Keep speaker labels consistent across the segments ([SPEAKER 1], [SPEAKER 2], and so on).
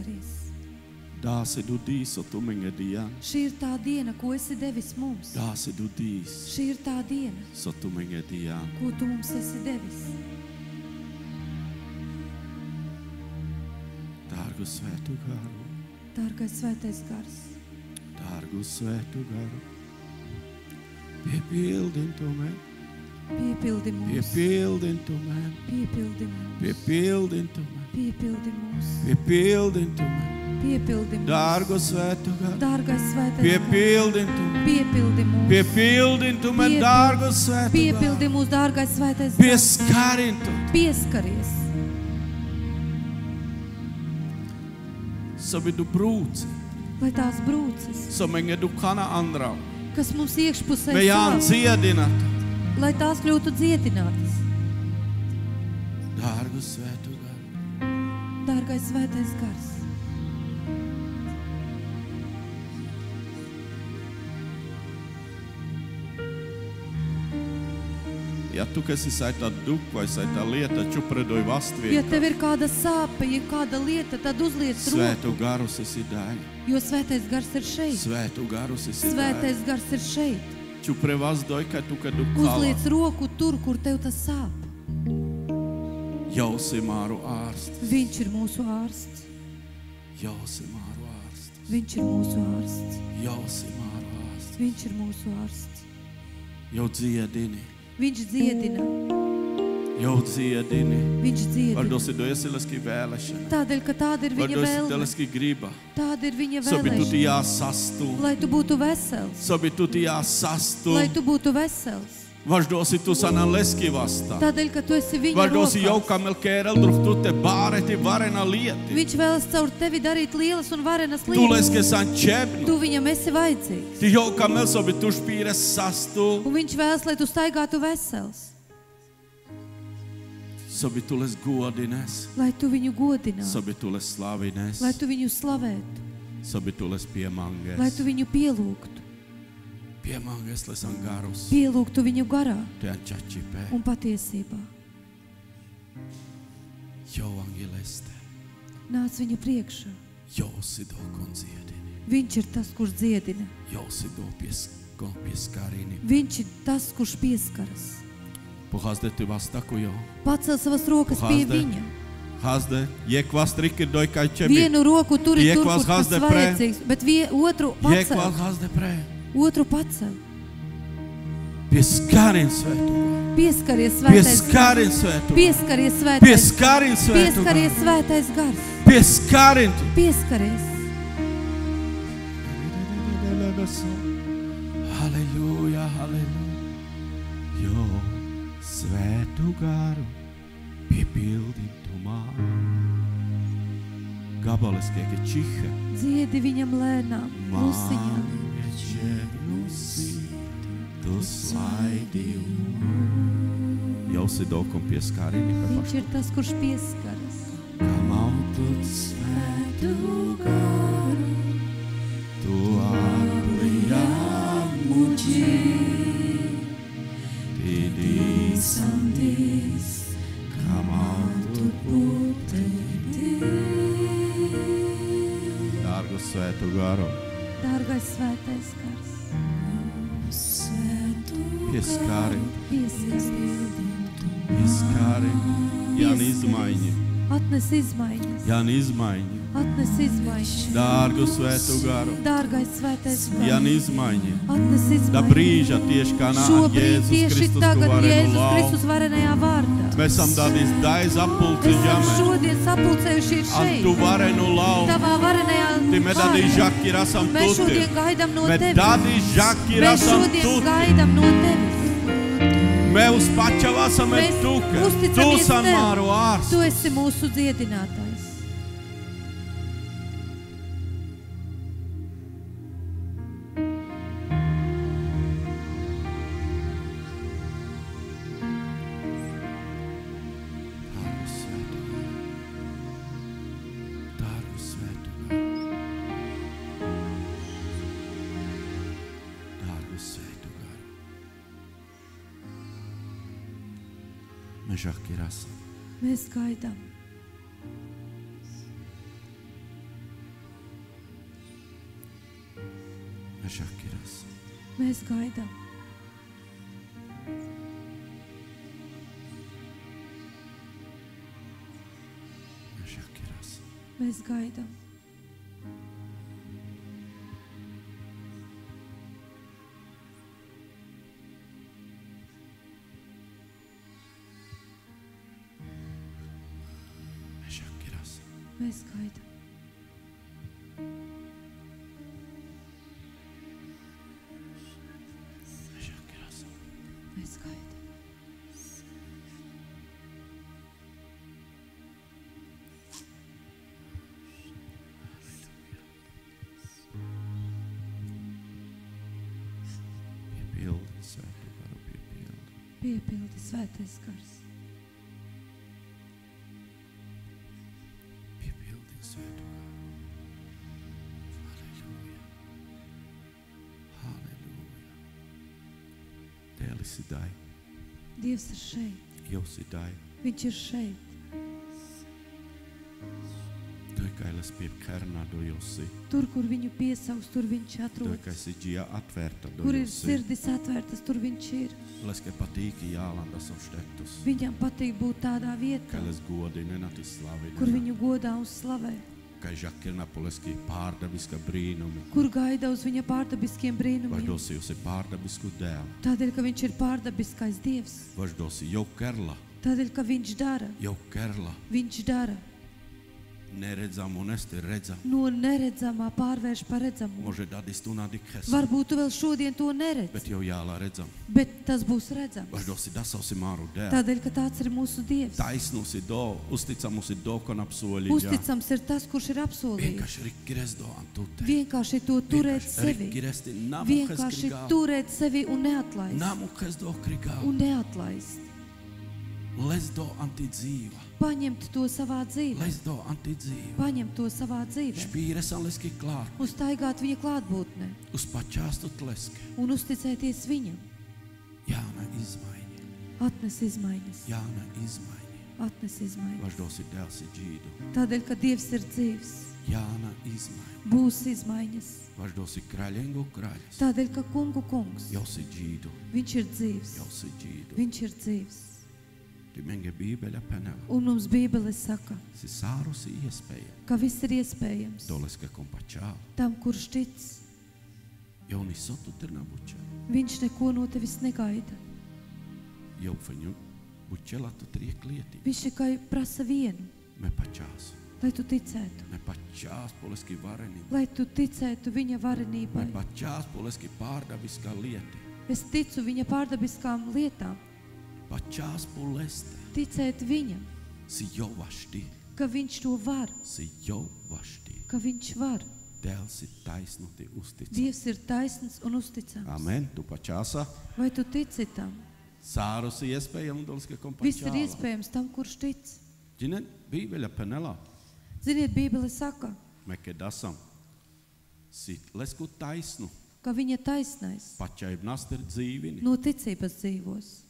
[SPEAKER 1] pieskaries.
[SPEAKER 2] Dāsi du diso tu minga dian.
[SPEAKER 1] Šī ir tā diena, ko esi devis mums.
[SPEAKER 2] Dāsi du dis
[SPEAKER 1] Šī ir tā diena,
[SPEAKER 2] so tu minga dian.
[SPEAKER 1] ko tu mums esi devis.
[SPEAKER 2] Dārgu svētu garu,
[SPEAKER 1] Dārgais svētais gars,
[SPEAKER 2] dārgu svētu garu. Piepildin tu mani,
[SPEAKER 1] piepildi mūs,
[SPEAKER 2] piepildin tu mani,
[SPEAKER 1] piepildi mūs,
[SPEAKER 2] piepildin tu mani,
[SPEAKER 1] piepildi mūs,
[SPEAKER 2] piepildin tu mani.
[SPEAKER 1] piepildi mūs.
[SPEAKER 2] Dārgu svētu garu,
[SPEAKER 1] Dārgais svētais gars,
[SPEAKER 2] piepildin tu mani,
[SPEAKER 1] piepildi mūs,
[SPEAKER 2] piepildin tu mani, dārgu svētu garu.
[SPEAKER 1] piepildi mūs, dārgais svētais gars,
[SPEAKER 2] Pieskarin tu.
[SPEAKER 1] pieskaries.
[SPEAKER 2] Så vill du brūci,
[SPEAKER 1] Lai tās brūces,
[SPEAKER 2] som ingen du kana andra.
[SPEAKER 1] kas mums iekšpusē
[SPEAKER 2] Me jām
[SPEAKER 1] sāp,
[SPEAKER 2] dziedināt.
[SPEAKER 1] lai tās kļūtu dziedinātas.
[SPEAKER 2] Dārgu svētu garu,
[SPEAKER 1] Dārgais svētais gars,
[SPEAKER 2] ja tu esi saitā duk vai saitā lieta, čupredoj
[SPEAKER 1] ja
[SPEAKER 2] vastvieka,
[SPEAKER 1] tev ir kāda sāpe, ja kāda lieta, tad uzliec roku,
[SPEAKER 2] svētu garus esi daļa,
[SPEAKER 1] jo svētais gars ir šeit.
[SPEAKER 2] svētu garus esi daļa.
[SPEAKER 1] Svētais gars ir šeit.
[SPEAKER 2] Čupre vazdoj, ka tu kad kala,
[SPEAKER 1] Uzliec roku tur, kur tev tas sāp.
[SPEAKER 2] jausi māru ārst,
[SPEAKER 1] Viņš ir mūsu ārsts.
[SPEAKER 2] jausi māru ārst,
[SPEAKER 1] Viņš ir mūsu ārsts.
[SPEAKER 2] jausi māru ārst,
[SPEAKER 1] Viņš ir mūsu ārsts.
[SPEAKER 2] jau dziedini,
[SPEAKER 1] Viņš dziedina.
[SPEAKER 2] jau dziedini.
[SPEAKER 1] Viņš dziedina.
[SPEAKER 2] Vardosi do esileski vēlēšana,
[SPEAKER 1] Tādēļ, ka tāda ir viņa
[SPEAKER 2] vardosi
[SPEAKER 1] vēlme.
[SPEAKER 2] teleski griba,
[SPEAKER 1] Tāda ir viņa
[SPEAKER 2] sobi tu ti
[SPEAKER 1] vēlēšana.
[SPEAKER 2] jāsastu,
[SPEAKER 1] Lai tu būtu vesels.
[SPEAKER 2] sobi tu ti jāsastu,
[SPEAKER 1] Lai tu būtu vesels.
[SPEAKER 2] vardosi tu sanan leski vasta.
[SPEAKER 1] Tādēļ, ka tu esi viņa
[SPEAKER 2] Vardosi jau
[SPEAKER 1] rokās.
[SPEAKER 2] kamel kērel druk tu te bāreti varena lieti.
[SPEAKER 1] Viņš vēlas caur tevi darīt lielas un varenas
[SPEAKER 2] Tu
[SPEAKER 1] lietas.
[SPEAKER 2] leske san čebnu.
[SPEAKER 1] Tu viņam esi vajadzīgs.
[SPEAKER 2] Ti jau kamel sobi tu špīres sastu.
[SPEAKER 1] Un viņš vēlas, lai tu staigātu vesels.
[SPEAKER 2] Sobi tu les godines.
[SPEAKER 1] Lai tu viņu godinātu.
[SPEAKER 2] Sobi tu les slavines.
[SPEAKER 1] Lai tu viņu slavētu.
[SPEAKER 2] Sobi tu les piemanges.
[SPEAKER 1] Lai tu viņu pielūgtu.
[SPEAKER 2] Piemanges les angarus.
[SPEAKER 1] Pielūgtu viņu garā
[SPEAKER 2] Te ančačipē.
[SPEAKER 1] un patiesībā.
[SPEAKER 2] Jau angeleste.
[SPEAKER 1] Nāc viņu priekšā.
[SPEAKER 2] Jau sido konziedini.
[SPEAKER 1] Viņš ir tas, kurš dziedina.
[SPEAKER 2] Jau sido pieskarini.
[SPEAKER 1] Viņš ir tas, kurš pieskaras.
[SPEAKER 2] Pohazde tu vastaku jau.
[SPEAKER 1] Pacel savas rokas pie
[SPEAKER 2] Hazde.
[SPEAKER 1] viņa.
[SPEAKER 2] Hazde. Jekvas trikir doj kaj čebi.
[SPEAKER 1] Vienu roku tur ir tur,
[SPEAKER 2] Iekvās
[SPEAKER 1] kur tas
[SPEAKER 2] hazde pre.
[SPEAKER 1] vajadzīgs, bet otru
[SPEAKER 2] Jekvas
[SPEAKER 1] pacel.
[SPEAKER 2] hazde pre.
[SPEAKER 1] Otru pacel.
[SPEAKER 2] Pieskarin svētu.
[SPEAKER 1] Pieskaries svētais gars.
[SPEAKER 2] Pieskarin svētu.
[SPEAKER 1] Pieskaries svētais.
[SPEAKER 2] Pieskarin svētu.
[SPEAKER 1] Pieskaries svētais gars.
[SPEAKER 2] Pieskarin tu.
[SPEAKER 1] Pieskaries.
[SPEAKER 2] Halleluja, halleluja. Jo, svētu garu piepildin tu man. Gabales kieki čihe.
[SPEAKER 1] Dziedi viņam lēnām, klusiņām.
[SPEAKER 2] Tu slaidi jau sidokam pieskarini
[SPEAKER 1] Viņš ir tas, kurš pieskaras.
[SPEAKER 2] Kam autut svētu garu, tu apliam muģi, tidī sandīs, kam autut būtēdī. Dārgu svētu garu,
[SPEAKER 1] Dārgais svētais gars.
[SPEAKER 2] pieskari,
[SPEAKER 1] Pieskaries.
[SPEAKER 2] Jāni izmaiņi,
[SPEAKER 1] Atnes izmaiņas.
[SPEAKER 2] Jāni izmaiņi,
[SPEAKER 1] Atnes izmaiņas.
[SPEAKER 2] dārgu svētu garu,
[SPEAKER 1] Dārgais svētais gars.
[SPEAKER 2] Jāni izmaiņi.
[SPEAKER 1] Atnes
[SPEAKER 2] Da
[SPEAKER 1] izmaiņas.
[SPEAKER 2] brīža tieši kā nāk
[SPEAKER 1] Šobrīd
[SPEAKER 2] Jēzus
[SPEAKER 1] tieši
[SPEAKER 2] Kristus,
[SPEAKER 1] tagad
[SPEAKER 2] tu vari
[SPEAKER 1] Jēzus
[SPEAKER 2] nu
[SPEAKER 1] Kristus varenajā vārdā.
[SPEAKER 2] Mēs esam dādīs daiz apulci
[SPEAKER 1] Esam
[SPEAKER 2] žemē.
[SPEAKER 1] šodien sapulcējuši ir
[SPEAKER 2] An
[SPEAKER 1] šeit.
[SPEAKER 2] tu vari nu lau.
[SPEAKER 1] Tavā varenajā
[SPEAKER 2] Ti me dadī
[SPEAKER 1] vārdā.
[SPEAKER 2] žaki rasam
[SPEAKER 1] Mēs
[SPEAKER 2] tuti.
[SPEAKER 1] šodien gaidām no
[SPEAKER 2] Me
[SPEAKER 1] tevis.
[SPEAKER 2] dadī žaki
[SPEAKER 1] Mēs
[SPEAKER 2] rasam
[SPEAKER 1] šodien
[SPEAKER 2] tuti.
[SPEAKER 1] gaidām no tevis.
[SPEAKER 2] Me uz pačavāsam
[SPEAKER 1] Mēs
[SPEAKER 2] et tuke. Tu
[SPEAKER 1] uzticamies
[SPEAKER 2] san
[SPEAKER 1] tev.
[SPEAKER 2] māru ārstu.
[SPEAKER 1] Tu esi mūsu dziedinātājs.
[SPEAKER 2] Dārgu svētu garu. Dārgu svētu garu. Dārgu svētu garu. Me žaki rasam.
[SPEAKER 1] Mēs gaidām.
[SPEAKER 2] Mešakiras.
[SPEAKER 1] Mēs gaidām.
[SPEAKER 2] Mešakiras.
[SPEAKER 1] Mēs gaidām.
[SPEAKER 2] Mešakiras.
[SPEAKER 1] Mēs gaidām.
[SPEAKER 2] Mešakiras.
[SPEAKER 1] Mēs gaidām.
[SPEAKER 2] Piepildi svēto garu, piepildi.
[SPEAKER 1] Piepildi svētais gars.
[SPEAKER 2] Piepildi svēto garu. Halleluja. Halleluja. Tēlis ir dai.
[SPEAKER 1] Dievs ir šeit.
[SPEAKER 2] Jūs ir dai.
[SPEAKER 1] Viņš ir šeit.
[SPEAKER 2] Toi kailas pie kärnā do jūs ir.
[SPEAKER 1] Tur, kur viņu piesauks, tur viņš
[SPEAKER 2] Toi
[SPEAKER 1] atrodas.
[SPEAKER 2] kai si gia atvērta do
[SPEAKER 1] Kur ir
[SPEAKER 2] jūs ir.
[SPEAKER 1] sirdis atvērtas, tur viņš ir.
[SPEAKER 2] Laske patīki jālandas on štetus.
[SPEAKER 1] Viņam patīk būt tādā vietā,
[SPEAKER 2] Kailas godinena ti slavinena.
[SPEAKER 1] kur viņu godā un slavē.
[SPEAKER 2] Kai žakirna poleski pārdabiska brīnumi.
[SPEAKER 1] Kur gaida uz viņa pārdabiskiem
[SPEAKER 2] Vai
[SPEAKER 1] brīnumiem.
[SPEAKER 2] dosi jūs ir pārdabisku dēlu.
[SPEAKER 1] Tādēļ, ka viņš ir pārdabiskais Dievs.
[SPEAKER 2] Vai dosi jau kerla.
[SPEAKER 1] Tādēļ, ka viņš dara.
[SPEAKER 2] Jau kerla.
[SPEAKER 1] Viņš dara.
[SPEAKER 2] Neredzam un esti redzam.
[SPEAKER 1] No neredzamā pārvērš par redzamo.
[SPEAKER 2] Može dadis tu nadikhas.
[SPEAKER 1] Varbūt tu vēl šodien to neredz,
[SPEAKER 2] Bet jau jālā redzam.
[SPEAKER 1] bet tas būs redzams.
[SPEAKER 2] Vai dosi dasausi māru dēlu.
[SPEAKER 1] Tādēļ, ka tāds ir mūsu Dievs.
[SPEAKER 2] Taisnusi do, uzticamusi do, kon apsoliņā.
[SPEAKER 1] Uzticams ir tas, kurš ir apsolījis.
[SPEAKER 2] Vienkārši rikkires do antute.
[SPEAKER 1] Vienkārši to turēt sevi.
[SPEAKER 2] Rikkires ti namukas
[SPEAKER 1] Vienkārši
[SPEAKER 2] krigā.
[SPEAKER 1] turēt sevi un neatlaist.
[SPEAKER 2] Namukas do krigā.
[SPEAKER 1] Un neatlaist.
[SPEAKER 2] Les do anti dzīva.
[SPEAKER 1] Paņemt to savā dzīvē.
[SPEAKER 2] Les do anti dzīva.
[SPEAKER 1] Paņemt to savā dzīvē.
[SPEAKER 2] Špīres an leski klāt.
[SPEAKER 1] Uztaigāt viņa klātbūtnē.
[SPEAKER 2] Uz pačāstu tleske.
[SPEAKER 1] Un uzticēties viņam.
[SPEAKER 2] Jāna izmaiņa.
[SPEAKER 1] Atnes izmaiņas.
[SPEAKER 2] Jāna izmaiņa.
[SPEAKER 1] Atnes izmaiņas.
[SPEAKER 2] Vai dosi dēls ir dzīdu.
[SPEAKER 1] Tādēļ, ka Dievs ir dzīvs.
[SPEAKER 2] Jāna izmaiņa.
[SPEAKER 1] Būs izmaiņas.
[SPEAKER 2] Vai dosi kraļengu kraļas.
[SPEAKER 1] Tādēļ, ka kungu kungs.
[SPEAKER 2] Jau si dzīdu.
[SPEAKER 1] Viņš ir dzīvs.
[SPEAKER 2] Jau si dzīdu.
[SPEAKER 1] Viņš ir dzīvs.
[SPEAKER 2] Tu menge bībeļa peneva.
[SPEAKER 1] Un mums Bībele saka,
[SPEAKER 2] Si sārusi iespēja.
[SPEAKER 1] ka viss ir iespējams.
[SPEAKER 2] Doleska kon pačālu.
[SPEAKER 1] Tam, kurš tic,
[SPEAKER 2] Jau ni sotu trna buča.
[SPEAKER 1] viņš neko no tevis negaida.
[SPEAKER 2] Jau feņu bučela tu triek lieti.
[SPEAKER 1] Viņš tikai prasa vienu,
[SPEAKER 2] Me pačās.
[SPEAKER 1] lai tu ticētu.
[SPEAKER 2] Me pačās poleski vareni.
[SPEAKER 1] Lai tu ticētu viņa
[SPEAKER 2] Me
[SPEAKER 1] varenībai.
[SPEAKER 2] pačās poleski pārdaviskā lieti.
[SPEAKER 1] Es ticu viņa pārdabiskām lietām.
[SPEAKER 2] Pačās poleste.
[SPEAKER 1] Ticēt viņam,
[SPEAKER 2] Si jau vašti.
[SPEAKER 1] ka viņš to var,
[SPEAKER 2] Si jau vašti.
[SPEAKER 1] ka viņš var.
[SPEAKER 2] Dēls ir taisnuti uzticams.
[SPEAKER 1] Dievs ir taisns un uzticams.
[SPEAKER 2] Amen. Tu pačāsa.
[SPEAKER 1] Vai tu tici tam?
[SPEAKER 2] Sārusi iespēja un doleska kon
[SPEAKER 1] Viss ir
[SPEAKER 2] pačāla.
[SPEAKER 1] iespējams tam, kurš tic.
[SPEAKER 2] Ģinen, bībeļa penelā.
[SPEAKER 1] Ziniet, Bībele saka,
[SPEAKER 2] Me kad esam. Si lesku taisnu.
[SPEAKER 1] ka viņa taisnais
[SPEAKER 2] Pačaib nast ir dzīvini.
[SPEAKER 1] no ticības dzīvos.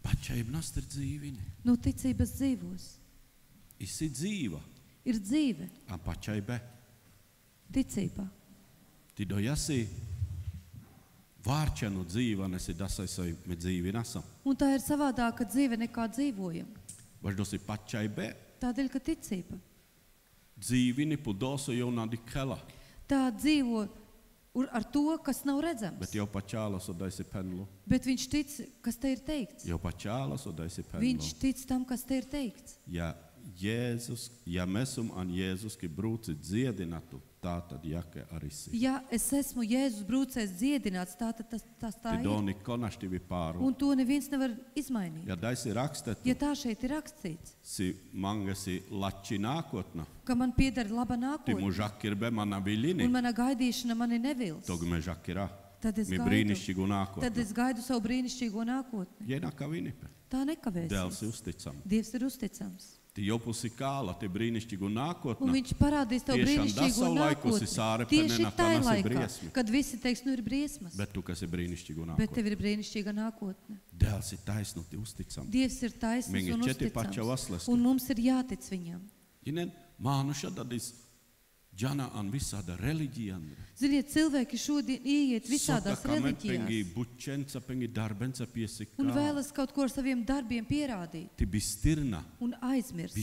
[SPEAKER 2] Pačaib nast ir dzīvini.
[SPEAKER 1] No ticības dzīvos.
[SPEAKER 2] Isi dzīva.
[SPEAKER 1] Ir dzīve,
[SPEAKER 2] A pačaibe.
[SPEAKER 1] ticībā.
[SPEAKER 2] Ti dojasi vārčanu dzīva, nesi dasaisai me dzīvi nesam.
[SPEAKER 1] Un tā ir savādāka dzīve nekā dzīvojam.
[SPEAKER 2] Vai dosi pačaibe.
[SPEAKER 1] Tādēļ, ka ticība.
[SPEAKER 2] Dzīvini pu dosu jau nadi kela.
[SPEAKER 1] Tā dzīvo ar to, kas nav redzams.
[SPEAKER 2] Bet jau pačāla sodaisi penlu.
[SPEAKER 1] Bet viņš tic, kas te ir teikts.
[SPEAKER 2] Jau pačāla sodaisi penlu.
[SPEAKER 1] Viņš tic tam, kas te ir teikts.
[SPEAKER 2] Ja Jēzus, ja mesum an Jēzus, ki brūci dziedinatu, tā tad jake arisi.
[SPEAKER 1] Ja es esmu Jēzus brūcējs dziedināts, tātad tas tā
[SPEAKER 2] Ti
[SPEAKER 1] ir.
[SPEAKER 2] doni konaštivi pāru.
[SPEAKER 1] Un to neviens nevar izmainīt.
[SPEAKER 2] Ja daisi rakstetu,
[SPEAKER 1] Ja tā šeit ir rakstīts,
[SPEAKER 2] si mangasi lači nākotna,
[SPEAKER 1] ka man pieder laba
[SPEAKER 2] ti mu
[SPEAKER 1] nākotne,
[SPEAKER 2] žakirbe mana
[SPEAKER 1] un
[SPEAKER 2] vilini,
[SPEAKER 1] mana gaidīšana mani nevils,
[SPEAKER 2] togu me žakirā.
[SPEAKER 1] tad es
[SPEAKER 2] Mi
[SPEAKER 1] gaidu,
[SPEAKER 2] brīnišķīgu
[SPEAKER 1] tad
[SPEAKER 2] nākotni.
[SPEAKER 1] es gaidu savu brīnišķīgo nākotni.
[SPEAKER 2] Jēna kā vinipe.
[SPEAKER 1] Tā
[SPEAKER 2] Dēls
[SPEAKER 1] nekavēsies.
[SPEAKER 2] ir uzticam.
[SPEAKER 1] Dievs ir uzticams.
[SPEAKER 2] Ti jopusi kāla, ti brīnišķīgu
[SPEAKER 1] Un
[SPEAKER 2] nākotni.
[SPEAKER 1] viņš parādīs tev
[SPEAKER 2] Tiešām
[SPEAKER 1] brīnišķīgo
[SPEAKER 2] dasau laikus ir
[SPEAKER 1] nākotni.
[SPEAKER 2] sāre
[SPEAKER 1] Tieši
[SPEAKER 2] penena,
[SPEAKER 1] tā
[SPEAKER 2] ka nas ir
[SPEAKER 1] laikā,
[SPEAKER 2] briesmi.
[SPEAKER 1] kad visi teiks, nu ir briesmas,
[SPEAKER 2] Bet tu, kas ir brīnišķīgu
[SPEAKER 1] bet
[SPEAKER 2] nākotni.
[SPEAKER 1] tev ir brīnišķīga nākotne.
[SPEAKER 2] Dēls ir taisnuti uzticam.
[SPEAKER 1] Dievs ir taisns
[SPEAKER 2] Viņi
[SPEAKER 1] un
[SPEAKER 2] četri pača
[SPEAKER 1] uzticams.
[SPEAKER 2] vasleski.
[SPEAKER 1] Un mums ir jātic viņam.
[SPEAKER 2] Jinen, mānu šadadis Jana an visada religian.
[SPEAKER 1] Ziniet, cilvēki šodien ieiet visādās reliģijās
[SPEAKER 2] bučenca pengi darbenca piesika.
[SPEAKER 1] un vēlas kaut ko ar saviem darbiem pierādīt
[SPEAKER 2] Ti bistirna,
[SPEAKER 1] un aizmirst,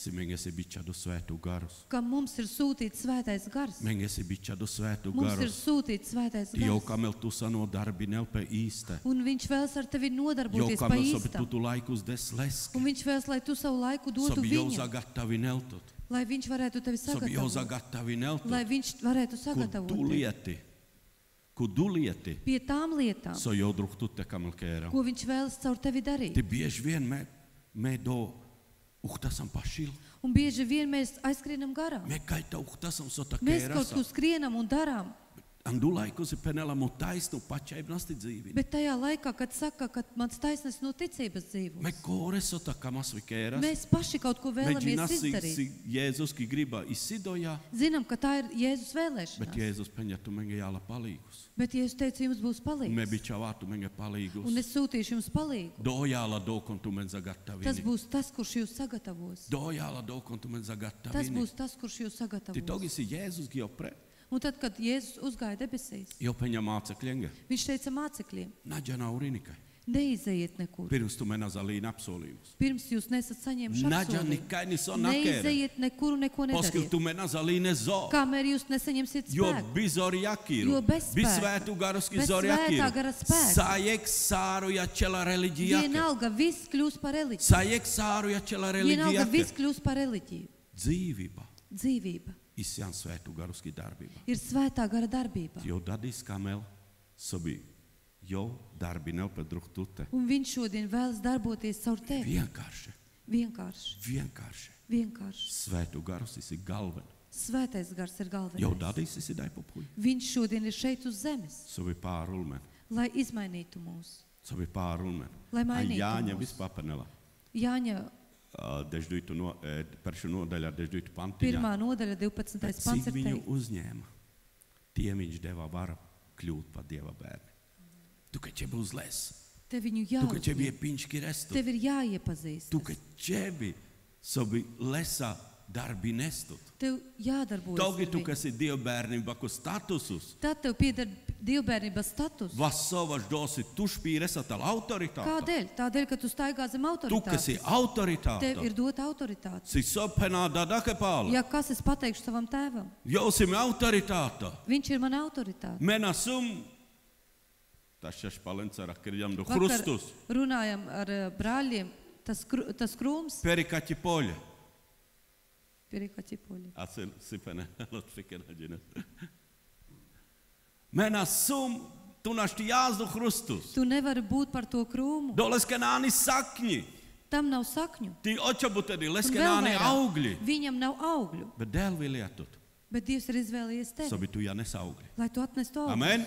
[SPEAKER 2] si mengesi bičadu svētu garus.
[SPEAKER 1] ka mums ir sūtīts svētais gars.
[SPEAKER 2] Mengesi bičadu svētu
[SPEAKER 1] Mums ir
[SPEAKER 2] garus.
[SPEAKER 1] sūtīts svētais
[SPEAKER 2] Jau
[SPEAKER 1] gars.
[SPEAKER 2] kamel tu sano darbi nelpe īste.
[SPEAKER 1] Un viņš vēlas ar tevi
[SPEAKER 2] Jau
[SPEAKER 1] nodarboties pa
[SPEAKER 2] kamel sobi
[SPEAKER 1] īstam.
[SPEAKER 2] tutu laikus desleski.
[SPEAKER 1] Un viņš vēlas, lai tu savu laiku dotu
[SPEAKER 2] Sobi jau
[SPEAKER 1] viņam,
[SPEAKER 2] zagattavi neltut.
[SPEAKER 1] lai viņš varētu tevi
[SPEAKER 2] Sobi jau
[SPEAKER 1] sagatavot.
[SPEAKER 2] zagattavi neltut.
[SPEAKER 1] Lai viņš varētu
[SPEAKER 2] Ku
[SPEAKER 1] sagatavot
[SPEAKER 2] du lieti.
[SPEAKER 1] pie tām lietām,
[SPEAKER 2] So jau druhtute kamel kēra.
[SPEAKER 1] ko viņš vēlas caur tevi darīt.
[SPEAKER 2] Ti bieži vien me do uhtasam pašil.
[SPEAKER 1] Un bieži vien mēs aizskrienam garām.
[SPEAKER 2] Me kaita uhtasam sota
[SPEAKER 1] Mēs kaut
[SPEAKER 2] kērasa.
[SPEAKER 1] ko skrienam un darām.
[SPEAKER 2] Andu laikus penela mu taisnu pačai nasti dzīvi.
[SPEAKER 1] Bet tajā laikā, kad saka, ka mans taisnīgs no ticības dzīvos,
[SPEAKER 2] Me kore sota kamas vikēras.
[SPEAKER 1] mēs paši kaut ko
[SPEAKER 2] Me
[SPEAKER 1] vēlamies
[SPEAKER 2] džinasi
[SPEAKER 1] izdarīt.
[SPEAKER 2] si Jēzus ki griba izsidoja.
[SPEAKER 1] Zinām, ka tā ir Jēzus
[SPEAKER 2] Bet
[SPEAKER 1] vēlēšanās.
[SPEAKER 2] Jēzus peņa tu menge jāla palīgus.
[SPEAKER 1] Bet Jēzus teica, jums būs
[SPEAKER 2] Me
[SPEAKER 1] palīgs.
[SPEAKER 2] bičavā tu menge
[SPEAKER 1] Un
[SPEAKER 2] palīgus.
[SPEAKER 1] es sūtīšu jums palīgu.
[SPEAKER 2] Do jāla do kon tu men
[SPEAKER 1] Tas
[SPEAKER 2] zagattavini.
[SPEAKER 1] būs tas, kurš jūs sagatavos.
[SPEAKER 2] Do jāla do kon tu men
[SPEAKER 1] Tas
[SPEAKER 2] zagattavini.
[SPEAKER 1] būs tas, kurš jūs
[SPEAKER 2] Ti
[SPEAKER 1] sagatavos.
[SPEAKER 2] togi si Jēzus gi opre.
[SPEAKER 1] Un tad, kad Jēzus uzgāja debesīs,
[SPEAKER 2] Jo peņa mācekļenge.
[SPEAKER 1] viņš teica mācekļiem,
[SPEAKER 2] Naģa naurinikai.
[SPEAKER 1] neizejiet nekur.
[SPEAKER 2] Pirms tu men azalīna apsolījumus.
[SPEAKER 1] Pirms jūs nesat saņēmuši
[SPEAKER 2] Naģa
[SPEAKER 1] apsolījumu.
[SPEAKER 2] nikai ni so nakēra.
[SPEAKER 1] Neizejiet nekur un neko
[SPEAKER 2] Poskil
[SPEAKER 1] nedariet.
[SPEAKER 2] tu men azalīne zo.
[SPEAKER 1] Kamēr jūs nesaņemsiet
[SPEAKER 2] Jo
[SPEAKER 1] spēku.
[SPEAKER 2] bizori jakiru.
[SPEAKER 1] Jo bez spēka.
[SPEAKER 2] Bisvētu garuski
[SPEAKER 1] Bez
[SPEAKER 2] zori
[SPEAKER 1] svētā
[SPEAKER 2] jakiru.
[SPEAKER 1] gara spēka.
[SPEAKER 2] Sajek sāru jačela reliģijake.
[SPEAKER 1] Vienalga viss kļūs par reliģiju.
[SPEAKER 2] Sajek sāru jačela
[SPEAKER 1] Vienalga viss
[SPEAKER 2] reliģijake.
[SPEAKER 1] kļūs par reliģiju.
[SPEAKER 2] Dzīvība.
[SPEAKER 1] Dzīvība
[SPEAKER 2] Isjan svētu garuski darbība.
[SPEAKER 1] ir svētā gara darbība.
[SPEAKER 2] Jo dadīs kamel sobi. Jo darbi nav pedruhtute.
[SPEAKER 1] Un viņš šodien vēlas darboties caur tevi.
[SPEAKER 2] Vienkārši.
[SPEAKER 1] Vienkārši.
[SPEAKER 2] Svētu garus esi galven.
[SPEAKER 1] Svētais gars ir
[SPEAKER 2] Jo
[SPEAKER 1] galvenais.
[SPEAKER 2] dadīs esi daipupuļ.
[SPEAKER 1] Viņš šodien ir šeit uz zemes,
[SPEAKER 2] Sobi pārulmen.
[SPEAKER 1] lai izmainītu mūs.
[SPEAKER 2] Sobi pārulmen.
[SPEAKER 1] Lai mainītu
[SPEAKER 2] Jāņa
[SPEAKER 1] mūs.
[SPEAKER 2] vispapanela.
[SPEAKER 1] Jāņa
[SPEAKER 2] Dežduitu no, peršu nodaļā dežduitu pantiņā.
[SPEAKER 1] 1. nodaļa 12.
[SPEAKER 2] Bet
[SPEAKER 1] pants
[SPEAKER 2] cik
[SPEAKER 1] ir
[SPEAKER 2] viņu
[SPEAKER 1] teikt.
[SPEAKER 2] uzņēma, tiem viņš deva varu kļūt par Dieva bērni. Tu, ka čebi uzlēs,
[SPEAKER 1] Te viņu
[SPEAKER 2] tu, ka čebi
[SPEAKER 1] jāuzņem.
[SPEAKER 2] je piņški restu,
[SPEAKER 1] Tev ir jāiepazīst.
[SPEAKER 2] tu, ka čebi sobi lesa darbi nestut.
[SPEAKER 1] Tev jādarbojas
[SPEAKER 2] Togi
[SPEAKER 1] ar
[SPEAKER 2] tu,
[SPEAKER 1] viņu.
[SPEAKER 2] kas ir Dieva bērnība, ko statusus,
[SPEAKER 1] Tad tev pieder dievbērnības status.
[SPEAKER 2] vas savas dosi tušpīr esat al autoritāte.
[SPEAKER 1] Kādēļ? Tādēļ, ka tu staigā zem
[SPEAKER 2] Tu, kas ir
[SPEAKER 1] autoritātes. Tev ir
[SPEAKER 2] autoritāte,
[SPEAKER 1] dota autoritāte.
[SPEAKER 2] si sopenā dadake pāla.
[SPEAKER 1] Ja kas es pateikšu savam tēvam?
[SPEAKER 2] Jousim autoritāte.
[SPEAKER 1] Viņš ir mana autoritāte.
[SPEAKER 2] Mena sum, tas šeš palencara kirjam do
[SPEAKER 1] Vakar
[SPEAKER 2] Hrustus,
[SPEAKER 1] runājam ar brāļiem, tas krūms,
[SPEAKER 2] perikaķi poļa.
[SPEAKER 1] Pirikaķipoļi.
[SPEAKER 2] Atsil sipene, lotfikena džines. Mena sum, tu našti jāzdu Hrustus.
[SPEAKER 1] Tu nevari būt par to krūmu.
[SPEAKER 2] Doleskenāni sakņi.
[SPEAKER 1] Tam nav sakņu.
[SPEAKER 2] Ti očabutedi,
[SPEAKER 1] Un vēl
[SPEAKER 2] leskenāni
[SPEAKER 1] vairāk,
[SPEAKER 2] augļi.
[SPEAKER 1] Viņam nav augļu,
[SPEAKER 2] Bet dēl vilietot,
[SPEAKER 1] bet Dievs ir izvēlējies tevi,
[SPEAKER 2] sobi tu jānes augļi.
[SPEAKER 1] lai tu atnestu augļus.
[SPEAKER 2] Amen.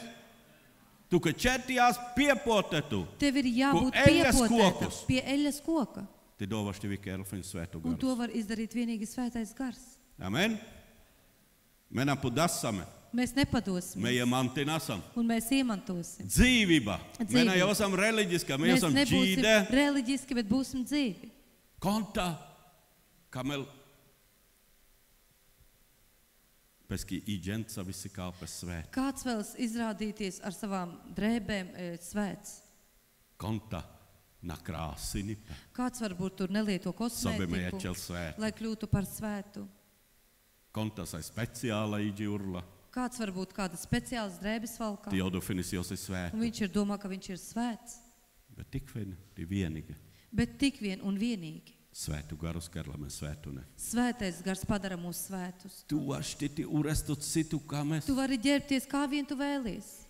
[SPEAKER 2] Tu, ka četījās piepotetu,
[SPEAKER 1] Tev ir jābūt
[SPEAKER 2] Ko eļļas
[SPEAKER 1] piepotētam
[SPEAKER 2] kokus.
[SPEAKER 1] pie eļas koka.
[SPEAKER 2] ti dovas tevi kērlfiņu svētu
[SPEAKER 1] Un to
[SPEAKER 2] garus.
[SPEAKER 1] var izdarīt vienīgi svētais gars.
[SPEAKER 2] Amen. Mena pudassame,
[SPEAKER 1] Mēs nepadosimies
[SPEAKER 2] meie mantinasam.
[SPEAKER 1] un mēs iemantosim.
[SPEAKER 2] Dzīvība.
[SPEAKER 1] Dzīvība.
[SPEAKER 2] Mena jau esam reliģiska, mēs
[SPEAKER 1] Mēs
[SPEAKER 2] esam
[SPEAKER 1] nebūsim
[SPEAKER 2] džīde.
[SPEAKER 1] reliģiski, bet būsim dzīvi.
[SPEAKER 2] Konta, kamel. Peski iģentsa visi kāpes svēt.
[SPEAKER 1] Kāds vēlas izrādīties ar savām drēbēm svēts?
[SPEAKER 2] Konta, nakrāsinipe.
[SPEAKER 1] Kāds varbūt tur nelieto
[SPEAKER 2] Sobi meie
[SPEAKER 1] kosmētiku,
[SPEAKER 2] čel svēt.
[SPEAKER 1] lai kļūtu par svētu?
[SPEAKER 2] Konta sai speciāla iģi urla.
[SPEAKER 1] Kāds varbūt kādas speciālas drēbes valkā?
[SPEAKER 2] Ti jau definisijos ir
[SPEAKER 1] Un
[SPEAKER 2] svēt.
[SPEAKER 1] viņš ir domā, ka viņš ir svēts.
[SPEAKER 2] Bet tik vien, ti vienīgi.
[SPEAKER 1] Bet tik vien un vienīgi.
[SPEAKER 2] Svētu garus kerlame svētune.
[SPEAKER 1] Svētais gars padara mūs svētus.
[SPEAKER 2] Tu aštiti urestut situ kames.
[SPEAKER 1] Tu vari ģērbties, kā vien tu vēlies.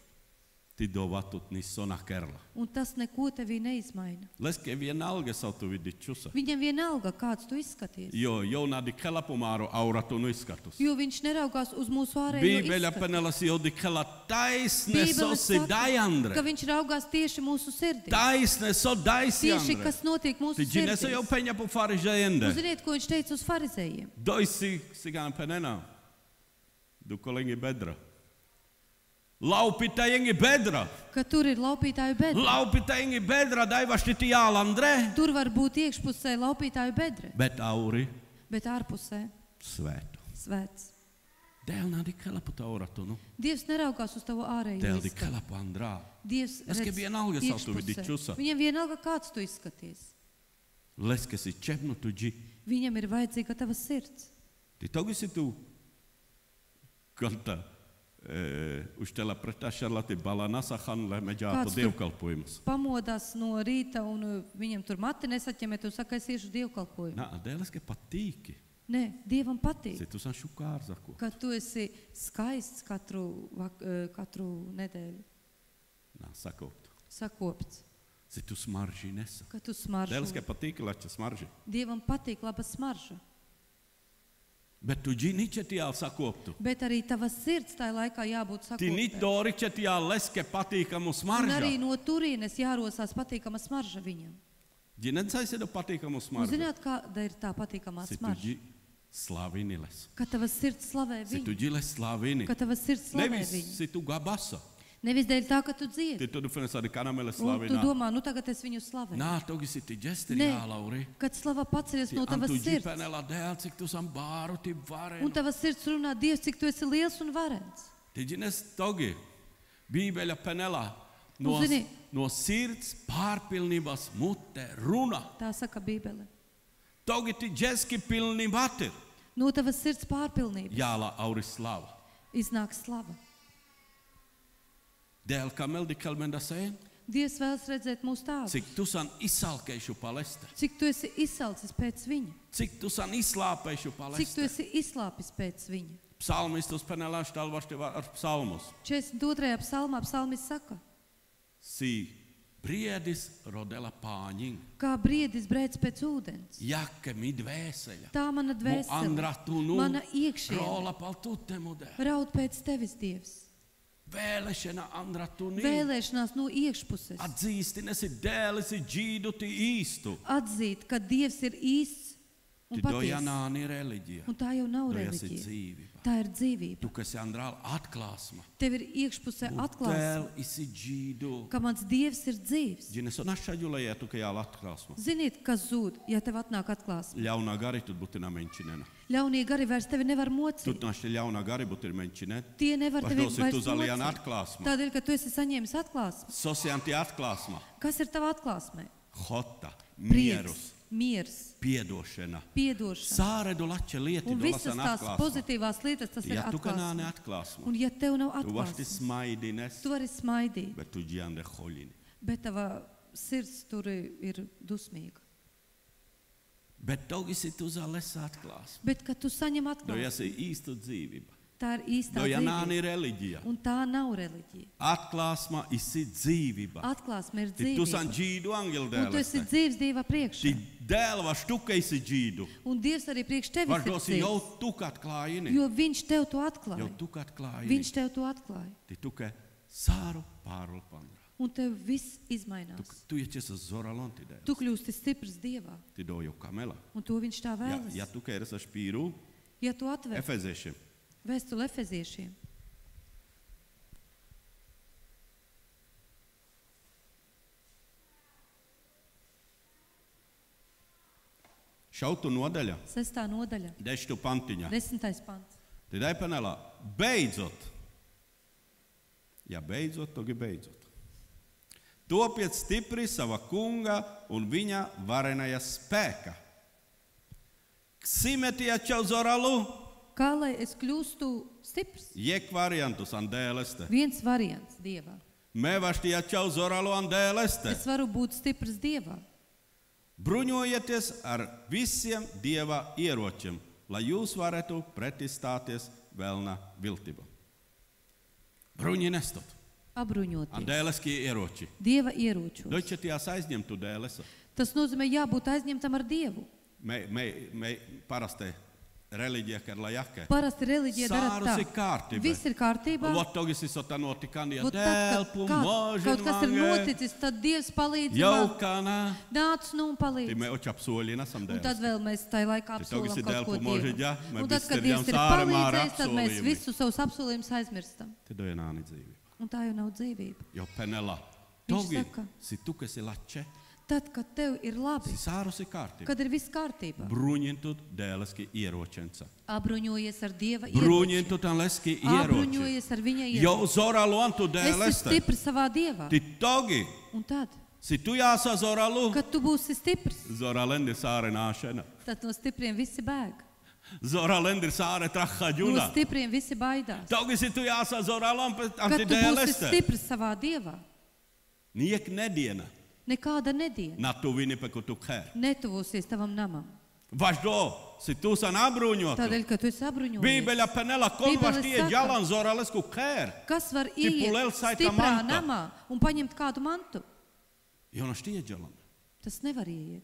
[SPEAKER 2] Ti dovatut nisona kerla.
[SPEAKER 1] Un tas neko tevī neizmaina.
[SPEAKER 2] Leske vienalga sautu vidičusa.
[SPEAKER 1] Viņam vienalga, kāds tu izskaties.
[SPEAKER 2] Jo nadi kelapumāru auratunu izskatus.
[SPEAKER 1] Jo viņš neraugās uz mūsu ārējo
[SPEAKER 2] Bībeļa
[SPEAKER 1] izskatu.
[SPEAKER 2] penelas jau dikela taisne
[SPEAKER 1] Bībele
[SPEAKER 2] sosi
[SPEAKER 1] saka,
[SPEAKER 2] dajandre.
[SPEAKER 1] ka viņš raugās tieši mūsu sirdī.
[SPEAKER 2] Taisne so
[SPEAKER 1] Tieši,
[SPEAKER 2] daisjandre.
[SPEAKER 1] kas notiek mūsu
[SPEAKER 2] Ti džinesa jau
[SPEAKER 1] sirdī.
[SPEAKER 2] peņa pu farizējende.
[SPEAKER 1] Un ziniet, ko viņš teica uz farizējiem?
[SPEAKER 2] Doisi sigana penena. Du kolengi bedra. Laupita jengi bedra.
[SPEAKER 1] Ka tur ir laupītāju bedra.
[SPEAKER 2] Laupita jengi bedra daivaštiti jālandre.
[SPEAKER 1] Tur var būt iekšpusē laupītāju bedra,
[SPEAKER 2] Bet auri
[SPEAKER 1] bet ārpusē
[SPEAKER 2] svētu.
[SPEAKER 1] svēts.
[SPEAKER 2] Dēl nadi kala puta oratunu.
[SPEAKER 1] Dievs neraugās uz tavu ārēju
[SPEAKER 2] Dēl di
[SPEAKER 1] izskatu.
[SPEAKER 2] kala pandra.
[SPEAKER 1] Dievs
[SPEAKER 2] Leske vienalga
[SPEAKER 1] redz
[SPEAKER 2] sao tu vidi
[SPEAKER 1] iekšpusē.
[SPEAKER 2] čusa.
[SPEAKER 1] Viņam vienalga, kāds tu izskaties.
[SPEAKER 2] Leske si čepnu tuđi.
[SPEAKER 1] Viņam ir vajadzīga tava sirds.
[SPEAKER 2] Ti togi si tu kanta uštela pretašala ti balanasa hanle meģā pa
[SPEAKER 1] Kāds tu-
[SPEAKER 2] dievkalpojumus.
[SPEAKER 1] Pamodās no rīta un viņam tur mati nesaķemēt un saka, es iešu dievkalpojumu.
[SPEAKER 2] Nā, dēl leske patīki.
[SPEAKER 1] Nē, Dievam patīk,
[SPEAKER 2] Si tu san šukārzaku.
[SPEAKER 1] ka tu esi skaists katru nedēļu,
[SPEAKER 2] Nā, sakot.
[SPEAKER 1] sakopts,
[SPEAKER 2] Si tu smaržī nesa.
[SPEAKER 1] ka tu
[SPEAKER 2] Dēl leske
[SPEAKER 1] smaržo.
[SPEAKER 2] patīki lača smaržī.
[SPEAKER 1] Dievam patīk laba smarža,
[SPEAKER 2] Bet tu džini četijā sakoptu.
[SPEAKER 1] bet arī tava sirds tajā laikā jābūt
[SPEAKER 2] Ti nit
[SPEAKER 1] sakoptai.
[SPEAKER 2] dori četijā leske patīkamu
[SPEAKER 1] Un
[SPEAKER 2] smaržā.
[SPEAKER 1] arī no turienes jārosās patīkama smarža viņam.
[SPEAKER 2] Ģinen saisēdu patīkamu
[SPEAKER 1] Un
[SPEAKER 2] smaržā.
[SPEAKER 1] zināt, kāda ir tā patīkamā
[SPEAKER 2] Si tu
[SPEAKER 1] smarža?
[SPEAKER 2] dži slavini les.
[SPEAKER 1] Ka tava sirds slavē
[SPEAKER 2] Si tu
[SPEAKER 1] viņu,
[SPEAKER 2] dži les slavini.
[SPEAKER 1] ka tava sirds slavē
[SPEAKER 2] Nevis
[SPEAKER 1] viņu.
[SPEAKER 2] si tu gabasa.
[SPEAKER 1] Nevis dēļ tā, ka tu dziedi.
[SPEAKER 2] Ti tu dufēnes arī kanamele
[SPEAKER 1] Un tu
[SPEAKER 2] slavinā.
[SPEAKER 1] domā, nu tagad es viņu slavēju.
[SPEAKER 2] Nā, togi si ti džesteri
[SPEAKER 1] Nē.
[SPEAKER 2] jālauri.
[SPEAKER 1] Kad slava paceļas
[SPEAKER 2] Ti
[SPEAKER 1] no tavas
[SPEAKER 2] antu
[SPEAKER 1] sirds,
[SPEAKER 2] džipenela dēl, cik tu san bāru ti
[SPEAKER 1] un
[SPEAKER 2] varenu.
[SPEAKER 1] tavas sirds runā, Dievs, cik tu esi liels un varens.
[SPEAKER 2] Ti džines togi. Bībeļa penelā. No,
[SPEAKER 1] Un zini-
[SPEAKER 2] no sirds pārpilnības mute runa.
[SPEAKER 1] Tā saka Bībele.
[SPEAKER 2] Togi ti džeski pilnība ir.
[SPEAKER 1] No tavas sirds pārpilnības
[SPEAKER 2] Jāla auri slava.
[SPEAKER 1] iznāk slava.
[SPEAKER 2] Dēl kamel di kalmenda sēn.
[SPEAKER 1] Dievs vēlas redzēt mūsu tādus.
[SPEAKER 2] Cik tu san izsalkējuši paleste.
[SPEAKER 1] Cik tu esi izsalcis pēc viņa.
[SPEAKER 2] Cik tu san izslāpējuši
[SPEAKER 1] Cik tu
[SPEAKER 2] paleste.
[SPEAKER 1] esi izslāpis pēc viņa.
[SPEAKER 2] Psalmistus penelā štalvašti ar psalmus.
[SPEAKER 1] 42. psalmā psalmis saka,
[SPEAKER 2] Si briedis rodela pāņiņ.
[SPEAKER 1] kā briedis brēc pēc ūdens.
[SPEAKER 2] Jakke mi dvēseļa.
[SPEAKER 1] Tā mana
[SPEAKER 2] Mu
[SPEAKER 1] dvēsele,
[SPEAKER 2] andra tu nu.
[SPEAKER 1] mana iekšiena,
[SPEAKER 2] Rola pal tuttemu dēl.
[SPEAKER 1] raud pēc tevis, Dievs.
[SPEAKER 2] Vēlēšana andra tu ni.
[SPEAKER 1] Vēlēšanās no iekšpuses.
[SPEAKER 2] Atzīsti nesi dēli, si džīdu ti īstu.
[SPEAKER 1] Atzīt, ka Dievs ir īsts un
[SPEAKER 2] Ti
[SPEAKER 1] patiesa.
[SPEAKER 2] dojanāni reliģija.
[SPEAKER 1] Un tā jau nav
[SPEAKER 2] Dojasi
[SPEAKER 1] reliģija.
[SPEAKER 2] dzīvība.
[SPEAKER 1] Tā ir dzīvība.
[SPEAKER 2] Tu, kas andrāl atklāsma.
[SPEAKER 1] Tev ir iekšpusē
[SPEAKER 2] Dēl
[SPEAKER 1] atklāsme,
[SPEAKER 2] isi džīdu.
[SPEAKER 1] ka mans Dievs ir dzīvs.
[SPEAKER 2] Džines on ašaģulēja tu, ka jāla atklāsma.
[SPEAKER 1] Ziniet, kas zūd, ja tev atnāk atklāsme.
[SPEAKER 2] Ļaunā gari tu būtu menčinena.
[SPEAKER 1] Ļaunie gari vairs tevi nevar
[SPEAKER 2] Tu
[SPEAKER 1] mocīt.
[SPEAKER 2] naši ļaunā gari būtu menčinena.
[SPEAKER 1] Tie nevar tevi
[SPEAKER 2] Pašdos ir tu
[SPEAKER 1] vairs
[SPEAKER 2] zalijana
[SPEAKER 1] mocīt.
[SPEAKER 2] atklāsma.
[SPEAKER 1] Tādēļ, ka tu esi saņēmis atklāsmi.
[SPEAKER 2] Sosianti atklāsma.
[SPEAKER 1] Kas ir tava atklāsme?
[SPEAKER 2] Hota.
[SPEAKER 1] Prieks,
[SPEAKER 2] Mierus.
[SPEAKER 1] miers,
[SPEAKER 2] Piedošana.
[SPEAKER 1] piedošana.
[SPEAKER 2] Sāredu lače lieti
[SPEAKER 1] Un visas
[SPEAKER 2] dolasan
[SPEAKER 1] tās
[SPEAKER 2] atklāsma.
[SPEAKER 1] pozitīvās lietas, tas ir
[SPEAKER 2] Ja tu kanāne
[SPEAKER 1] atklāsme.
[SPEAKER 2] atklāsma.
[SPEAKER 1] Un ja tev nav
[SPEAKER 2] Tu vasti
[SPEAKER 1] atklāsmes,
[SPEAKER 2] smaidines.
[SPEAKER 1] tu vari smaidīt,
[SPEAKER 2] Bet tu ģiande hoļini.
[SPEAKER 1] bet tava sirds tur ir dusmīga.
[SPEAKER 2] Bet togi si tu zales atklāsma.
[SPEAKER 1] Bet, kad tu saņem
[SPEAKER 2] Do
[SPEAKER 1] atklāsmi,
[SPEAKER 2] jasi īstu dzīvība.
[SPEAKER 1] tā ir īstā
[SPEAKER 2] Do
[SPEAKER 1] dzīvība.
[SPEAKER 2] janāni reliģija.
[SPEAKER 1] Un tā nav reliģija.
[SPEAKER 2] Atklāsma isi dzīvība.
[SPEAKER 1] Atklāsme ir
[SPEAKER 2] Ti tu san
[SPEAKER 1] dzīvība.
[SPEAKER 2] džīdu angel
[SPEAKER 1] Un tu esi
[SPEAKER 2] dēleste.
[SPEAKER 1] dzīvs Dieva
[SPEAKER 2] Ti
[SPEAKER 1] priekšā.
[SPEAKER 2] dēl vaš tu, ka esi džīdu.
[SPEAKER 1] Un Dievs arī priekš tevis
[SPEAKER 2] Vaš
[SPEAKER 1] ir
[SPEAKER 2] dosi jau
[SPEAKER 1] dzīvs.
[SPEAKER 2] tu, ka atklājini.
[SPEAKER 1] Jo Viņš tev to
[SPEAKER 2] Jau
[SPEAKER 1] atklāja.
[SPEAKER 2] tu, ka atklājini.
[SPEAKER 1] Viņš tev to atklāja.
[SPEAKER 2] Ti tu, ka sāru pārul pandra.
[SPEAKER 1] Un tev viss
[SPEAKER 2] Tu,
[SPEAKER 1] izmainās.
[SPEAKER 2] tu iečies uz zoralonti dēl.
[SPEAKER 1] Tu kļūsti stiprs Dievā.
[SPEAKER 2] Ti do jau kamela.
[SPEAKER 1] Un to Viņš tā
[SPEAKER 2] Ja,
[SPEAKER 1] vēlas.
[SPEAKER 2] ja tu, ka eres aš pīru,
[SPEAKER 1] Ja tu atver
[SPEAKER 2] efeziešiem.
[SPEAKER 1] vēstuli Efeziešiem,
[SPEAKER 2] Šautu nodaļa.
[SPEAKER 1] 6. nodaļa,
[SPEAKER 2] Deštu pantiņa.
[SPEAKER 1] 10. pants.
[SPEAKER 2] Tad aipanelā, beidzot. Ja beidzot, togi beidzot. Topiet stipri sava kunga un viņa varenajā spēka. Ksimetia čauzoralu,
[SPEAKER 1] Kā lai es kļūstu stiprs?
[SPEAKER 2] jek variantus andēleste.
[SPEAKER 1] Viens variants Dievā.
[SPEAKER 2] Me vaštia čauzoralu andēleste.
[SPEAKER 1] Es varu būt stiprs Dievā.
[SPEAKER 2] Bruņojieties ar visiem Dieva ieročiem, lai jūs varētu pretistāties vēlna viltībām. Bruņi nestot.
[SPEAKER 1] Apbruņoties.
[SPEAKER 2] Andēleski ieroči.
[SPEAKER 1] Dieva ieročos.
[SPEAKER 2] Dočetījās aizņemtu dēlesa.
[SPEAKER 1] Tas nozīmē jābūt aizņemtam ar Dievu.
[SPEAKER 2] Me parasti reliģija, ka ir lajake.
[SPEAKER 1] Parasti reliģija dara
[SPEAKER 2] Sārus
[SPEAKER 1] tā.
[SPEAKER 2] ir kārtībā.
[SPEAKER 1] Viss ir kārtībā.
[SPEAKER 2] Vot togi si sota notikani, ja
[SPEAKER 1] Vot tad, kad
[SPEAKER 2] dēlpu,
[SPEAKER 1] kaut kas ir
[SPEAKER 2] možin
[SPEAKER 1] noticis, tad Dievs palīdz man.
[SPEAKER 2] jaukana.
[SPEAKER 1] Nāc nu un
[SPEAKER 2] Ti
[SPEAKER 1] palīdz.
[SPEAKER 2] me očap soļina sam
[SPEAKER 1] Un tad
[SPEAKER 2] dēles.
[SPEAKER 1] vēl mēs tajā laikā
[SPEAKER 2] Tad togi si
[SPEAKER 1] apsolam kaut
[SPEAKER 2] dēlpu
[SPEAKER 1] ko
[SPEAKER 2] može,
[SPEAKER 1] Dievam.
[SPEAKER 2] ja, me
[SPEAKER 1] Un tad, kad
[SPEAKER 2] bisterjam
[SPEAKER 1] Dievs ir
[SPEAKER 2] sārumā ar
[SPEAKER 1] palīdzējis, tad mēs
[SPEAKER 2] apsolījumi.
[SPEAKER 1] visus savus apsolījumus aizmirstam.
[SPEAKER 2] Te doja nāni dzīvība.
[SPEAKER 1] Un tā jau nav dzīvība.
[SPEAKER 2] Jo penela.
[SPEAKER 1] Viņš
[SPEAKER 2] Togi
[SPEAKER 1] saka,
[SPEAKER 2] si tu, kas ir lače.
[SPEAKER 1] Tad, kad tev ir labi,
[SPEAKER 2] si sārusi kārtību.
[SPEAKER 1] kad ir viss kārtībā,
[SPEAKER 2] Bruņintut dēleski ieročenca.
[SPEAKER 1] apbruņojies ar Dieva
[SPEAKER 2] Bruņintut leski ieroči.
[SPEAKER 1] apbruņojies ar viņa
[SPEAKER 2] Jo
[SPEAKER 1] ieročiem.
[SPEAKER 2] zoralu antu
[SPEAKER 1] Esi
[SPEAKER 2] dēleste.
[SPEAKER 1] stiprs savā Dievā.
[SPEAKER 2] Ti togi.
[SPEAKER 1] Un tad,
[SPEAKER 2] Si tu jāsā zoralu.
[SPEAKER 1] kad tu būsi stiprs,
[SPEAKER 2] Zoralendi sāre nāšana.
[SPEAKER 1] tad no stipriem visi bēg.
[SPEAKER 2] Zoralendi sāre traha
[SPEAKER 1] No
[SPEAKER 2] ģuna.
[SPEAKER 1] stipriem visi baidās.
[SPEAKER 2] Togi si tu jāsā zoralu
[SPEAKER 1] Kad
[SPEAKER 2] anti
[SPEAKER 1] tu būsi
[SPEAKER 2] dēleste.
[SPEAKER 1] stiprs savā Dievā,
[SPEAKER 2] Niek nediena.
[SPEAKER 1] nekāda nediena
[SPEAKER 2] Na tu vini peku tu kher.
[SPEAKER 1] netuvosies tavam namam.
[SPEAKER 2] Važdo. Si tu san abruņotu.
[SPEAKER 1] Tādēļ, ka tu esi apbruņojies.
[SPEAKER 2] Bībeļa penela kolvaš
[SPEAKER 1] Bībele
[SPEAKER 2] tie
[SPEAKER 1] saka,
[SPEAKER 2] jalan zoralesku kher.
[SPEAKER 1] Kas var
[SPEAKER 2] pulel
[SPEAKER 1] ieiet
[SPEAKER 2] saita
[SPEAKER 1] stiprā
[SPEAKER 2] manta.
[SPEAKER 1] namā un paņemt kādu mantu?
[SPEAKER 2] Jonas tie jalan.
[SPEAKER 1] Tas nevar ieiet.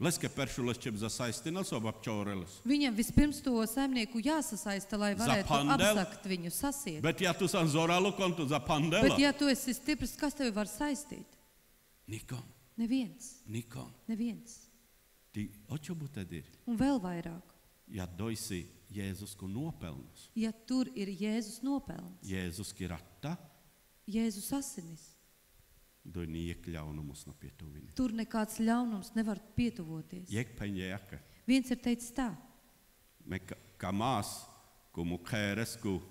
[SPEAKER 2] Leske peršules čep za saistinal sob apčaureles.
[SPEAKER 1] Viņam vispirms to saimnieku jāsasaista, lai varētu
[SPEAKER 2] Zapandel.
[SPEAKER 1] apzakt viņu, sasiet.
[SPEAKER 2] Bet ja tu san zoralu kontu za pandela.
[SPEAKER 1] Bet ja tu esi stiprs, kas tevi var saistīt?
[SPEAKER 2] Nikom,
[SPEAKER 1] Neviens.
[SPEAKER 2] nikom.
[SPEAKER 1] Neviens.
[SPEAKER 2] Ti očo būtu ir,
[SPEAKER 1] Un vēl vairāk.
[SPEAKER 2] ja doisi Jēzusku nopelnus.
[SPEAKER 1] Ja tur ir Jēzus nopelns,
[SPEAKER 2] Jēzus kirata,
[SPEAKER 1] Jēzus asinis,
[SPEAKER 2] doi niekļaunumus no pietuvini.
[SPEAKER 1] tur nekāds ļaunums nevar pietuvoties.
[SPEAKER 2] Jek peņēka,
[SPEAKER 1] Viens ir teicis tā,
[SPEAKER 2] me kā mās, kumu kēresku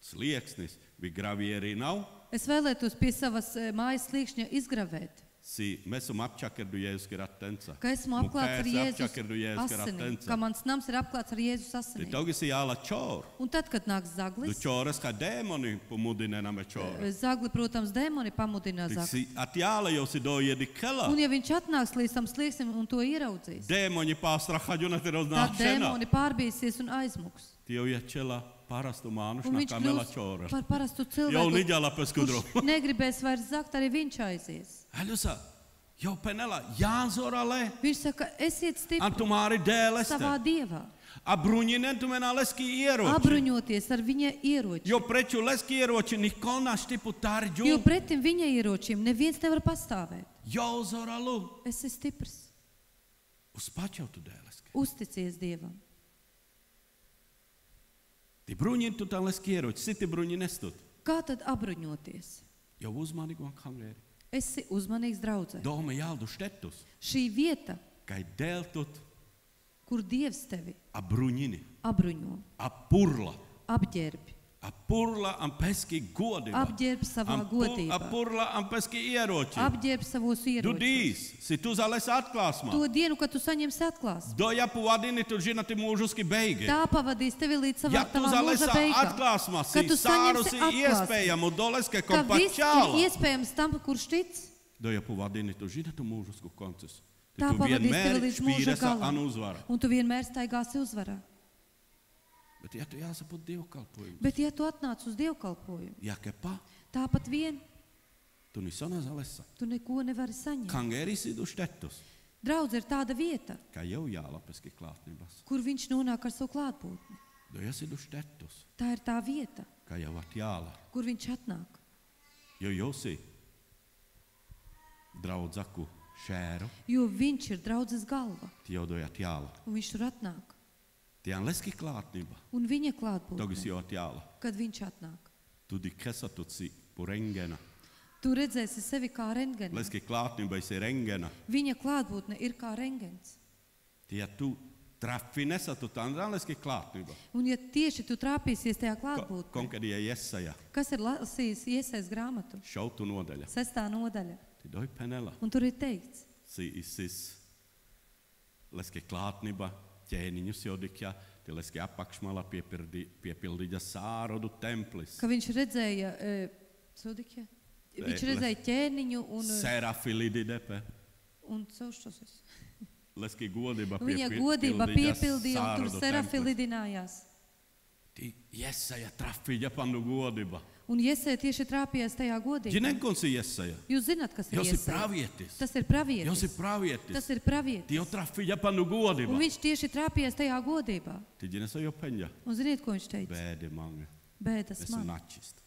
[SPEAKER 2] slieksnis, bija gravieri nav,
[SPEAKER 1] es vēlētos pie savas mājas sliekšņa izgravēt,
[SPEAKER 2] si mesum apčakerdu Jēzus kiratenca.
[SPEAKER 1] ka esmu apklāts ar Jēzus
[SPEAKER 2] apčakerdu Jēzus
[SPEAKER 1] asinīm, ka
[SPEAKER 2] kiratenca.
[SPEAKER 1] mans nams ir apklāts ar Jēzus
[SPEAKER 2] Ti
[SPEAKER 1] asinīm.
[SPEAKER 2] togi si jāla čor.
[SPEAKER 1] Un tad, kad nāks
[SPEAKER 2] Du
[SPEAKER 1] zaglis,
[SPEAKER 2] čores kā dēmoni pamudina me čor.
[SPEAKER 1] zagli, protams, dēmoni pamudina
[SPEAKER 2] Tik
[SPEAKER 1] zagli.
[SPEAKER 2] si atjāla jau si doje di kela.
[SPEAKER 1] Un ja viņš atnāks līdz tam slieksim un to ieraudzīs,
[SPEAKER 2] Dēmoni pārstrahaģuna te
[SPEAKER 1] tad
[SPEAKER 2] roznāšana.
[SPEAKER 1] dēmoni pārbīsies un aizmuks.
[SPEAKER 2] Ti jau iečela parastu mānuš
[SPEAKER 1] Un
[SPEAKER 2] na
[SPEAKER 1] viņš
[SPEAKER 2] kamela
[SPEAKER 1] kļūs
[SPEAKER 2] čora.
[SPEAKER 1] par parastu
[SPEAKER 2] Jau
[SPEAKER 1] cilvēku,
[SPEAKER 2] niģala pēc kudru.
[SPEAKER 1] kurš negribēs vairs zakt, arī viņš aizies.
[SPEAKER 2] Aļusa, jau penela, jāzorale,
[SPEAKER 1] Viņš saka, esiet stipri
[SPEAKER 2] antumāri dēleste.
[SPEAKER 1] savā Dievā,
[SPEAKER 2] A bruņinen tu menā leski ieroči.
[SPEAKER 1] apbruņoties ar viņa ieroči.
[SPEAKER 2] Jo preču leski ieroči nikol naš tipu
[SPEAKER 1] Jo
[SPEAKER 2] tarģu.
[SPEAKER 1] pretim viņa ieročiem neviens nevar pastāvēt.
[SPEAKER 2] Jau zoralu.
[SPEAKER 1] Esi stiprs,
[SPEAKER 2] Uz pačau tu dēleski.
[SPEAKER 1] uzticies Dievam.
[SPEAKER 2] Ti bruņin tu tā leski ieroči. Siti bruņin estut.
[SPEAKER 1] Kā tad apbruņoties?
[SPEAKER 2] Jau uzmanīgi un kangēri.
[SPEAKER 1] Esi uzmanīgs draudzē.
[SPEAKER 2] Doma jāldu štetus.
[SPEAKER 1] Šī vieta,
[SPEAKER 2] Kai dēltut
[SPEAKER 1] kur Dievs tevi
[SPEAKER 2] a bruņini.
[SPEAKER 1] apbruņo,
[SPEAKER 2] A purla.
[SPEAKER 1] apģērbi,
[SPEAKER 2] A purla an peski godība.
[SPEAKER 1] apģērbi savā
[SPEAKER 2] A
[SPEAKER 1] godībā,
[SPEAKER 2] purla an peski ieroči.
[SPEAKER 1] apģērbi savos
[SPEAKER 2] Du
[SPEAKER 1] ieročos.
[SPEAKER 2] dīs, si tu zales atklāsmā.
[SPEAKER 1] To dienu, kad tu saņemsi atklāsmi,
[SPEAKER 2] Do japu vadini tu žinati mūžuski beigi.
[SPEAKER 1] tā pavadīs tevi līdz
[SPEAKER 2] Ja
[SPEAKER 1] savā
[SPEAKER 2] tu
[SPEAKER 1] tavā
[SPEAKER 2] zales
[SPEAKER 1] mūža beigām.
[SPEAKER 2] atklāsmā, si
[SPEAKER 1] Kad tu saņemsi
[SPEAKER 2] sārusi
[SPEAKER 1] atklāsmi,
[SPEAKER 2] iespējamu doleske
[SPEAKER 1] ka viss ir
[SPEAKER 2] kompačāla.
[SPEAKER 1] iespējams tam, kurš tic.
[SPEAKER 2] Do japu vadini tu žinati mūžusku koncis.
[SPEAKER 1] Tā
[SPEAKER 2] Tu
[SPEAKER 1] pavadīs tevi
[SPEAKER 2] vienmēr
[SPEAKER 1] līdz mūža
[SPEAKER 2] špīresa an
[SPEAKER 1] galam.
[SPEAKER 2] uzvara.
[SPEAKER 1] Un tu vienmēr staigāsi uzvarā.
[SPEAKER 2] Bet ja tu jāsapūt dievkalpojumu.
[SPEAKER 1] Bet ja tu atnāc uz dievkalpojumu,
[SPEAKER 2] Ja kepa,
[SPEAKER 1] tāpat vien
[SPEAKER 2] tu nisona zalesa.
[SPEAKER 1] tu neko nevari saņemt.
[SPEAKER 2] Kangeri si du štetus.
[SPEAKER 1] Draudz ir tāda vieta,
[SPEAKER 2] Ka jau jāla peski klātnības.
[SPEAKER 1] kur viņš nonāk ar savu klātbūtni.
[SPEAKER 2] Do ja si du štetus.
[SPEAKER 1] Tā ir tā vieta,
[SPEAKER 2] Ka jau atjāla.
[SPEAKER 1] kur viņš atnāk.
[SPEAKER 2] Jo jau si draudzaku šēru.
[SPEAKER 1] Jo viņš ir draudzes galva,
[SPEAKER 2] Ti jau do atjāla.
[SPEAKER 1] un viņš tur atnāk.
[SPEAKER 2] Tian leski klātnība.
[SPEAKER 1] Un viņa
[SPEAKER 2] Togis
[SPEAKER 1] klātbūtne,
[SPEAKER 2] jau atjāla.
[SPEAKER 1] kad viņš atnāk.
[SPEAKER 2] Tu di kesatutsi pu rengena.
[SPEAKER 1] Tu redzēsi sevi kā rentgenu.
[SPEAKER 2] Leski klātnība esi rengena.
[SPEAKER 1] Viņa klātbūtne ir kā rengens.
[SPEAKER 2] Tie tu trafi nesatut andrā leski klātnība.
[SPEAKER 1] Un ja tieši tu trāpīsies tajā klātbūtnē,
[SPEAKER 2] Konkadīja iesaja.
[SPEAKER 1] kas ir lasījis Iesaijas grāmatu,
[SPEAKER 2] Šautu nodaļa.
[SPEAKER 1] 6. nodaļa,
[SPEAKER 2] Ti doj penela.
[SPEAKER 1] un tur ir teikts,
[SPEAKER 2] Si isis leski klātnība. Ķēniņus jau dikja. Ti leski apakšmala piepildīja sārodu templis.
[SPEAKER 1] ka viņš redzēja, Sudikja? Viņš redzēja ķēniņu
[SPEAKER 2] Serafilidi depe.
[SPEAKER 1] un caušķoses.
[SPEAKER 2] Leski godība
[SPEAKER 1] Viņa godība piepildīja un tur serafi lidinājās.
[SPEAKER 2] Ti iesaja trafīja panu godība.
[SPEAKER 1] Un Iesaja tieši trāpījās tajā godībā.
[SPEAKER 2] Ģinenkons iesaja.
[SPEAKER 1] Jūs zināt, kas ir
[SPEAKER 2] Jau si
[SPEAKER 1] Iesaja?
[SPEAKER 2] pravietis.
[SPEAKER 1] Tas ir
[SPEAKER 2] Jau
[SPEAKER 1] pravietis.
[SPEAKER 2] si pravietis.
[SPEAKER 1] Tas ir pravietis.
[SPEAKER 2] Ti jau trafīja panu godība.
[SPEAKER 1] Un viņš tieši trāpījās tajā godībā.
[SPEAKER 2] Ti ģinesa jau peņa.
[SPEAKER 1] Un ziniet, ko viņš teica?
[SPEAKER 2] Bēdi manga.
[SPEAKER 1] Bēdas
[SPEAKER 2] Esmu
[SPEAKER 1] man.
[SPEAKER 2] načist.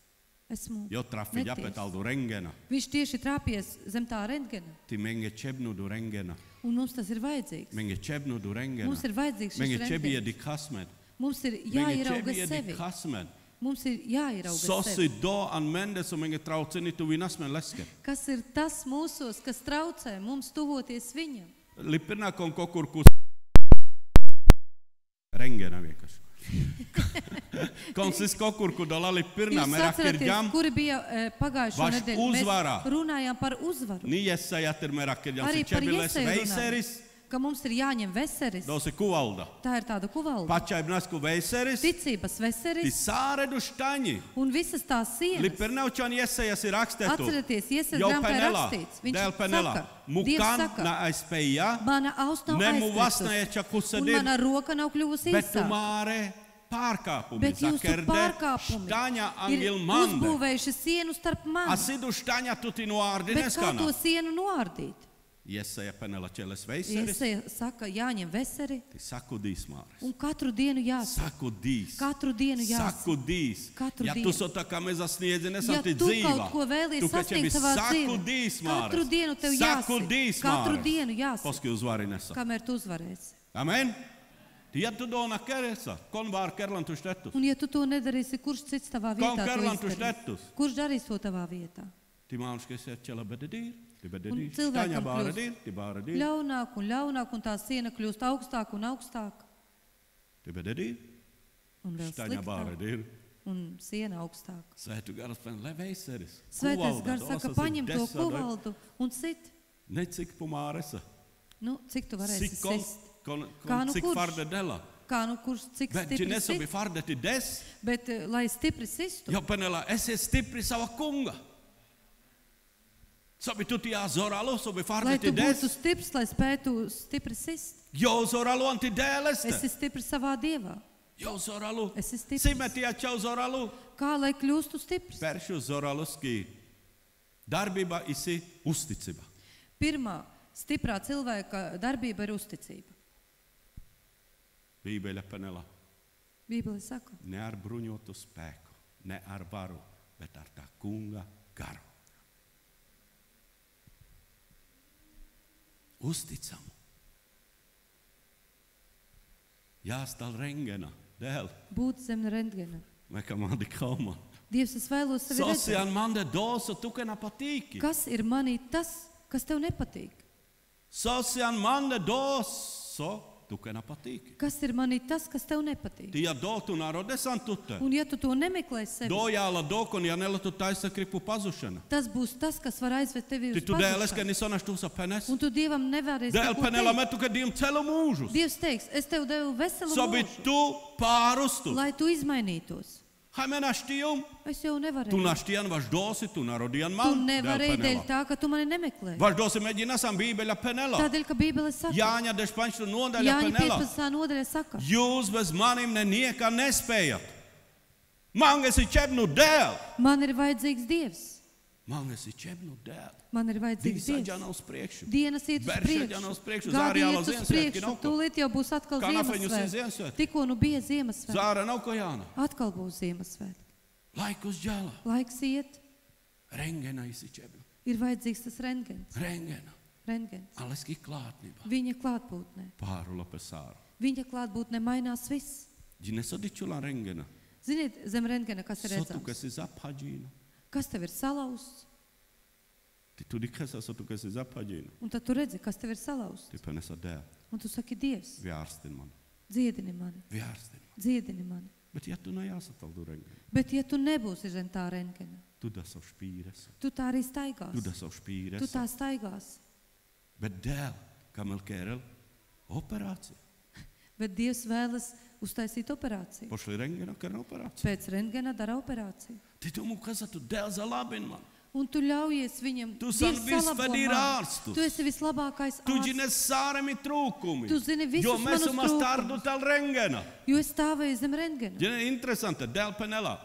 [SPEAKER 1] Esmu
[SPEAKER 2] Jau trafīja
[SPEAKER 1] neties.
[SPEAKER 2] pēc aldu rengena.
[SPEAKER 1] Viņš tieši trāpījās zem tā rentgena.
[SPEAKER 2] Ti menge čebnu du rengena.
[SPEAKER 1] Un mums tas ir vajadzīgs.
[SPEAKER 2] Menge čebnu du rengena.
[SPEAKER 1] Mums ir vajadzīgs šis
[SPEAKER 2] Menge čebija
[SPEAKER 1] rentgens.
[SPEAKER 2] di kasmed.
[SPEAKER 1] Mums ir
[SPEAKER 2] Menge
[SPEAKER 1] jāierauga
[SPEAKER 2] čebija di
[SPEAKER 1] sevi.
[SPEAKER 2] kasmed.
[SPEAKER 1] Mums ir jāierauga
[SPEAKER 2] Så
[SPEAKER 1] sevi.
[SPEAKER 2] idag använder som inget trautseni tuvinas med läsker.
[SPEAKER 1] Kas ir tas mūsos, kas traucē mums tuvoties viņam?
[SPEAKER 2] Lippina kon kokurkus rengena vienkārši. Kon siis kokurkudala lippirna me rakirjam.
[SPEAKER 1] Kuri bija pagājušo
[SPEAKER 2] Vaš
[SPEAKER 1] nedēļu?
[SPEAKER 2] uzvara.
[SPEAKER 1] Mēs runājām par uzvaru.
[SPEAKER 2] Niin Jesaja me rakirjam
[SPEAKER 1] Arī
[SPEAKER 2] se
[SPEAKER 1] par
[SPEAKER 2] chebiles
[SPEAKER 1] Jesaja
[SPEAKER 2] veiseris.
[SPEAKER 1] runājām, ka mums ir jāņem veseris.
[SPEAKER 2] Do se kuvalda.
[SPEAKER 1] Tā ir tāda kuvalda.
[SPEAKER 2] Pačaibnasku veiseris.
[SPEAKER 1] Ticības
[SPEAKER 2] Ti
[SPEAKER 1] veseris
[SPEAKER 2] saaredu štaņi.
[SPEAKER 1] un visas tās sienas.
[SPEAKER 2] Lippirnaučan Jesajas ir rakstettu.
[SPEAKER 1] Atcerieties, Iesajas
[SPEAKER 2] Jau
[SPEAKER 1] grāmatā ir
[SPEAKER 2] penela.
[SPEAKER 1] rakstīts. Viņš
[SPEAKER 2] Del penela.
[SPEAKER 1] saka, Dievs
[SPEAKER 2] Mukan
[SPEAKER 1] saka,
[SPEAKER 2] na aizpeja.
[SPEAKER 1] mana auss nav
[SPEAKER 2] Ne mu
[SPEAKER 1] aizkristusi,
[SPEAKER 2] vasnaja
[SPEAKER 1] un
[SPEAKER 2] čakusedir.
[SPEAKER 1] mana roka nav kļuvusi
[SPEAKER 2] Bet
[SPEAKER 1] īsāka.
[SPEAKER 2] tumāre pārkāpumi.
[SPEAKER 1] Bet jūsu
[SPEAKER 2] Zakerde
[SPEAKER 1] pārkāpumi
[SPEAKER 2] štaņa
[SPEAKER 1] ir
[SPEAKER 2] angil mande.
[SPEAKER 1] uzbūvējuši sienu starp mani.
[SPEAKER 2] Asidu štaņa tuti no
[SPEAKER 1] Bet kā
[SPEAKER 2] ārdineskana.
[SPEAKER 1] to sienu noārdīt?
[SPEAKER 2] Jesaja penela čeles veiseris.
[SPEAKER 1] Iesaja saka, jāņem veseri
[SPEAKER 2] Ti sakudīs māris.
[SPEAKER 1] un katru dienu jāsaka.
[SPEAKER 2] Sakudīs.
[SPEAKER 1] Katru dienu jāsaka.
[SPEAKER 2] Sakudīs.
[SPEAKER 1] Katru
[SPEAKER 2] Ja
[SPEAKER 1] dienu.
[SPEAKER 2] tu sota kā mēs zasniedzam, esam
[SPEAKER 1] Ja
[SPEAKER 2] ti
[SPEAKER 1] tu
[SPEAKER 2] dzīvā.
[SPEAKER 1] kaut ko vēlies
[SPEAKER 2] Tu ka
[SPEAKER 1] sasniegt
[SPEAKER 2] tevi
[SPEAKER 1] savā
[SPEAKER 2] sakudīs
[SPEAKER 1] dzīvē,
[SPEAKER 2] māris.
[SPEAKER 1] katru dienu tev jāsaka.
[SPEAKER 2] Sakudīs
[SPEAKER 1] Katru
[SPEAKER 2] māris.
[SPEAKER 1] dienu jāsaka.
[SPEAKER 2] Poski uzvari nesa.
[SPEAKER 1] Kamēr tu uzvarēsi.
[SPEAKER 2] Amen. Ja tu dona keresa, kon var kerlantu štettus.
[SPEAKER 1] Un ja tu to nedarīsi, kurš cits tavā
[SPEAKER 2] Kon
[SPEAKER 1] vietā to
[SPEAKER 2] kerlantu
[SPEAKER 1] izdarīs?
[SPEAKER 2] štettus.
[SPEAKER 1] Kurš darīs to tavā vietā?
[SPEAKER 2] Ti māliškas ir čela bededīr. Ti
[SPEAKER 1] Un
[SPEAKER 2] bededīr.
[SPEAKER 1] cilvēkam
[SPEAKER 2] Štaņa
[SPEAKER 1] kļūst
[SPEAKER 2] bāredīr. Ti bāredīr.
[SPEAKER 1] ļaunāk, un tā siena kļūst augstāka un augstāka.
[SPEAKER 2] Ti bededīr.
[SPEAKER 1] Un vēl
[SPEAKER 2] Štaņa
[SPEAKER 1] sliktāk.
[SPEAKER 2] bāredīr.
[SPEAKER 1] Un siena augstāka.
[SPEAKER 2] Svētu garas pen leveiseris.
[SPEAKER 1] Svētais gars saka, paņem to kuvaldu un sit.
[SPEAKER 2] Necik pumāresa.
[SPEAKER 1] Nu, cik tu varēsi
[SPEAKER 2] Cik kon,
[SPEAKER 1] sist?
[SPEAKER 2] kon,
[SPEAKER 1] Kā nu
[SPEAKER 2] cik
[SPEAKER 1] kurš?
[SPEAKER 2] farde dela.
[SPEAKER 1] Kā nu kurš cik
[SPEAKER 2] Bet ti
[SPEAKER 1] stipri
[SPEAKER 2] nesobi
[SPEAKER 1] sit?
[SPEAKER 2] farde ti des.
[SPEAKER 1] Bet, lai stipri sistu,
[SPEAKER 2] Jo penela, esi stipri sava kunga. Sobi tu ti azoralu, sobi
[SPEAKER 1] lai
[SPEAKER 2] farde
[SPEAKER 1] tu
[SPEAKER 2] ti des.
[SPEAKER 1] būtu stiprs, lai spētu stipri sist.
[SPEAKER 2] Jo zoralu anti dēleste.
[SPEAKER 1] Esi stiprs savā dievā.
[SPEAKER 2] Jo zoralu.
[SPEAKER 1] Esi stiprs.
[SPEAKER 2] Simetia čau zoralu.
[SPEAKER 1] Kā lai kļūstu stiprs?
[SPEAKER 2] Peršu zoraluski. Darbība isi uzticība.
[SPEAKER 1] Pirmā stiprā cilvēka darbība ir uzticība.
[SPEAKER 2] Bībele penela.
[SPEAKER 1] Bībele saka,
[SPEAKER 2] Ne ar bruņotu spēku, ne ar varu, bet ar tā kunga garu. Uzticamu. Jāstal rengena, dēl,
[SPEAKER 1] būt zem rentgena.
[SPEAKER 2] vai kā mani kalma.
[SPEAKER 1] Dievs, es vēlos sevi redzēt.
[SPEAKER 2] Sosian mande dosu tukena patīki.
[SPEAKER 1] Kas ir manī tas, kas tev nepatīk?
[SPEAKER 2] Sosian mande dosu tukena patīki.
[SPEAKER 1] Kas ir manī tas, kas tev nepatīk?
[SPEAKER 2] Tia dotu narodesan tutte.
[SPEAKER 1] Un ja tu to nemeklēsi sevi,
[SPEAKER 2] Dojāla dokon, ja nelatu taisa kripu pazušana.
[SPEAKER 1] tas būs tas, kas var aizvest tevi
[SPEAKER 2] Ti
[SPEAKER 1] uz
[SPEAKER 2] tu dēles, ka
[SPEAKER 1] pazušanu.
[SPEAKER 2] nisonaš tu sa penes.
[SPEAKER 1] Un tu Dievam nevarēsi
[SPEAKER 2] Dēl
[SPEAKER 1] neko
[SPEAKER 2] penela
[SPEAKER 1] teikt.
[SPEAKER 2] metu, ka diem celu mūžus.
[SPEAKER 1] Dievs teiks, es tev devu veselu
[SPEAKER 2] Sobi
[SPEAKER 1] mūžu,
[SPEAKER 2] tu pārustu.
[SPEAKER 1] lai tu izmainītos.
[SPEAKER 2] Hai me naštijum.
[SPEAKER 1] Es jau
[SPEAKER 2] Tu
[SPEAKER 1] nevarēju.
[SPEAKER 2] naštijan vaš dosi, tu narodijan
[SPEAKER 1] Tu
[SPEAKER 2] man.
[SPEAKER 1] nevarēji dēļ tā, ka tu mani nemeklēji.
[SPEAKER 2] Vaš dosi meģina sam bībeļa penela.
[SPEAKER 1] Tādēļ, ka Bībele saka,
[SPEAKER 2] Jāņa dešpanštu nodaļa
[SPEAKER 1] Jāņa
[SPEAKER 2] penela.
[SPEAKER 1] 15. nodaļa saka,
[SPEAKER 2] Jūs bez manim nenieka nespējat. Man esi čebnu dēl.
[SPEAKER 1] man ir vajadzīgs Dievs.
[SPEAKER 2] Man esi čebnu dēl.
[SPEAKER 1] Man ir vajadzīgs
[SPEAKER 2] Dīsa
[SPEAKER 1] Dievs.
[SPEAKER 2] ģana uz priekšu.
[SPEAKER 1] Dienas iet uz
[SPEAKER 2] Bēršaģana uz
[SPEAKER 1] priekšu.
[SPEAKER 2] priekšu,
[SPEAKER 1] Gadi
[SPEAKER 2] Zārijāla
[SPEAKER 1] iet uz
[SPEAKER 2] Ziemassvētki
[SPEAKER 1] priekšu.
[SPEAKER 2] nav ko.
[SPEAKER 1] Tūlīt jau būs atkal
[SPEAKER 2] Kanafeņus ir
[SPEAKER 1] Ziemassvētki.
[SPEAKER 2] Ziemassvētki.
[SPEAKER 1] Tikko nu bija Ziemassvētki.
[SPEAKER 2] Zāra nav ko jāna.
[SPEAKER 1] Atkal būs Ziemassvētki.
[SPEAKER 2] Laikus ģala.
[SPEAKER 1] Laiks iet,
[SPEAKER 2] Rengena esi čebnu.
[SPEAKER 1] ir vajadzīgs tas rentgens.
[SPEAKER 2] Rengena. Aleski klātnība.
[SPEAKER 1] Viņa klātbūtnē.
[SPEAKER 2] Pāru lapesāru.
[SPEAKER 1] Viņa klātbūtnē mainās viss.
[SPEAKER 2] Džinesodičula rengena.
[SPEAKER 1] Ziniet, zem rentgena, kas ir
[SPEAKER 2] Sotu,
[SPEAKER 1] redzams?
[SPEAKER 2] kas ir zaphaģīna.
[SPEAKER 1] Kas tev ir salauzts?
[SPEAKER 2] Ti tu dikas sotu, kas ir zaphaģīna.
[SPEAKER 1] Un tad tu redzi, kas tev ir salauzts.
[SPEAKER 2] Ti penesa dēl.
[SPEAKER 1] Un tu saki, Dievs,
[SPEAKER 2] Vjārstin man.
[SPEAKER 1] dziedini mani,
[SPEAKER 2] Vjārstin man.
[SPEAKER 1] dziedini mani.
[SPEAKER 2] Bet ja tu nejāsataldu rengena.
[SPEAKER 1] Bet ja tu nebūsi zem tā rentgena,
[SPEAKER 2] Tu da savu špīres.
[SPEAKER 1] tu tā arī staigās.
[SPEAKER 2] Tu da savu špīres.
[SPEAKER 1] Tu tā staigās.
[SPEAKER 2] Bet dēl, kamel kērel, operācija.
[SPEAKER 1] Bet Dievs vēlas uztaisīt operāciju.
[SPEAKER 2] Pošli rengena, kar operācija.
[SPEAKER 1] Pēc rentgena dara operāciju.
[SPEAKER 2] Ti tu mu kasa, tu dēl za labin man.
[SPEAKER 1] Un tu ļaujies viņam.
[SPEAKER 2] Tu
[SPEAKER 1] Dievs
[SPEAKER 2] san
[SPEAKER 1] salabo
[SPEAKER 2] visved ir
[SPEAKER 1] mani.
[SPEAKER 2] ārstus.
[SPEAKER 1] Tu esi vislabākais
[SPEAKER 2] Tu
[SPEAKER 1] ārsts.
[SPEAKER 2] ģines sāremi trūkumi.
[SPEAKER 1] Tu zini visus
[SPEAKER 2] Jo mēs
[SPEAKER 1] manus
[SPEAKER 2] esam stardu
[SPEAKER 1] trūkumus.
[SPEAKER 2] tal rengena.
[SPEAKER 1] Jo es stāvēju zem rentgena.
[SPEAKER 2] Ģene interesanta, dēl penela.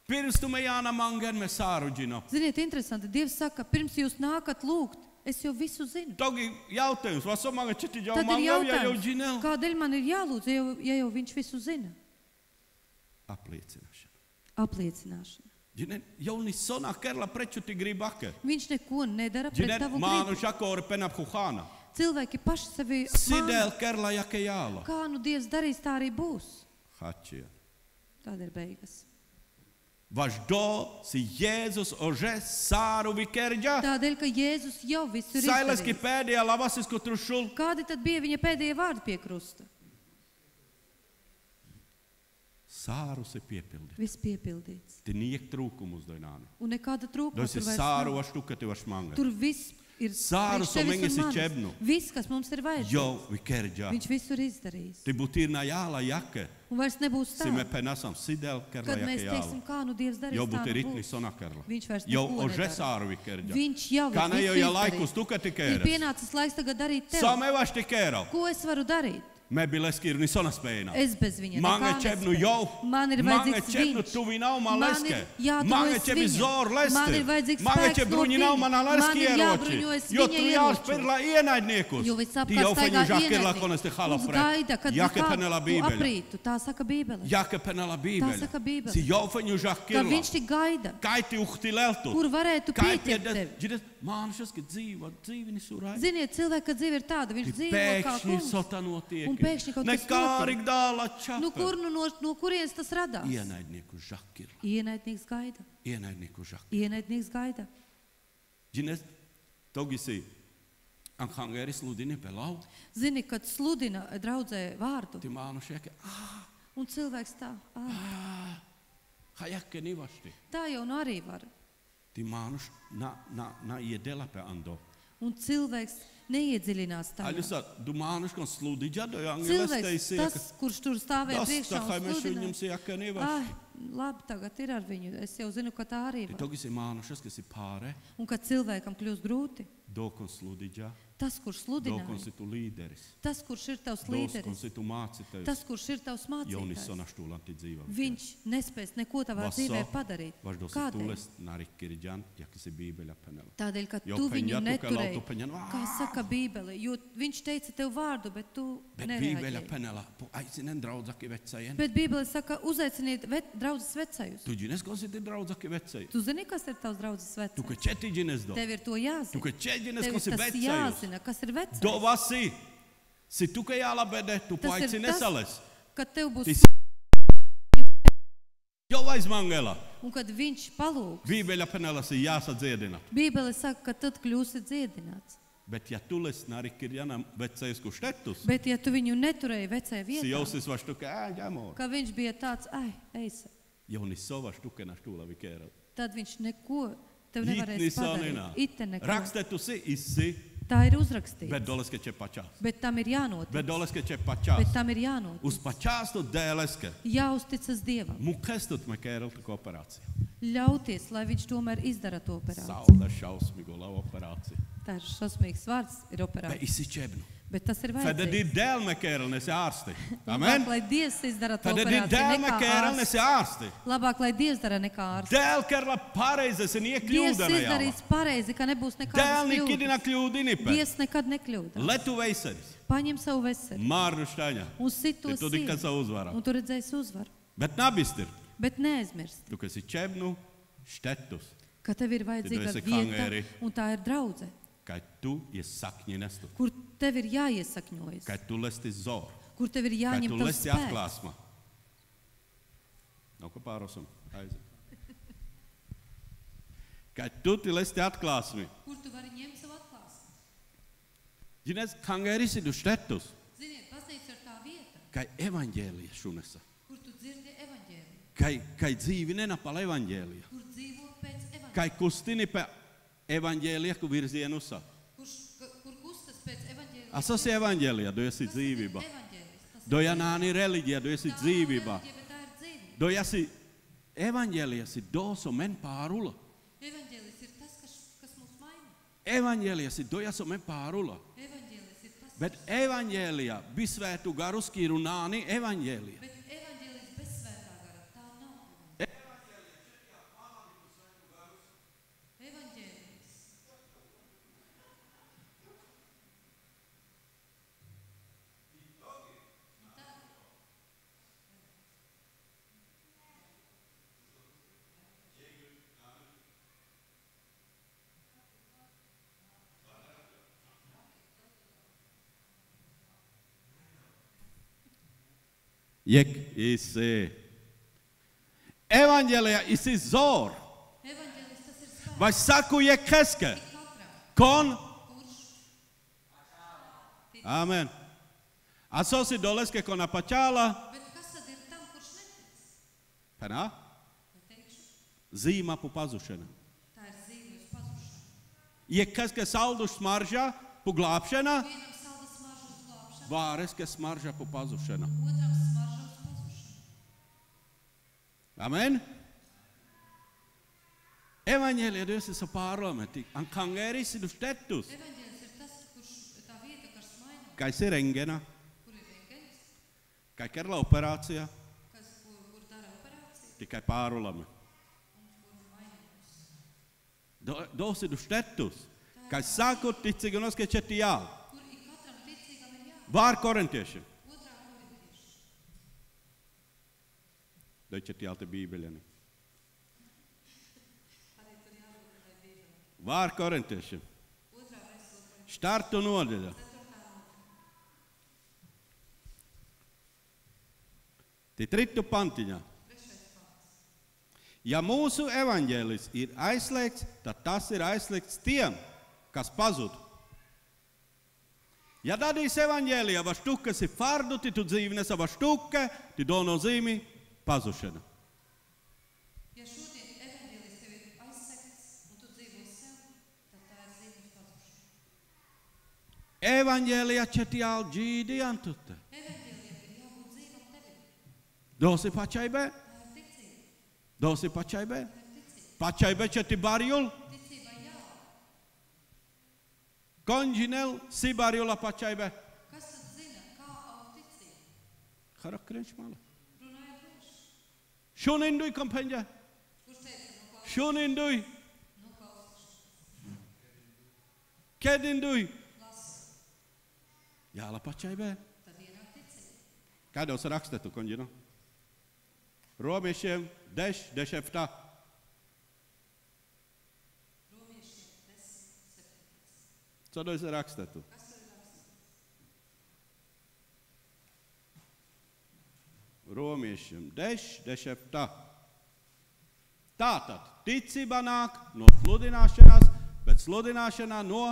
[SPEAKER 2] Pirms tu me jāna mangen me sāru ģina.
[SPEAKER 1] Ziniet, interesanti. Dievs saka, pirms jūs nākat lūgt, es jau visu zinu.
[SPEAKER 2] Togi jautājums, vai somanga čiti jau
[SPEAKER 1] Tad ir
[SPEAKER 2] mangen, ja jau
[SPEAKER 1] jautājums,
[SPEAKER 2] ģinel?
[SPEAKER 1] kādēļ man ir jālūdz, ja jau viņš visu zina?
[SPEAKER 2] Apliecināšana.
[SPEAKER 1] Apliecināšana.
[SPEAKER 2] Ģene, jauni sonā kerla preču ti gribake.
[SPEAKER 1] Viņš neko nedara pret
[SPEAKER 2] Ģene,
[SPEAKER 1] tavu
[SPEAKER 2] mānu
[SPEAKER 1] gribu.
[SPEAKER 2] šakori penap huhāna.
[SPEAKER 1] Cilvēki paši sevi
[SPEAKER 2] Sidēl kerla jake jāla.
[SPEAKER 1] Kā nu Dievs darīs, tā arī būs.
[SPEAKER 2] Hačija.
[SPEAKER 1] Tāda ir beigas.
[SPEAKER 2] Vars do se Jeesus ože sāru vikerģa.
[SPEAKER 1] Tādēļ, ka Jēzus jau visu ir
[SPEAKER 2] Saileski
[SPEAKER 1] izdarījis.
[SPEAKER 2] pēdējā lavasisko trušul.
[SPEAKER 1] Kādi tad bija viņa pēdējie vārdi pie krusta?
[SPEAKER 2] Sāru se piepildi.
[SPEAKER 1] Viss piepildīts.
[SPEAKER 2] Te nijek trūkumus dojnāni.
[SPEAKER 1] Un nekāda trūkuma
[SPEAKER 2] Dosi
[SPEAKER 1] tur vairs
[SPEAKER 2] sāru
[SPEAKER 1] nav.
[SPEAKER 2] vaš tuka te vaš manga.
[SPEAKER 1] Tur viss ir
[SPEAKER 2] Sāru
[SPEAKER 1] priekš
[SPEAKER 2] so
[SPEAKER 1] tevis
[SPEAKER 2] mengi
[SPEAKER 1] un
[SPEAKER 2] si
[SPEAKER 1] manis.
[SPEAKER 2] čebnu.
[SPEAKER 1] Viss, kas mums ir vajadzīgs.
[SPEAKER 2] Jo vikerģa.
[SPEAKER 1] Viņš visu ir izdarījis.
[SPEAKER 2] Te būtīrnā jāla jake.
[SPEAKER 1] Un vairs nebūs tā,
[SPEAKER 2] Si me penasam sidel kerla
[SPEAKER 1] kad mēs
[SPEAKER 2] jake
[SPEAKER 1] teiksim,
[SPEAKER 2] jāla.
[SPEAKER 1] kā nu Dievs darīs,
[SPEAKER 2] Jo
[SPEAKER 1] tā
[SPEAKER 2] būti
[SPEAKER 1] nu
[SPEAKER 2] ritni
[SPEAKER 1] būs.
[SPEAKER 2] sona kerla.
[SPEAKER 1] Viņš vairs
[SPEAKER 2] Jo
[SPEAKER 1] neko
[SPEAKER 2] ože
[SPEAKER 1] nedara.
[SPEAKER 2] sāru vikerģa.
[SPEAKER 1] Viņš jau
[SPEAKER 2] Kā
[SPEAKER 1] ir
[SPEAKER 2] ne jau
[SPEAKER 1] visu
[SPEAKER 2] ja laikus
[SPEAKER 1] izdarījis.
[SPEAKER 2] tuka te
[SPEAKER 1] Ir
[SPEAKER 2] kēres.
[SPEAKER 1] pienācis laiks tagad darīt tev.
[SPEAKER 2] Same vaš te kēra.
[SPEAKER 1] Ko es varu darīt?
[SPEAKER 2] Me bileski ir ni sona spēna.
[SPEAKER 1] Es bez viņa
[SPEAKER 2] Mange
[SPEAKER 1] nekā
[SPEAKER 2] čebnu
[SPEAKER 1] nespēju.
[SPEAKER 2] jau.
[SPEAKER 1] Man ir
[SPEAKER 2] Mange
[SPEAKER 1] vajadzīgs
[SPEAKER 2] čebnu
[SPEAKER 1] viņš.
[SPEAKER 2] tuvi nav man
[SPEAKER 1] Man
[SPEAKER 2] leske.
[SPEAKER 1] ir jātuvojas
[SPEAKER 2] Mange čebi
[SPEAKER 1] viņam.
[SPEAKER 2] zor leste.
[SPEAKER 1] Man ir vajadzīgs
[SPEAKER 2] Mange
[SPEAKER 1] spēks
[SPEAKER 2] čebi
[SPEAKER 1] no
[SPEAKER 2] bruņi nav
[SPEAKER 1] viņa.
[SPEAKER 2] man
[SPEAKER 1] Man
[SPEAKER 2] leski
[SPEAKER 1] ir
[SPEAKER 2] ieroči.
[SPEAKER 1] jābruņojas
[SPEAKER 2] Jo
[SPEAKER 1] viņa
[SPEAKER 2] tu
[SPEAKER 1] ieroču.
[SPEAKER 2] jāspērla ienaidniekus.
[SPEAKER 1] Jo viss
[SPEAKER 2] Ti jau
[SPEAKER 1] apkārt
[SPEAKER 2] feņu
[SPEAKER 1] staigā
[SPEAKER 2] žakirla kones te
[SPEAKER 1] ienaidnieki.
[SPEAKER 2] hala
[SPEAKER 1] Uz
[SPEAKER 2] pre.
[SPEAKER 1] gaida, kad
[SPEAKER 2] Jake penela
[SPEAKER 1] tu
[SPEAKER 2] bībeļa.
[SPEAKER 1] aprītu. Tā saka Bībele.
[SPEAKER 2] Jake penela
[SPEAKER 1] Tā saka
[SPEAKER 2] bībeļa.
[SPEAKER 1] Bībele.
[SPEAKER 2] Si jau feņu
[SPEAKER 1] Ka
[SPEAKER 2] žakirla.
[SPEAKER 1] viņš tik gaida,
[SPEAKER 2] Kaiti uhti leltu.
[SPEAKER 1] kur varētu
[SPEAKER 2] Kai
[SPEAKER 1] pieķert
[SPEAKER 2] piedas.
[SPEAKER 1] tevi.
[SPEAKER 2] Ģides, mānušas, ka dzīvi nesurai.
[SPEAKER 1] Ziniet, cilvēka dzīve ir tāda, viņš dzīvo kā
[SPEAKER 2] Pēkšņi
[SPEAKER 1] kungs.
[SPEAKER 2] sotanotiek.
[SPEAKER 1] Un pēkšņi kaut kas
[SPEAKER 2] Nekārīgi dāla čapa.
[SPEAKER 1] Nu, kur no kurienes tas radās?
[SPEAKER 2] Ienaidnieku žakirla.
[SPEAKER 1] Ienaidnieks gaida.
[SPEAKER 2] Ienaidnieku žakirla.
[SPEAKER 1] Ienaidnieks gaida.
[SPEAKER 2] Ģines, togisi Anhangeri sludini pelau.
[SPEAKER 1] Zini, kad sludina draudzē vārdu,
[SPEAKER 2] Ti mānušie, ka
[SPEAKER 1] un cilvēks tā,
[SPEAKER 2] hajakke nivasti.
[SPEAKER 1] tā jau nu arī var.
[SPEAKER 2] Ti mānuš na iedela pe ando.
[SPEAKER 1] Un cilvēks neiedziļinās tajā.
[SPEAKER 2] Aļusa, du mānuš kon sludidža, do
[SPEAKER 1] Cilvēks,
[SPEAKER 2] angelesteisi.
[SPEAKER 1] tas, kurš tur stāvēja
[SPEAKER 2] Tas
[SPEAKER 1] priekšā
[SPEAKER 2] tā kā
[SPEAKER 1] un
[SPEAKER 2] mēs viņam
[SPEAKER 1] sludināja.
[SPEAKER 2] sijaka nivasti.
[SPEAKER 1] Labi, tagad ir ar viņu. Es jau zinu, ka tā arī
[SPEAKER 2] Ti
[SPEAKER 1] var.
[SPEAKER 2] togisi mānušas, kas ir pāre,
[SPEAKER 1] Un kad cilvēkam kļūst grūti,
[SPEAKER 2] do kon sludidža,
[SPEAKER 1] tas, kurš
[SPEAKER 2] do kon
[SPEAKER 1] sludināja,
[SPEAKER 2] si tu līderis.
[SPEAKER 1] tas, kurš ir tavs
[SPEAKER 2] Do kon
[SPEAKER 1] līderis,
[SPEAKER 2] si tu mācitājs.
[SPEAKER 1] tas, kurš ir tavs
[SPEAKER 2] Jaunis
[SPEAKER 1] mācītājs,
[SPEAKER 2] sonaštūlanti dzīvā.
[SPEAKER 1] viņš nespēs neko tavā
[SPEAKER 2] Vaso,
[SPEAKER 1] dzīvē padarīt.
[SPEAKER 2] Vaš do si
[SPEAKER 1] Kādēļ?
[SPEAKER 2] tules narikkirģan, ja kas ir bībeļa penela.
[SPEAKER 1] Tādēļ, ka
[SPEAKER 2] Jo
[SPEAKER 1] tu viņu
[SPEAKER 2] peņatu, ka
[SPEAKER 1] neturēji,
[SPEAKER 2] lautu peņanu,
[SPEAKER 1] kā saka Bībele, jo viņš teica tev vārdu, bet tu
[SPEAKER 2] Bet bībeļa
[SPEAKER 1] nereaģēji.
[SPEAKER 2] penela, aicinen draudzaki vecajien.
[SPEAKER 1] Bet Bībele saka, uzaiciniet draudzes vecajus.
[SPEAKER 2] Tu ģines, ko si ti draudzaki vecai.
[SPEAKER 1] Tu zini, kas ir tavs draudzes
[SPEAKER 2] Tu ka
[SPEAKER 1] vecais?
[SPEAKER 2] četi ģines do.
[SPEAKER 1] Tev ir to
[SPEAKER 2] Tu
[SPEAKER 1] jāzina.
[SPEAKER 2] ka četi ģines,
[SPEAKER 1] Tev
[SPEAKER 2] ko
[SPEAKER 1] ir
[SPEAKER 2] si
[SPEAKER 1] tas
[SPEAKER 2] vecajus.
[SPEAKER 1] jāzina, kas ir vecais.
[SPEAKER 2] Do vasi. Si tu ka jālabede, tu
[SPEAKER 1] Tas ir
[SPEAKER 2] paicini
[SPEAKER 1] tas,
[SPEAKER 2] sales.
[SPEAKER 1] kad tev būs
[SPEAKER 2] Tis- Jo vaiz mangela.
[SPEAKER 1] un kad viņš palūgs.
[SPEAKER 2] Bībeļa penela si jāsadziedina.
[SPEAKER 1] Bībele saka, ka tad kļūsi dziedināts.
[SPEAKER 2] Bet ja tu les narikkirģanam vecais ku štetus,
[SPEAKER 1] Bet ja tu viņu neturēji vecajā
[SPEAKER 2] si
[SPEAKER 1] vietā,
[SPEAKER 2] jausis vaš tu ka, ģamor.
[SPEAKER 1] ka viņš bija tāds, eisa,
[SPEAKER 2] Jaunis sova štukena štūla vikēra.
[SPEAKER 1] tad viņš neko tev
[SPEAKER 2] Jitni
[SPEAKER 1] nevarēs
[SPEAKER 2] sonina.
[SPEAKER 1] padarīt. Ite neko.
[SPEAKER 2] Rakstetu si isi,
[SPEAKER 1] Tā ir uzrakstīts.
[SPEAKER 2] bet doleske če pačās.
[SPEAKER 1] Bet tam ir jānotic.
[SPEAKER 2] Bet doleske če
[SPEAKER 1] Bet
[SPEAKER 2] pačās.
[SPEAKER 1] tam ir jānotic.
[SPEAKER 2] Uz pačās tu dēleske.
[SPEAKER 1] Jāuzticas Dievam.
[SPEAKER 2] Mukestut me kēral tu operāciju.
[SPEAKER 1] Ļauties, lai viņš tomēr izdara to operāciju.
[SPEAKER 2] Sauda šausmigu lau operāciju.
[SPEAKER 1] Tā ir šausmīgs vārds, ir
[SPEAKER 2] Bet
[SPEAKER 1] operācija.
[SPEAKER 2] isi čebnu.
[SPEAKER 1] Bet tas ir
[SPEAKER 2] Fede
[SPEAKER 1] vajadzīgs.
[SPEAKER 2] di dēl me kēral nesi ārsti.
[SPEAKER 1] Labāk,
[SPEAKER 2] Amen.
[SPEAKER 1] lai Dievs izdara to
[SPEAKER 2] Fede di
[SPEAKER 1] operāciju
[SPEAKER 2] dēl me
[SPEAKER 1] nekā
[SPEAKER 2] kēral
[SPEAKER 1] ārsts.
[SPEAKER 2] nesi ārsti.
[SPEAKER 1] Labāk, lai Dievs dara nekā ārsts.
[SPEAKER 2] Dēl kērla pareizes un
[SPEAKER 1] Dievs
[SPEAKER 2] iekļūdana jau.
[SPEAKER 1] izdarīs pareizi, ka nebūs
[SPEAKER 2] Dēl
[SPEAKER 1] nekādas
[SPEAKER 2] nikidina
[SPEAKER 1] kļūdas.
[SPEAKER 2] kļūdini pe.
[SPEAKER 1] Dievs nekad nekļūda.
[SPEAKER 2] Letu veiseris.
[SPEAKER 1] Paņem savu veseli
[SPEAKER 2] Mārnu štaņa.
[SPEAKER 1] un sit to
[SPEAKER 2] Te tu dikā
[SPEAKER 1] sīvi.
[SPEAKER 2] savu uzvaru.
[SPEAKER 1] Un tu redzēsi uzvaru.
[SPEAKER 2] Bet nabistir.
[SPEAKER 1] Bet neaizmirst,
[SPEAKER 2] Tu, kas ir čebnu, štetus.
[SPEAKER 1] ka tev ir vajadzīga
[SPEAKER 2] esi
[SPEAKER 1] vieta,
[SPEAKER 2] hangēri.
[SPEAKER 1] un tā ir draudze,
[SPEAKER 2] Kai tu iesakņi nestu.
[SPEAKER 1] kur tev ir jāiesakņojas,
[SPEAKER 2] Kai tu lesti zor.
[SPEAKER 1] kur tev ir
[SPEAKER 2] Kai
[SPEAKER 1] jāņem
[SPEAKER 2] tu
[SPEAKER 1] tavs
[SPEAKER 2] lesti
[SPEAKER 1] spēks.
[SPEAKER 2] atklāsma. Nav ko pārosam. Aiziet. Kai tu ti lesti atklāsmi.
[SPEAKER 1] Kur tu vari ņemt savu atklāsmi?
[SPEAKER 2] Ģines, hangēris ir štetus.
[SPEAKER 1] Ziniet, baznīca ir tā vieta,
[SPEAKER 2] Kai evaņģēlija šunesa.
[SPEAKER 1] kur tu dzirdi evaņģēliju,
[SPEAKER 2] Kai dzīvi nenapal evaņģēlija.
[SPEAKER 1] kur dzīvo pēc evaņģēlija,
[SPEAKER 2] Kai kustini pe evaņģēlija, ku virzienusa.
[SPEAKER 1] kur kustas pēc evaņģēlija.
[SPEAKER 2] A tas ir evaņģēlija, tu esi dzīvība. Doja nāni reliģija, tu esi dzīvība.
[SPEAKER 1] Tā ir dzīvība.
[SPEAKER 2] Doja si evaņģēlija, si doso men pārula.
[SPEAKER 1] Evaņģēlis ir tas, kas mūs maina.
[SPEAKER 2] Evaņģēlija, si doja so men pārula.
[SPEAKER 1] Evaņģēlis ir tas,
[SPEAKER 2] Bet evaņģēlija, bisvētu garu skīru nāni evaņģēlija.
[SPEAKER 1] bet evaņģēlis bez svētā gara, tā nav. Evaņģēlis.
[SPEAKER 2] Jek isi Evangelija izizor.
[SPEAKER 1] Evaņģēlis tas ir spēks.
[SPEAKER 2] Vai saku je keske?
[SPEAKER 1] Katram,
[SPEAKER 2] Kon?
[SPEAKER 1] kurš
[SPEAKER 2] Amen. A co si doleske kona pačala?
[SPEAKER 1] Bet kas tad ir tam, kurš netic?
[SPEAKER 2] Penā?
[SPEAKER 1] Ja teikšu,
[SPEAKER 2] Zīma pu pazušana.
[SPEAKER 1] tā ir zīme uz pazušanu.
[SPEAKER 2] Je keske salduš smarža pu glābšana?
[SPEAKER 1] Vienam salda smarža uz glābšanu,
[SPEAKER 2] Vāreske smarža pu pazušana.
[SPEAKER 1] otram smarža uz pazušanu.
[SPEAKER 2] Amen. Evangelija Dievs ir parlamenti. An kangeris ir štetus.
[SPEAKER 1] Evaņģēlis ir tas, kurš tā vieta, kas maina,
[SPEAKER 2] Kai se rengena,
[SPEAKER 1] kur ir rentgens,
[SPEAKER 2] kai kerla operācija,
[SPEAKER 1] kur dara operāciju
[SPEAKER 2] tikai pārulami.
[SPEAKER 1] un kur maina mūs.
[SPEAKER 2] Dos ir štetus. Kai sākot ticīgi un oskečeti jā.
[SPEAKER 1] Kur ik katram ticīgam ir jā.
[SPEAKER 2] Vār korintiešiem.
[SPEAKER 1] Otrā korintieši.
[SPEAKER 2] Dočeti jā te bībeļani.
[SPEAKER 1] Arī tur jābūt tai Bībelē.
[SPEAKER 2] Vār korintiešiem.
[SPEAKER 1] Otrā vēstule,
[SPEAKER 2] Štartu nodeļa.
[SPEAKER 1] 4. nodaļa.
[SPEAKER 2] Te tritu pantiņā.
[SPEAKER 1] 3. pants.
[SPEAKER 2] Ja mūsu evaņģēlis ir aizliegts, tad tas ir aizliegts tiem, kas pazud. Ja dadīs evaņģēlijā va štuka si fardu, ti tu dzīvi nesa va štuka, ti do nozīmi pazušana.
[SPEAKER 1] Ja šodien evaņģēlis tev ir aizsekts un tu dzīvo sev, tad tā ir zīme uz pazušanu.
[SPEAKER 2] Evaņģēlijā četiāl džīdi antute.
[SPEAKER 1] Evaņģēlijam ir jābūt dzīvam tevi.
[SPEAKER 2] Dosi pačaibē?
[SPEAKER 1] Tā ir ticība.
[SPEAKER 2] Dosi pačaibē?
[SPEAKER 1] Tā ir ticība.
[SPEAKER 2] Pačaibē četi barjul?
[SPEAKER 1] Ticība jā.
[SPEAKER 2] Konģinel si barjula pačaibē?
[SPEAKER 1] Kas tad zina, kā aug ticība?
[SPEAKER 2] Harakrenš mala.
[SPEAKER 1] Runājot vienkārši.
[SPEAKER 2] Šuninduj kompeņģē?
[SPEAKER 1] Kurš teica,
[SPEAKER 2] Šuninduj?
[SPEAKER 1] nu klausīšu.
[SPEAKER 2] Kedinduj?
[SPEAKER 1] Lasa.
[SPEAKER 2] Jāla pačaibē?
[SPEAKER 1] Tad ienāk ticība.
[SPEAKER 2] Kādos rakstetu, konģino? Romiešiem 10, 10.
[SPEAKER 1] Romiešiem 10, 17.
[SPEAKER 2] Co dois rakstetu?
[SPEAKER 1] Kas tur ir rakstīts?
[SPEAKER 2] Romiešiem 10, 10. Tātad, ticība nāk no sludināšanas, bet sludināšanā no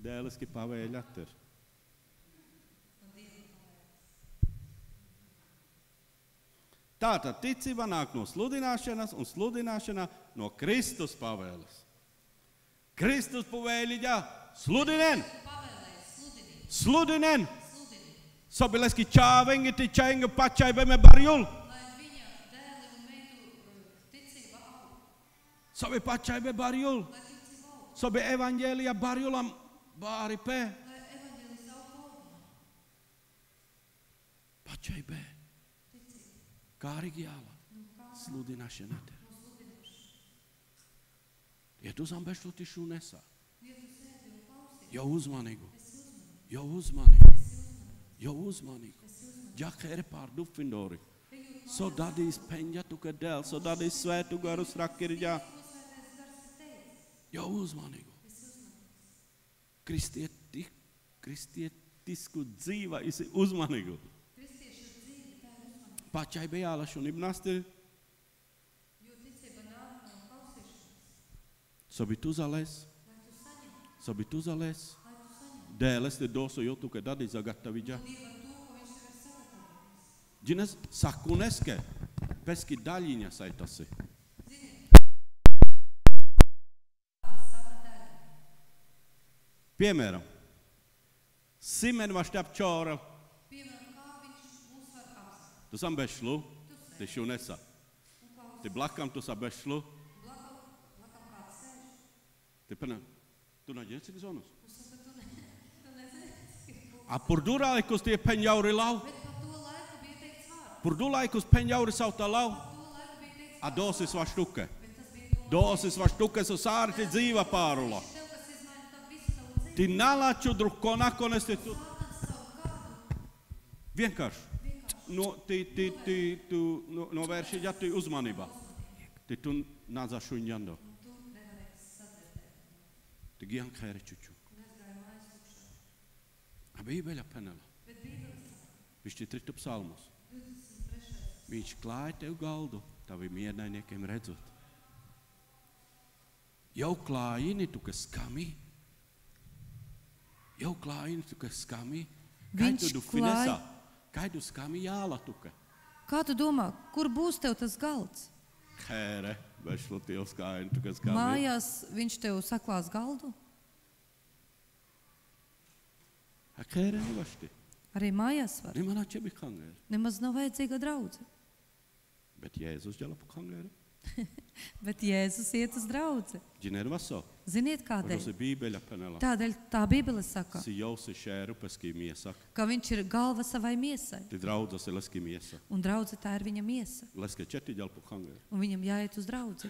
[SPEAKER 2] dēliski pavēļat ir. Tātad, ticība nāk no sludināšanas un sludināšana no Kristus pavēles. Kristus pavēļiģa, sludinen,
[SPEAKER 1] Pavēlēja, sludini,
[SPEAKER 2] sludinen,
[SPEAKER 1] sludini,
[SPEAKER 2] sobileski čāvengi ti čainga pačaibeme barjul,
[SPEAKER 1] lai viņa dēli un meitu ticība aug,
[SPEAKER 2] sobi pačaibe barjul,
[SPEAKER 1] lai ticība aug,
[SPEAKER 2] sobi evaņģēlija barjulam bāri pē,
[SPEAKER 1] lai evaņģēlis aug augumā.
[SPEAKER 2] pačaibe,
[SPEAKER 1] Ticība,
[SPEAKER 2] kārīgi jāla,
[SPEAKER 1] nu kā
[SPEAKER 2] sludināšana te.
[SPEAKER 1] no sludināšana.
[SPEAKER 2] Ja tu zambeštu tišu nesā,
[SPEAKER 1] Ja tu sēdi un klausies,
[SPEAKER 2] jau uzmanīgu,
[SPEAKER 1] esi uzmanīgs,
[SPEAKER 2] jau uzmanīgu,
[SPEAKER 1] esi uzmanīgs,
[SPEAKER 2] jau uzmanīgu.
[SPEAKER 1] esi uzmanīgs.
[SPEAKER 2] Ģakere pār dufindori,
[SPEAKER 1] Viņu
[SPEAKER 2] so dadīs peņģa tu kadēl, so dadīs svētu garus rakirģā,
[SPEAKER 1] svētais gars ir teicis,
[SPEAKER 2] jau uzmanīgu.
[SPEAKER 1] esi uzmanīgs.
[SPEAKER 2] Kristietisku dzīva esi uzmanīgu.
[SPEAKER 1] Kristiešu dzīve, tā ir uzmanība,
[SPEAKER 2] Pačaibe jāla šunibnasti,
[SPEAKER 1] jo ticība nāk no klausīšanas.
[SPEAKER 2] sobi tu zalēs,
[SPEAKER 1] Lai tu saņem,
[SPEAKER 2] sobi tu zalēs,
[SPEAKER 1] lai tu saņem.
[SPEAKER 2] dēles te dosu jotu, ka dadī zagattaviģa.
[SPEAKER 1] Dieva to, ko viņš tev ir sagatavojis.
[SPEAKER 2] Džines sakuneske, peski daļiņa saitasi.
[SPEAKER 1] Zini, sava daļa.
[SPEAKER 2] Piemēram, simen va šķep čora,
[SPEAKER 1] Piemēram, kā viņš mūs var apzakt.
[SPEAKER 2] tu sam bešlu,
[SPEAKER 1] Tu
[SPEAKER 2] te
[SPEAKER 1] sēdi
[SPEAKER 2] šunesa,
[SPEAKER 1] un klausies.
[SPEAKER 2] te blakam tu sa bešlu,
[SPEAKER 1] Blakam kāds sēž.
[SPEAKER 2] te pena, tu naģēci cik zonus.
[SPEAKER 1] Un saka, tu nezini, cik būs.
[SPEAKER 2] A pur durāikus tie peņģauri lau,
[SPEAKER 1] Bet par to laiku bija teikts vārds.
[SPEAKER 2] pur durāikus peņģauri sautā lau,
[SPEAKER 1] Par to laiku bija teikts
[SPEAKER 2] a
[SPEAKER 1] vārds.
[SPEAKER 2] dosis va štuke.
[SPEAKER 1] Bet tas bija domāts.
[SPEAKER 2] Dosis va štuke su sārti dzīva pārula.
[SPEAKER 1] Tev, kas izmaina tam visu tavu dzīvi.
[SPEAKER 2] Ti nalaču drukko nakones, te tu
[SPEAKER 1] Sātans savu kādu
[SPEAKER 2] vienkārši.
[SPEAKER 1] vienkārši
[SPEAKER 2] Novērši ģatu uzmanībā. Ti tu nāca šuņģando.
[SPEAKER 1] un tu nevarēsi sadzirdēt.
[SPEAKER 2] Ti gian kēri čuču.
[SPEAKER 1] Un es gāju mājas lūkšanā.
[SPEAKER 2] A bībeļa penela.
[SPEAKER 1] Bet Bībele saka,
[SPEAKER 2] Višķi tritu psalmus.
[SPEAKER 1] 23.
[SPEAKER 2] Viņš klāja tev galdu, taviem ienaidniekiem redzot. Jau klājini tu, kas skamī. Jau klājini tu, kas skamī.
[SPEAKER 1] Viņš klāja.
[SPEAKER 2] Kaidu skamī jāla tuka.
[SPEAKER 1] Kā tu domā, kur būs tev tas galds?
[SPEAKER 2] Hēre, vešlo tievs kāini tu, kas skamī.
[SPEAKER 1] Mājās viņš tev saklās galdu?
[SPEAKER 2] Hēre nevašti.
[SPEAKER 1] Arī mājās var.
[SPEAKER 2] Nemana čebi kangēri.
[SPEAKER 1] Nemaz nav vajadzīga draudze.
[SPEAKER 2] Bet Jēzus ģela pu kangēri.
[SPEAKER 1] Bet Jēzus iet uz draudzi.
[SPEAKER 2] Ģinēri vaso.
[SPEAKER 1] Ziniet kādēļ?
[SPEAKER 2] Rosi bībeļa penela.
[SPEAKER 1] Tādēļ tā Bībele saka,
[SPEAKER 2] Si jau si šēru peskī miesak.
[SPEAKER 1] ka viņš ir galva savai miesai.
[SPEAKER 2] Ti draudzas ir leskī miesa.
[SPEAKER 1] Un draudze tā ir viņa miesa.
[SPEAKER 2] Leske četi ģela pu kangēri.
[SPEAKER 1] Un viņam jāiet uz draudzi.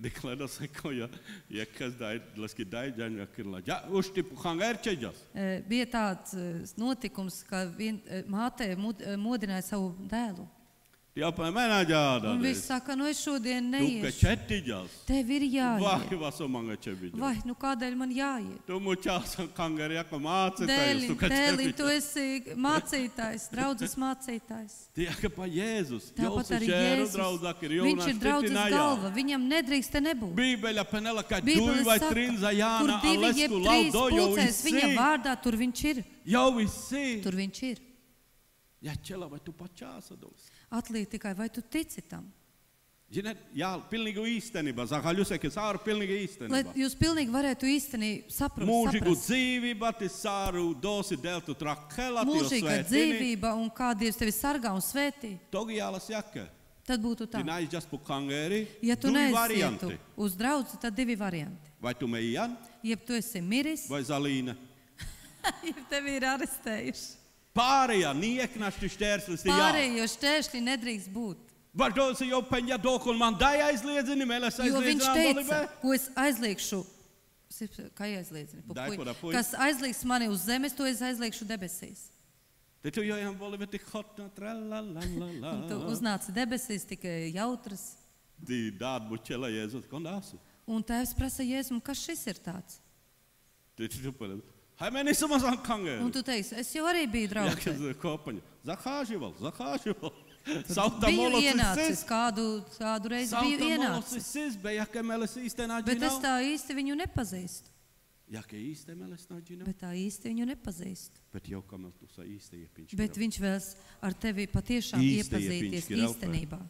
[SPEAKER 2] Diklēda seko, ja kas dai, leski dai ģaņa kirla. Ja, ušti pu kangēri čeģas.
[SPEAKER 1] Bija tāds notikums, ka māte modināja savu dēlu.
[SPEAKER 2] Ja pa mēnā ģāda.
[SPEAKER 1] Un viņš saka, nu es šodien
[SPEAKER 2] Tuka
[SPEAKER 1] neiešu.
[SPEAKER 2] četi ģas.
[SPEAKER 1] Tev ir jāiet.
[SPEAKER 2] Vai vaso manga čebi ģas.
[SPEAKER 1] Vai, nu kādēļ man jāiet?
[SPEAKER 2] Tu mu čāsa kangēri, jaka mācītājus.
[SPEAKER 1] Dēli, tu esi mācītājs, draudzes mācītājs.
[SPEAKER 2] Tie, ka pa Jēzus.
[SPEAKER 1] Tāpat arī
[SPEAKER 2] šēru
[SPEAKER 1] Jēzus.
[SPEAKER 2] draudzak ir
[SPEAKER 1] Viņš ir draudzes galva. Viņam nedrīkst te nebūt.
[SPEAKER 2] Bībeļa penela, ka
[SPEAKER 1] Bībele
[SPEAKER 2] divi vai
[SPEAKER 1] saka,
[SPEAKER 2] trinza
[SPEAKER 1] kur
[SPEAKER 2] jāna
[SPEAKER 1] divi jeb
[SPEAKER 2] alesku
[SPEAKER 1] trīs
[SPEAKER 2] laudo jau
[SPEAKER 1] pulcēs viņa
[SPEAKER 2] visi.
[SPEAKER 1] vārdā, tur viņš ir.
[SPEAKER 2] Jau visi.
[SPEAKER 1] Tur viņš ir.
[SPEAKER 2] Ja čela, vai tu pačāsa dos.
[SPEAKER 1] Atliek tikai, vai tu tici tam?
[SPEAKER 2] Ziniet, jā, pilnīgu īstenībā. Zahāļuseki sāru pilnīgu
[SPEAKER 1] Lai
[SPEAKER 2] īstenībā.
[SPEAKER 1] jūs pilnīgi varētu īstenī
[SPEAKER 2] Mūžīgu
[SPEAKER 1] saprast.
[SPEAKER 2] dzīvību, ti sāru dosi deltu trakela, ti
[SPEAKER 1] Mūžīga
[SPEAKER 2] osvētini.
[SPEAKER 1] dzīvība un kā Dievs tevi sargā un svētī,
[SPEAKER 2] Togi jālas jaka.
[SPEAKER 1] tad būtu tā.
[SPEAKER 2] Ti naizdžas pu kangēri.
[SPEAKER 1] Ja tu
[SPEAKER 2] Divi
[SPEAKER 1] neaizietu
[SPEAKER 2] varianti.
[SPEAKER 1] uz draudzi, tad divi varianti.
[SPEAKER 2] Vai tu meijan,
[SPEAKER 1] Jeb tu esi miris,
[SPEAKER 2] vai zalīna.
[SPEAKER 1] jeb tevi ir arestējuši.
[SPEAKER 2] Pārējā nieknašti štērslis ir jā.
[SPEAKER 1] Pārējo šķēršļi nedrīkst būt.
[SPEAKER 2] Var dosi jau peņa doku un man dai aizliedzini, mēles
[SPEAKER 1] Jo viņš
[SPEAKER 2] aizliedzini.
[SPEAKER 1] teica, ko es aizliekšu, kā aizliedzini,
[SPEAKER 2] Dai, ko da puj?
[SPEAKER 1] kas aizliegs mani uz zemes, to es aizliekšu debesīs.
[SPEAKER 2] Te tu jau jām voli veti hotna, tralalala.
[SPEAKER 1] Un tu uznāci debesīs tikai jautras.
[SPEAKER 2] Di dārbu čela Jēzus kondāsu.
[SPEAKER 1] Un tēvs prasa Jēzum, kas šis ir tāds?
[SPEAKER 2] Te tu paredz. Hai meni samazan
[SPEAKER 1] Un
[SPEAKER 2] kangēri.
[SPEAKER 1] tu teiksi, es jau arī biju
[SPEAKER 2] Jakas
[SPEAKER 1] draudzē.
[SPEAKER 2] kopaņa. Zahāžival. Sauta
[SPEAKER 1] Biju
[SPEAKER 2] molos
[SPEAKER 1] ienācis, kādu reizi biju ienācis.
[SPEAKER 2] Sauta beja ka meles īstenā
[SPEAKER 1] Bet es
[SPEAKER 2] ģinau.
[SPEAKER 1] tā īsti viņu nepazīstu.
[SPEAKER 2] Jaka īste meles nav ģinau.
[SPEAKER 1] Bet tā īsti viņu nepazīstu.
[SPEAKER 2] Bet jau kamel tu sa īste iepiņš.
[SPEAKER 1] Bet viņš vēlas ar tevi patiešām
[SPEAKER 2] Īsti
[SPEAKER 1] iepazīties
[SPEAKER 2] iepiņš,
[SPEAKER 1] īstenībā.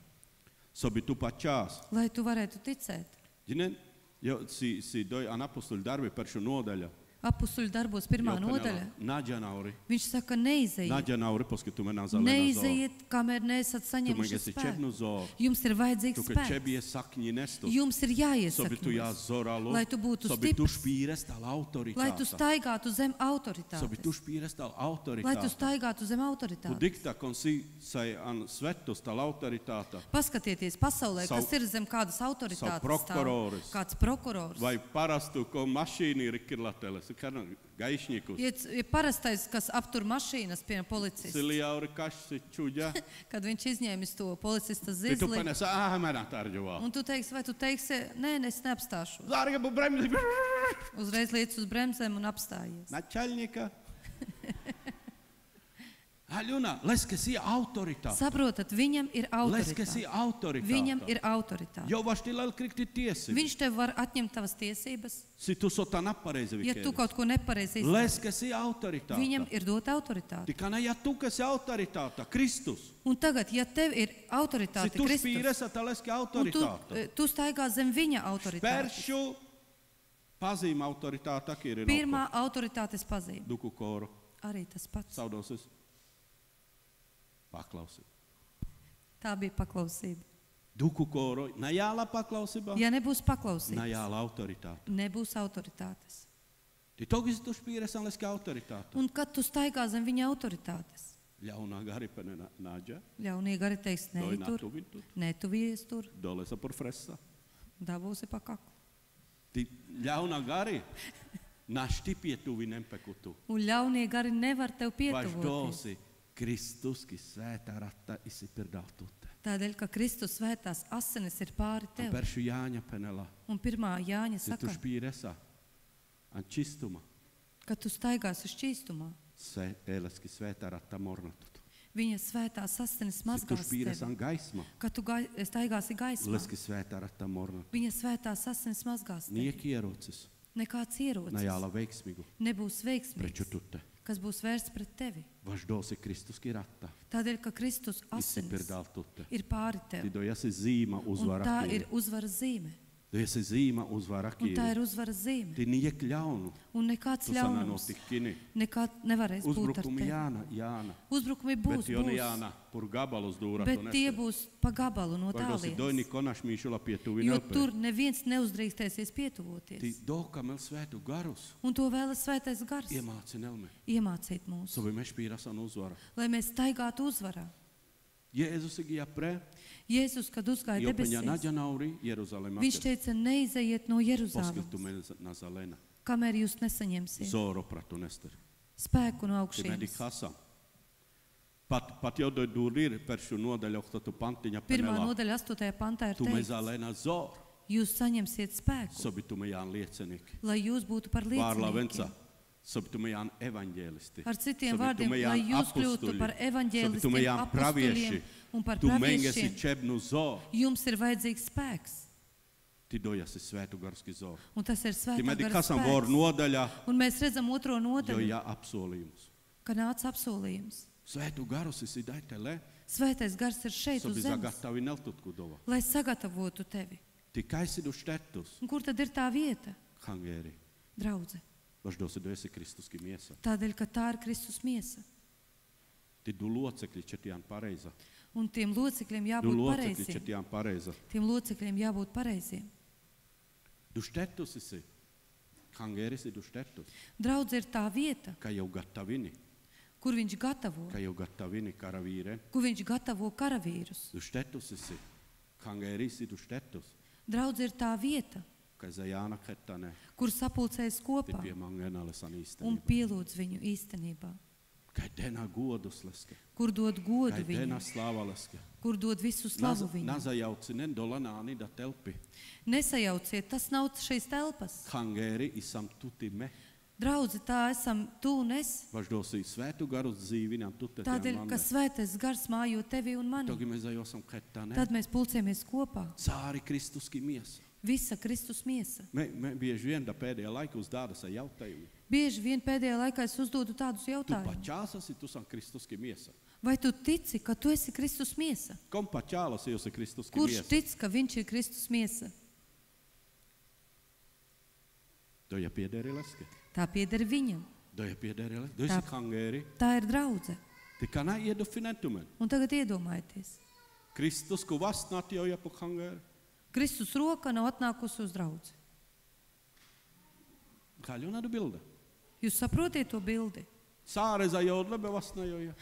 [SPEAKER 2] Sobi tu pačās.
[SPEAKER 1] Lai tu varētu ticēt.
[SPEAKER 2] Ģinen, jau si doj an apostoļu darbi par šo nodaļu.
[SPEAKER 1] Apustuļu darbos pirmā nodaļa.
[SPEAKER 2] Naģa nauri.
[SPEAKER 1] Viņš saka, neizejiet.
[SPEAKER 2] Naģa nauri, poski tu menā zalēnā
[SPEAKER 1] Neizejiet, kamēr neesat
[SPEAKER 2] Tu
[SPEAKER 1] saņemuši
[SPEAKER 2] mengesi
[SPEAKER 1] spēku.
[SPEAKER 2] čebnu zor.
[SPEAKER 1] Jums ir vajadzīgs
[SPEAKER 2] Tu ka
[SPEAKER 1] spēks.
[SPEAKER 2] čebie sakņi nestu.
[SPEAKER 1] Jums ir
[SPEAKER 2] Sobi tu
[SPEAKER 1] jāiesakņojas,
[SPEAKER 2] jāzoralo.
[SPEAKER 1] lai tu būtu
[SPEAKER 2] Sobi tu
[SPEAKER 1] stiprs,
[SPEAKER 2] špīres tā autoritāte.
[SPEAKER 1] lai tu staigātu zem
[SPEAKER 2] Sobi tu
[SPEAKER 1] autoritātes.
[SPEAKER 2] špīres tā
[SPEAKER 1] Lai tu
[SPEAKER 2] autoritāte.
[SPEAKER 1] staigātu zem
[SPEAKER 2] Tu
[SPEAKER 1] autoritātes.
[SPEAKER 2] dikta konsi sai an svetus tā autoritāte.
[SPEAKER 1] Paskatieties pasaulē,
[SPEAKER 2] Savu-
[SPEAKER 1] kas ir zem kādas autoritātes
[SPEAKER 2] prokuroris.
[SPEAKER 1] stāv. Kāds prokurors.
[SPEAKER 2] Vai parastu, ko mašīni ir kirlateles. Gaišņikus.
[SPEAKER 1] Ir parastais, kas aptur mašīnas pie policists.
[SPEAKER 2] Silijauri kašsi čuģa.
[SPEAKER 1] Kad viņš izņēmis to policista
[SPEAKER 2] Tu
[SPEAKER 1] zizli.
[SPEAKER 2] panes, mēnā tārģuvā.
[SPEAKER 1] Un tu teiksi, vai tu teiksi, nē, es neapstāšu.
[SPEAKER 2] Zārga bu bremzi.
[SPEAKER 1] Uzreiz liec uz bremzēm un apstājies.
[SPEAKER 2] Načaļņika. Aļuna, leskas ir autoritāte.
[SPEAKER 1] Saprotat, viņam ir
[SPEAKER 2] Leskas ir
[SPEAKER 1] autoritāte.
[SPEAKER 2] autoritāte.
[SPEAKER 1] Viņam ir autoritāte.
[SPEAKER 2] Jau vaš tilēl krikti tiesi.
[SPEAKER 1] Viņš tev var atņemt tavas tiesības,
[SPEAKER 2] Si tu sota napareizi
[SPEAKER 1] ja tu
[SPEAKER 2] vikēri.
[SPEAKER 1] kaut ko nepareizi izdarīsi.
[SPEAKER 2] Leskas ir autoritāte.
[SPEAKER 1] Viņam ir dota autoritāte.
[SPEAKER 2] Tikai ne, ja tu, kas ir autoritāte, Kristus.
[SPEAKER 1] Un tagad, ja tev ir
[SPEAKER 2] Si
[SPEAKER 1] autoritāte
[SPEAKER 2] tu
[SPEAKER 1] Kristus,
[SPEAKER 2] špīres, tā leski
[SPEAKER 1] un
[SPEAKER 2] autoritāte.
[SPEAKER 1] tu staigā zem viņa autoritātes.
[SPEAKER 2] Peršu pazīme autoritāte, ir
[SPEAKER 1] Pirmā autoritātes pazīme.
[SPEAKER 2] Duku koru.
[SPEAKER 1] Arī tas pats.
[SPEAKER 2] Saudosis. Paklausi.
[SPEAKER 1] Tā bija paklausība.
[SPEAKER 2] Duku koru. Najāla paklausība.
[SPEAKER 1] Ja nebūs paklausības,
[SPEAKER 2] Najāla autoritāte.
[SPEAKER 1] nebūs autoritātes.
[SPEAKER 2] Ti togis tu špīres, un leski autoritāte.
[SPEAKER 1] Un kad tu staigā zem viņa autoritātes,
[SPEAKER 2] Ļaunā gari pene nāģa.
[SPEAKER 1] ļaunie gari teiks,
[SPEAKER 2] Doj
[SPEAKER 1] nē, tur,
[SPEAKER 2] natuvintu.
[SPEAKER 1] netuvies tur,
[SPEAKER 2] Dolesa por fresa.
[SPEAKER 1] dabūsi pa kaklu.
[SPEAKER 2] Ti ļaunā gari. Našti pietuvi nempekutu.
[SPEAKER 1] Un ļaunie gari nevar tev
[SPEAKER 2] Vaš
[SPEAKER 1] pietuvoties.
[SPEAKER 2] dosi Kristus, ki svētā rata izsipirdātute.
[SPEAKER 1] Tādēļ, ka Kristus svētās asinis ir pāri tev.
[SPEAKER 2] Peršu Jāņa penela.
[SPEAKER 1] Un pirmā Jāņa
[SPEAKER 2] Si tu
[SPEAKER 1] saka,
[SPEAKER 2] špīresa. An čistuma.
[SPEAKER 1] ka tu staigās uz šķīstumā.
[SPEAKER 2] Se ēleski svētā rata mornatut.
[SPEAKER 1] Viņa svētās asinis
[SPEAKER 2] Se
[SPEAKER 1] mazgās
[SPEAKER 2] spīres
[SPEAKER 1] tevi.
[SPEAKER 2] gaisma.
[SPEAKER 1] Kad tu staigāsi gaismā,
[SPEAKER 2] Laski svētā ratta morna.
[SPEAKER 1] viņa svētās asinis mazgās tevi.
[SPEAKER 2] Nieki ierocis.
[SPEAKER 1] Nekāds ierocis
[SPEAKER 2] Najala veiksmigu.
[SPEAKER 1] nebūs
[SPEAKER 2] Preču
[SPEAKER 1] veiksmīgs,
[SPEAKER 2] tutte.
[SPEAKER 1] kas būs vērsts pret tevi.
[SPEAKER 2] Važdosi Kristuski ratta.
[SPEAKER 1] Tādēļ, ka Kristus asinis
[SPEAKER 2] Izsipirdāl tutte.
[SPEAKER 1] ir pāri
[SPEAKER 2] Ti
[SPEAKER 1] tev.
[SPEAKER 2] dojasi zīma
[SPEAKER 1] Un
[SPEAKER 2] uzvara
[SPEAKER 1] tā
[SPEAKER 2] kīvi.
[SPEAKER 1] ir uzvaras zīme.
[SPEAKER 2] Dojasi zīma uzvara
[SPEAKER 1] Un tā
[SPEAKER 2] kīvi.
[SPEAKER 1] ir uzvaras zīme.
[SPEAKER 2] Ti niek ļaunu.
[SPEAKER 1] Un nekāds
[SPEAKER 2] Tu sana
[SPEAKER 1] ļaunums
[SPEAKER 2] notikini.
[SPEAKER 1] nekā nevarēs būt ar
[SPEAKER 2] Uzbrukumi
[SPEAKER 1] tevi.
[SPEAKER 2] Jāna.
[SPEAKER 1] Uzbrukumi
[SPEAKER 2] Bet
[SPEAKER 1] būs,
[SPEAKER 2] jo ne
[SPEAKER 1] būs.
[SPEAKER 2] Jāna pur gabalus dūra.
[SPEAKER 1] Bet tie būs pa gabalu no
[SPEAKER 2] Važdosi dojni
[SPEAKER 1] tālienes.
[SPEAKER 2] konaš mīšula pietuvi
[SPEAKER 1] Jo
[SPEAKER 2] nelpē.
[SPEAKER 1] tur neviens neuzdrīkstēsies pietuvoties.
[SPEAKER 2] Ti dokamel svētu garus.
[SPEAKER 1] Un to vēlas svētais gars
[SPEAKER 2] Iemāci nelme.
[SPEAKER 1] iemācīt mūs,
[SPEAKER 2] Sobi meš pīrasan uzvara.
[SPEAKER 1] lai mēs staigātu uzvarā.
[SPEAKER 2] Jēzus igi apre.
[SPEAKER 1] Jēzus, kad uzgāja
[SPEAKER 2] Jopeņa
[SPEAKER 1] debesīs,
[SPEAKER 2] naģa nauri Jeruzalemā.
[SPEAKER 1] viņš teica, neizejiet no
[SPEAKER 2] Poskiltu
[SPEAKER 1] Jeruzālēmas,
[SPEAKER 2] men Nazalena.
[SPEAKER 1] kamēr jūs nesaņemsiet
[SPEAKER 2] Zoro pratu nester.
[SPEAKER 1] spēku no
[SPEAKER 2] Ti medik
[SPEAKER 1] augšienes.
[SPEAKER 2] hasa. Pat jau doj durir peršu nodaļa oktatu pantiņa
[SPEAKER 1] Pirmā
[SPEAKER 2] penelā.
[SPEAKER 1] nodaļa 8. pantā ir
[SPEAKER 2] Tu me
[SPEAKER 1] teikts,
[SPEAKER 2] zalena zor.
[SPEAKER 1] jūs saņemsiet spēku,
[SPEAKER 2] Sobi tu me jām liecenik.
[SPEAKER 1] lai jūs būtu par
[SPEAKER 2] Vārla venca.
[SPEAKER 1] lieciniekiem.
[SPEAKER 2] Sobi tu me jām evaņģēlisti.
[SPEAKER 1] Ar citiem
[SPEAKER 2] Sobi tu
[SPEAKER 1] vārdiem,
[SPEAKER 2] me jām
[SPEAKER 1] lai jūs kļūtu
[SPEAKER 2] apostuli.
[SPEAKER 1] par
[SPEAKER 2] Sobi tu me
[SPEAKER 1] evaņģēlistiem,
[SPEAKER 2] jām
[SPEAKER 1] apostoļiem
[SPEAKER 2] pravieši.
[SPEAKER 1] un par
[SPEAKER 2] Tu mengesi
[SPEAKER 1] praviešiem.
[SPEAKER 2] čebnu zor.
[SPEAKER 1] Jums ir vajadzīgs spēks,
[SPEAKER 2] Ti dojasi svētu garski zor.
[SPEAKER 1] un tas ir
[SPEAKER 2] Ti
[SPEAKER 1] svētā
[SPEAKER 2] medik
[SPEAKER 1] gara
[SPEAKER 2] hasam vor
[SPEAKER 1] spēks.
[SPEAKER 2] nodaļa.
[SPEAKER 1] Un mēs redzam otro
[SPEAKER 2] Jo
[SPEAKER 1] nodaļu,
[SPEAKER 2] jā apsolījums.
[SPEAKER 1] ka nāca apsolījums.
[SPEAKER 2] Svētu garus esi daitele.
[SPEAKER 1] Svētais gars ir šeit uz
[SPEAKER 2] Sobi
[SPEAKER 1] zemes,
[SPEAKER 2] zagatavi neltutku dova.
[SPEAKER 1] lai sagatavotu tevi.
[SPEAKER 2] Tikai sidu štetus.
[SPEAKER 1] Un kur tad ir tā vieta,
[SPEAKER 2] Hangēri.
[SPEAKER 1] draudze?
[SPEAKER 2] Važdosi dojasi Kristuski miesa.
[SPEAKER 1] Tādēļ, ka tā ir Kristus miesa.
[SPEAKER 2] Ti du locekļi četijan pareiza.
[SPEAKER 1] Un tiem locekļiem
[SPEAKER 2] Du
[SPEAKER 1] jābūt
[SPEAKER 2] locekļi
[SPEAKER 1] pareiziem.
[SPEAKER 2] četijan pareiza.
[SPEAKER 1] Tiem locekļiem jābūt pareiziem.
[SPEAKER 2] Du štetus esi. Hangēri si du štetus.
[SPEAKER 1] Draudze ir tā vieta,
[SPEAKER 2] Ka jau gatavini.
[SPEAKER 1] kur viņš gatavo,
[SPEAKER 2] Ka jau gatavini karavīre.
[SPEAKER 1] kur viņš gatavo karavīrus.
[SPEAKER 2] Du štetus esi. Hangēri si du štetus.
[SPEAKER 1] Draudze ir tā vieta,
[SPEAKER 2] Ka zajāna ketane.
[SPEAKER 1] kur sapulcējas
[SPEAKER 2] Ti
[SPEAKER 1] kopā
[SPEAKER 2] pie mangenale san
[SPEAKER 1] un
[SPEAKER 2] īstenība.
[SPEAKER 1] pielūdz viņu īstenībā,
[SPEAKER 2] Ka dena godus leske.
[SPEAKER 1] kur dod
[SPEAKER 2] Ka
[SPEAKER 1] godu
[SPEAKER 2] dena
[SPEAKER 1] viņu,
[SPEAKER 2] slava leske.
[SPEAKER 1] kur dod visu slavu viņu.
[SPEAKER 2] Nazajaucinen dolanāni da telpi.
[SPEAKER 1] Nesajauciet, tas nav šīs telpas.
[SPEAKER 2] Hangēri isam tuti me.
[SPEAKER 1] Draudzi, tā esam tu un es,
[SPEAKER 2] Važdosi svētu garus dzīvinām tutetijan
[SPEAKER 1] tādēļ, ka
[SPEAKER 2] mande.
[SPEAKER 1] svētais gars mājo tevi un mani.
[SPEAKER 2] Togi me zajosam ketane.
[SPEAKER 1] Tad mēs pulcējamies kopā.
[SPEAKER 2] Sāri Kristuski miesa.
[SPEAKER 1] Visa Kristus miesa.
[SPEAKER 2] Me bieži vien da pēdējā laika uzdāda sa jautājumu.
[SPEAKER 1] Bieži vien pēdējā laikā es uzdodu tādus
[SPEAKER 2] Tu
[SPEAKER 1] jautājumus.
[SPEAKER 2] pačāsas, tu san Kristuski miesa.
[SPEAKER 1] Vai tu tici, ka tu esi Kristus miesa?
[SPEAKER 2] Kom pačālas, jūs ir Kristuski
[SPEAKER 1] Kurš
[SPEAKER 2] miesa?
[SPEAKER 1] tic, ka viņš ir Kristus miesa?
[SPEAKER 2] Doja piederi leske.
[SPEAKER 1] Tā pieder viņam.
[SPEAKER 2] Doja piederi leske. Doja si hangēri.
[SPEAKER 1] Tā ir draudze.
[SPEAKER 2] Te kana iedu finantumen.
[SPEAKER 1] Un tagad iedomājieties.
[SPEAKER 2] Kristus, ku vastnāt jau japu hangēri.
[SPEAKER 1] Kristus roka nav atnākusi uz draudzi.
[SPEAKER 2] Kaļu nadu bilde.
[SPEAKER 1] Jūs saprotiet to bildi?
[SPEAKER 2] Sāre za jodle be vastnā jau ja.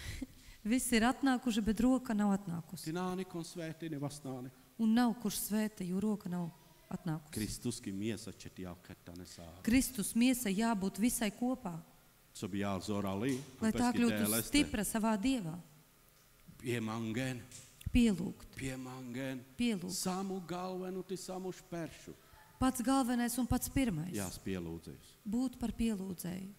[SPEAKER 1] Visi ir atnākuši, bet roka nav atnākusi.
[SPEAKER 2] Tināni kon svētini vastnāni.
[SPEAKER 1] Un nav kurš svēta, jo roka nav atnākusi.
[SPEAKER 2] Kristuski miesa četi jau ketane sāri.
[SPEAKER 1] Kristus miesa jābūt visai kopā,
[SPEAKER 2] Sobi jāzor alī.
[SPEAKER 1] lai tā kļūtu stipra savā dievā.
[SPEAKER 2] Piemangen.
[SPEAKER 1] Pielūgt,
[SPEAKER 2] Piemangen.
[SPEAKER 1] pielūgt.
[SPEAKER 2] Samu galvenu ti samu šperšu.
[SPEAKER 1] Pats galvenais un pats pirmais
[SPEAKER 2] Jās pielūdzējus.
[SPEAKER 1] - būt par pielūdzēju.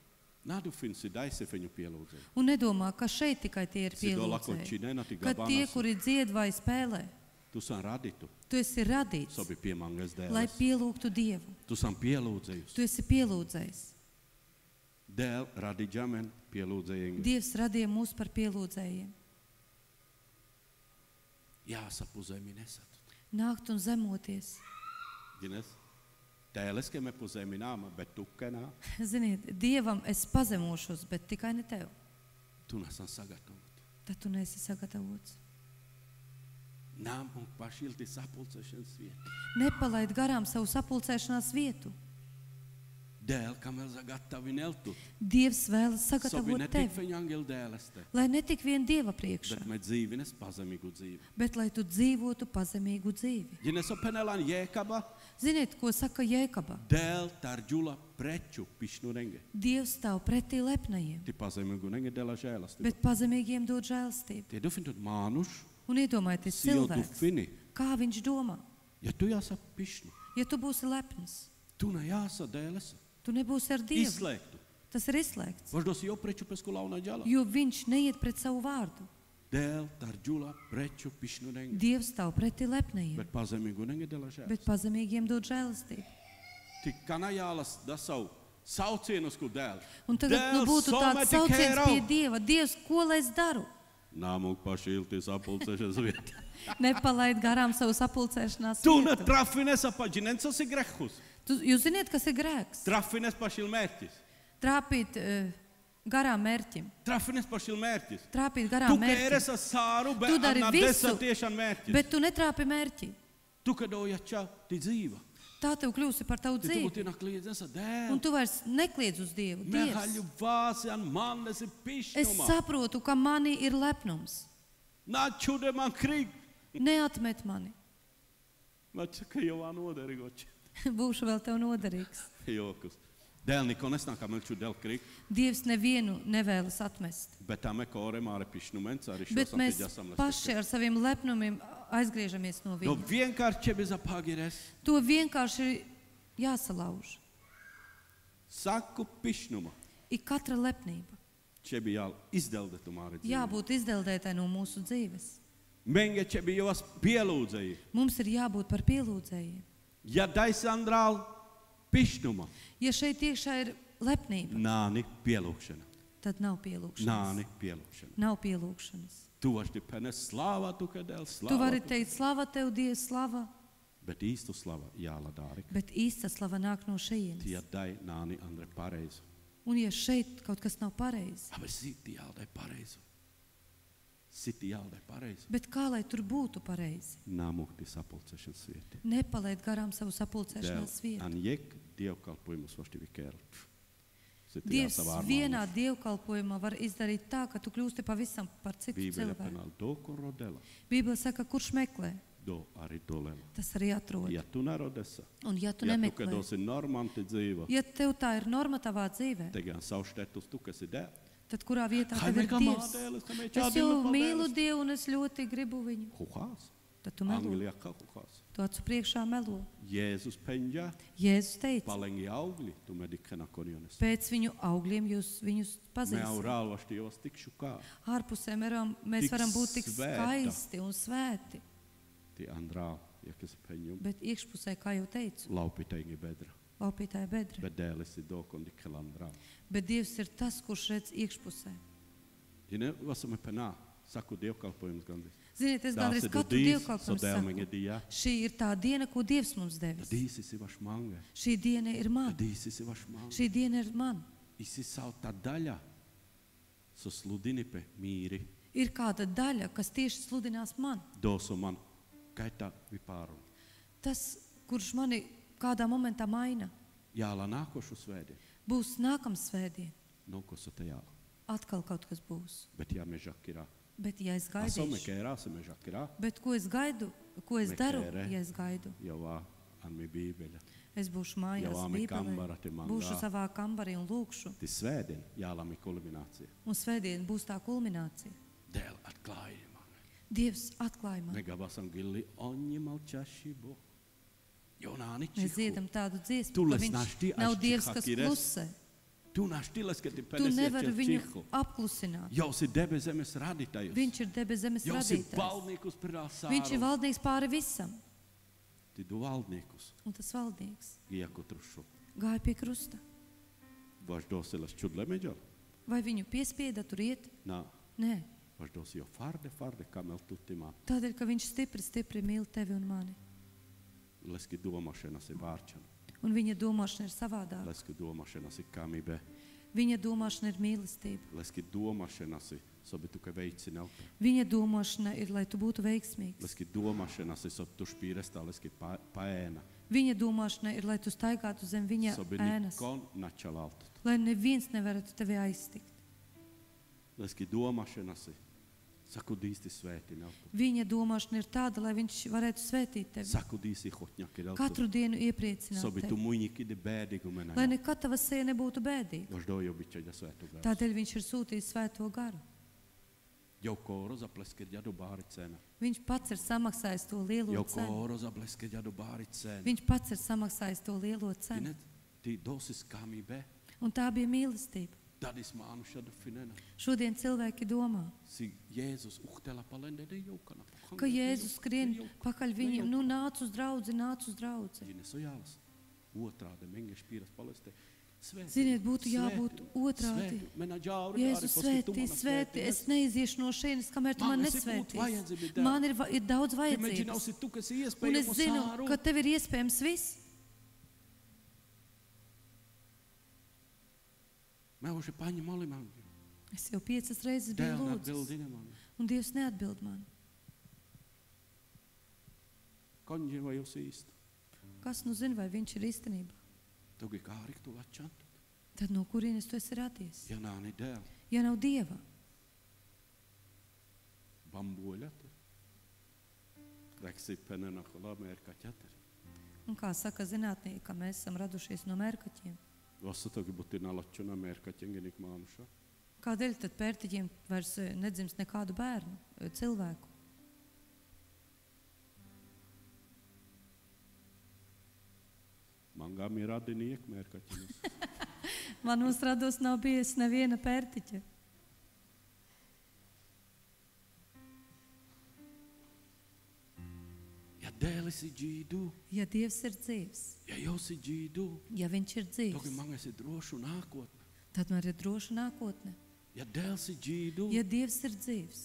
[SPEAKER 2] Nādu finsi daisi viņu pielūdzēju.
[SPEAKER 1] Un nedomā, ka šeit tikai tie ir
[SPEAKER 2] Si do lako
[SPEAKER 1] pielūdzēji.
[SPEAKER 2] činena ti
[SPEAKER 1] Ka tie,
[SPEAKER 2] gabanas.
[SPEAKER 1] kuri dzied vai spēlē,
[SPEAKER 2] Tu san raditu.
[SPEAKER 1] tu esi radīts,
[SPEAKER 2] Sobi piemangas
[SPEAKER 1] lai
[SPEAKER 2] dēles.
[SPEAKER 1] pielūgtu Dievu.
[SPEAKER 2] Tu san pielūdzējus.
[SPEAKER 1] Tu esi pielūdzējs.
[SPEAKER 2] Dēl radidžamen pielūdzējiem.
[SPEAKER 1] Dievs radīja mūs par pielūdzējiem.
[SPEAKER 2] Jāsapu zemi nesat.
[SPEAKER 1] Nākt un zemoties.
[SPEAKER 2] Gines? Tēles, ka me pu zemi nāma, bet tukenā.
[SPEAKER 1] Ziniet, Dievam es pazemošos, bet tikai ne tev.
[SPEAKER 2] Tu nesan sagatavot.
[SPEAKER 1] Tad tu neesi sagatavots.
[SPEAKER 2] Nām un pašilti sapulcēšanas vietu.
[SPEAKER 1] Nepalaid garām savu sapulcēšanās vietu.
[SPEAKER 2] Dēl, kamēr zagatavi neltu.
[SPEAKER 1] Dievs vēlas
[SPEAKER 2] Sobi
[SPEAKER 1] sagatavot
[SPEAKER 2] netik
[SPEAKER 1] tevi,
[SPEAKER 2] viņa angel dēles te.
[SPEAKER 1] lai ne tik vien Dieva priekšā,
[SPEAKER 2] Bet me dzīvines pazemīgu dzīvi.
[SPEAKER 1] bet lai tu dzīvotu pazemīgu dzīvi.
[SPEAKER 2] Gines o penelan jēkaba.
[SPEAKER 1] Ziniet, ko saka Jēkaba?
[SPEAKER 2] Dēl tarģula preču pišnu renge.
[SPEAKER 1] Dievs stāv pretī lepnajiem,
[SPEAKER 2] Ti pazemīgu renge dēla žēlastība.
[SPEAKER 1] bet pazemīgiem dod žēlstību.
[SPEAKER 2] Tie dufintut mānuš,
[SPEAKER 1] Un iedomājieties,
[SPEAKER 2] si jau
[SPEAKER 1] cilvēks,
[SPEAKER 2] dufini.
[SPEAKER 1] kā viņš domā.
[SPEAKER 2] Ja tu jāsa pišnu,
[SPEAKER 1] Ja tu būsi lepns,
[SPEAKER 2] tu ne jāsa dēles.
[SPEAKER 1] tu nebūsi ar Dievu.
[SPEAKER 2] Izslēgtu.
[SPEAKER 1] Tas ir izslēgts,
[SPEAKER 2] Važdos jau preču pesku launa ģala.
[SPEAKER 1] jo viņš neiet pret savu vārdu.
[SPEAKER 2] Dēl tarģula preču pišnu dengi.
[SPEAKER 1] Dievs stāv pretī lepnajiem,
[SPEAKER 2] Bet pazemīgu nengadēlā žēl.
[SPEAKER 1] bet pazemīgiem dod žēlastību.
[SPEAKER 2] Tik kanajālas da savu saucienus, kur dēl.
[SPEAKER 1] Un tagad būtu tāds sauciens pie Dieva. Dievs, ko lai es daru?
[SPEAKER 2] Nāmūk pašilties apulcēšanas vietā.
[SPEAKER 1] Nepalaid garām savu sapulcēšanās
[SPEAKER 2] Tu
[SPEAKER 1] vietu.
[SPEAKER 2] ne trafines apaģinens esi grehus.
[SPEAKER 1] Jūs ziniet, kas ir grēks?
[SPEAKER 2] Trafines pašil mērķis.
[SPEAKER 1] Trāpīt garām mērķim.
[SPEAKER 2] Trafines pašil mērķis.
[SPEAKER 1] Trāpīt
[SPEAKER 2] Tu
[SPEAKER 1] garām mērķim.
[SPEAKER 2] kēres ar sāru, bet
[SPEAKER 1] Tu dari
[SPEAKER 2] anna
[SPEAKER 1] visu,
[SPEAKER 2] desa tiešām mērķis.
[SPEAKER 1] bet tu netrāpi mērķi.
[SPEAKER 2] Tu kadoja čau, ti dzīva.
[SPEAKER 1] Tā tev kļūsi par tavu
[SPEAKER 2] Ti tu
[SPEAKER 1] dzīvi.
[SPEAKER 2] būtu kliedzens ar
[SPEAKER 1] Un
[SPEAKER 2] dēl.
[SPEAKER 1] tu vairs nekliedz uz Dievu.
[SPEAKER 2] Mehaļu
[SPEAKER 1] Dievs,
[SPEAKER 2] vāsi an man esi
[SPEAKER 1] es
[SPEAKER 2] pišnumā.
[SPEAKER 1] saprotu, ka manī ir lepnums.
[SPEAKER 2] Nā čude man krīg.
[SPEAKER 1] Neatmet mani.
[SPEAKER 2] Mača, ka jau noderīgoči.
[SPEAKER 1] Būšu vēl tev noderīgs.
[SPEAKER 2] Jokus. Dēl niko nesnākā melču dēl krīg.
[SPEAKER 1] Dievs nevienu nevēlas atmest.
[SPEAKER 2] Bet tā me kore māre pišnumens arī
[SPEAKER 1] Bet
[SPEAKER 2] šos
[SPEAKER 1] mēs
[SPEAKER 2] apidjasam.
[SPEAKER 1] paši ar saviem lepnumiem aizgriežamies no
[SPEAKER 2] Do
[SPEAKER 1] viņa.
[SPEAKER 2] vienkārši čebi zapagires.
[SPEAKER 1] To vienkārši ir jāsalauž.
[SPEAKER 2] Saku pišnuma.
[SPEAKER 1] Ir katra lepnība.
[SPEAKER 2] Čebi jāl izdeldetu māre dzīvi.
[SPEAKER 1] Jābūt izdeldētai no mūsu dzīves.
[SPEAKER 2] Menge čebi jau vas pielūdzēji.
[SPEAKER 1] Mums ir jābūt par pielūdzējiem.
[SPEAKER 2] Ja daisandrāl pišnuma.
[SPEAKER 1] Ja šeit iekšā ir lepnība,
[SPEAKER 2] Nāni pielūkšana.
[SPEAKER 1] tad nav pielūgšanas.
[SPEAKER 2] Nāni pielūkšana.
[SPEAKER 1] Nav pielūgšanas.
[SPEAKER 2] Tu vaši penes slāvā tu, kadēl slāvā.
[SPEAKER 1] Tu vari teikt, slava tev, Dievs, slava,
[SPEAKER 2] Bet īstu slava jāla dāri.
[SPEAKER 1] bet īsta slava nāk no šejienes.
[SPEAKER 2] Tie dai nāni Andre pareizu.
[SPEAKER 1] Un ja šeit kaut kas nav pareizi,
[SPEAKER 2] Aba siti jāldai pareizu. Siti jāldai pareizu.
[SPEAKER 1] bet kā lai tur būtu pareizi?
[SPEAKER 2] Nāmukti sapulcēšanas vieti.
[SPEAKER 1] Nepalaid garām savu
[SPEAKER 2] Dēl,
[SPEAKER 1] sapulcēšanās vietu.
[SPEAKER 2] an jek dievkalpojumus vaši vikēru. Siti
[SPEAKER 1] Dievs
[SPEAKER 2] jāsavā
[SPEAKER 1] vienā dievkalpojumā var izdarīt tā, ka tu kļūsti pavisam par citu
[SPEAKER 2] Bībele
[SPEAKER 1] cilvēku.
[SPEAKER 2] penal do korodela.
[SPEAKER 1] Bībele saka, kurš meklē,
[SPEAKER 2] Do arī dolela.
[SPEAKER 1] tas arī atrod.
[SPEAKER 2] Ja tu narodesa.
[SPEAKER 1] Un ja tu
[SPEAKER 2] Ja tu,
[SPEAKER 1] nemeklē,
[SPEAKER 2] kad osi normanti dzīvo.
[SPEAKER 1] ja tev tā ir norma tavā dzīvē,
[SPEAKER 2] Tegan savu štetus tu, kas ir dēl.
[SPEAKER 1] tad kurā vietā
[SPEAKER 2] Hai
[SPEAKER 1] tev ir
[SPEAKER 2] mega
[SPEAKER 1] Dievs?
[SPEAKER 2] mādēlis, ka mēs
[SPEAKER 1] Es jau
[SPEAKER 2] čādīlu
[SPEAKER 1] mīlu
[SPEAKER 2] padēlis.
[SPEAKER 1] Dievu un es ļoti gribu viņu.
[SPEAKER 2] Huhās.
[SPEAKER 1] Tad tu melo.
[SPEAKER 2] Anglijā kā huhās.
[SPEAKER 1] Tu acu priekšā melo.
[SPEAKER 2] Jēzus peņģā.
[SPEAKER 1] Jēzus teica,
[SPEAKER 2] Palengi augli, tu medikana konjones.
[SPEAKER 1] pēc viņu augļiem jūs viņus
[SPEAKER 2] Me
[SPEAKER 1] pazīsiet.
[SPEAKER 2] aurālvašti jos tikšu kā.
[SPEAKER 1] Ārpusē mēs
[SPEAKER 2] Tik
[SPEAKER 1] varam būt tik
[SPEAKER 2] svēta.
[SPEAKER 1] skaisti un svēti,
[SPEAKER 2] Ti andrā, jakas peņģum.
[SPEAKER 1] bet iekšpusē, kā jau teicu,
[SPEAKER 2] Laupitēngi bedra.
[SPEAKER 1] laupītāja bedra.
[SPEAKER 2] Bet dēlis ir dokondi kelandrā.
[SPEAKER 1] Bet Dievs ir tas, kurš redz iekšpusē.
[SPEAKER 2] Jine, vasame penā. Saku dievkalpojums gandrīz.
[SPEAKER 1] Ziniet, es gandrīz
[SPEAKER 2] Dāsi
[SPEAKER 1] katru
[SPEAKER 2] dudīs,
[SPEAKER 1] dievkalpojumu
[SPEAKER 2] sodēlmengi
[SPEAKER 1] saku.
[SPEAKER 2] dijā.
[SPEAKER 1] Šī ir tā diena, ko Dievs mums devis.
[SPEAKER 2] Dīs esi vaš manga.
[SPEAKER 1] Šī diena ir man.
[SPEAKER 2] Dīs esi vaš manga.
[SPEAKER 1] Šī diena ir man.
[SPEAKER 2] Isi savu tā daļa. So sludini pe mīri.
[SPEAKER 1] Ir kāda daļa, kas tieši sludinās man.
[SPEAKER 2] Dosu man kaitā vipāru.
[SPEAKER 1] Tas, kurš mani kādā momentā maina,
[SPEAKER 2] Jāla nākošu svēdi.
[SPEAKER 1] būs nākamā svētdiena.
[SPEAKER 2] Nokosu te jāla.
[SPEAKER 1] Atkal kaut kas būs.
[SPEAKER 2] Bet jā me žakirā.
[SPEAKER 1] Bet, ja es
[SPEAKER 2] Asome
[SPEAKER 1] gaidīšu,
[SPEAKER 2] kērā, se me žakirā.
[SPEAKER 1] bet ko es gaidu, ko es daru,
[SPEAKER 2] Mekere.
[SPEAKER 1] ja es gaidu?
[SPEAKER 2] Jau vā an mi bībeļa.
[SPEAKER 1] Es būšu mājās,
[SPEAKER 2] Jau āmi
[SPEAKER 1] Bībelē,
[SPEAKER 2] kambara te mangā.
[SPEAKER 1] būšu savā kambarī un lūkšu.
[SPEAKER 2] Ti svēdien jāla mi kulminācija.
[SPEAKER 1] Un svētdiena būs tā kulminācija.
[SPEAKER 2] Dēl atklājuma.
[SPEAKER 1] Dievs atklāja man.
[SPEAKER 2] Me gabasam gilli ogni malčaši bo. Jonāni
[SPEAKER 1] Mēs
[SPEAKER 2] čihu.
[SPEAKER 1] dziedam tādu dziesmu,
[SPEAKER 2] Tu
[SPEAKER 1] ka
[SPEAKER 2] les
[SPEAKER 1] viņš
[SPEAKER 2] našti
[SPEAKER 1] nav
[SPEAKER 2] ašķi
[SPEAKER 1] Dievs, kas
[SPEAKER 2] hakires.
[SPEAKER 1] klusē.
[SPEAKER 2] Tu naštiles, ka ti
[SPEAKER 1] Tu
[SPEAKER 2] penesiet
[SPEAKER 1] nevari viņu
[SPEAKER 2] čihu.
[SPEAKER 1] apklusināt.
[SPEAKER 2] Jau si debe zemes radītājus.
[SPEAKER 1] Viņš ir debes zemes
[SPEAKER 2] Jau si
[SPEAKER 1] radītājs.
[SPEAKER 2] valdniekus pirā
[SPEAKER 1] Viņš ir
[SPEAKER 2] sāru.
[SPEAKER 1] valdnieks pāri visam.
[SPEAKER 2] Ti du valdniekus.
[SPEAKER 1] Un tas valdnieks
[SPEAKER 2] Gieku trušu.
[SPEAKER 1] gāja pie krusta.
[SPEAKER 2] Vaš dosilas čudle meģo?
[SPEAKER 1] Vai viņu piespieda tur iet?
[SPEAKER 2] Nā.
[SPEAKER 1] Nē.
[SPEAKER 2] Vaš dosi jau farde, kamel tutimā.
[SPEAKER 1] Tādēļ, ka viņš stipri, stipri mīl tevi un mani.
[SPEAKER 2] Leski domašenas ir vārčana.
[SPEAKER 1] Un viņa domāšana ir savādāka.
[SPEAKER 2] Leski domašenas ir kamībe.
[SPEAKER 1] Viņa domāšana ir mīlestība.
[SPEAKER 2] Leski domašenas ir sobi tu, ka veicina auto.
[SPEAKER 1] Viņa domāšana ir, lai tu būtu veiksmīgs.
[SPEAKER 2] Leski domašenas ir sobi tu špīrestā, leski paēna.
[SPEAKER 1] Viņa domāšana ir, lai tu staigātu zem viņa
[SPEAKER 2] Sobi
[SPEAKER 1] ēnas.
[SPEAKER 2] nikon načalautu.
[SPEAKER 1] Lai neviens nevarētu tevi aiztikt.
[SPEAKER 2] Leski domašenas ir sakudīsti svētini auto.
[SPEAKER 1] Viņa domāšana ir tāda, lai viņš varētu svētīt tevi.
[SPEAKER 2] Sakudīsi hotņaki auto.
[SPEAKER 1] Katru dienu iepriecināt
[SPEAKER 2] Sobi tu
[SPEAKER 1] tevi.
[SPEAKER 2] muņiki de bēdigu menā.
[SPEAKER 1] Lai nekad tava seja nebūtu bēdīga.
[SPEAKER 2] Vaš dojo bičaļa svētu gāru.
[SPEAKER 1] Tādēļ viņš ir sūtījis svēto garu.
[SPEAKER 2] Jau koro zapleski ģadu bāri cena.
[SPEAKER 1] Viņš pats ir samaksājis to lielo
[SPEAKER 2] Jau
[SPEAKER 1] cenu.
[SPEAKER 2] koro zapleski ģadu bāri cena.
[SPEAKER 1] Viņš pats ir samaksājis to lielo cenu.
[SPEAKER 2] Ti dosis kamībe.
[SPEAKER 1] Un tā bija mīlestība.
[SPEAKER 2] Dadis maanušada finena.
[SPEAKER 1] Šodien cilvēki domā,
[SPEAKER 2] Si Jēzus uhtela palendede joukana.
[SPEAKER 1] ka Jēzus skrien pakaļ viņiem, nu nāc uz draudzi, nāc uz draudzi.
[SPEAKER 2] Jine sojālas. Otrāde mengeši pīras palestē.
[SPEAKER 1] Ziniet, būtu jābūt otrādi. Jēzus svētī, svētī, es neiziešu no šeit, kamēr tu man nesvētīs. Man ir daudz vajadzības. Un es zinu, ka tev ir iespējams viss. Es jau 5 reizes biju lūdzis, un Dievs neatbild man. Kas nu zina, vai viņš ir īstenībā? Tad no kurienes tu esi radies? Ja nav Dieva. Un kā saka zinātnieki, ka mēs esam radušies no mērkaķiem. Kādēļ tad pērtiķiem vairs nedzimst nekādu bērnu, cilvēku? Manos rados nav bijis neviena pērtiķa. Ja Dievs ir dzīvs, ja viņš ir dzīvs, tad man ir droša nākotne. Ja Dievs ir dzīvs,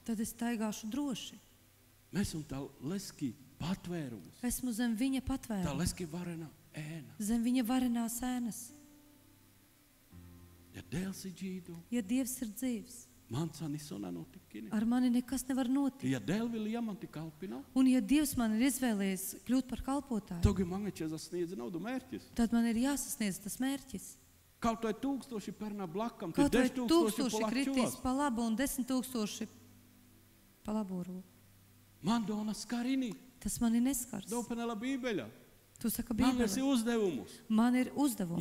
[SPEAKER 1] tad es taigāšu droši. Esmu zem viņa patvēruma, zem viņa varenās ēnas. Ja Dievs ir dzīvs, ar mani nekas nevar notikt. Un ja Dievs man ir izvēlējies kļūt par kalpotāju, tad man ir jāsasniedz tas mērķis. Kaut vai 1000 kritīs pa labu un 10 000 pa labu. Tas mani neskars. Tu saka Bībelē. Man ir uzdevums.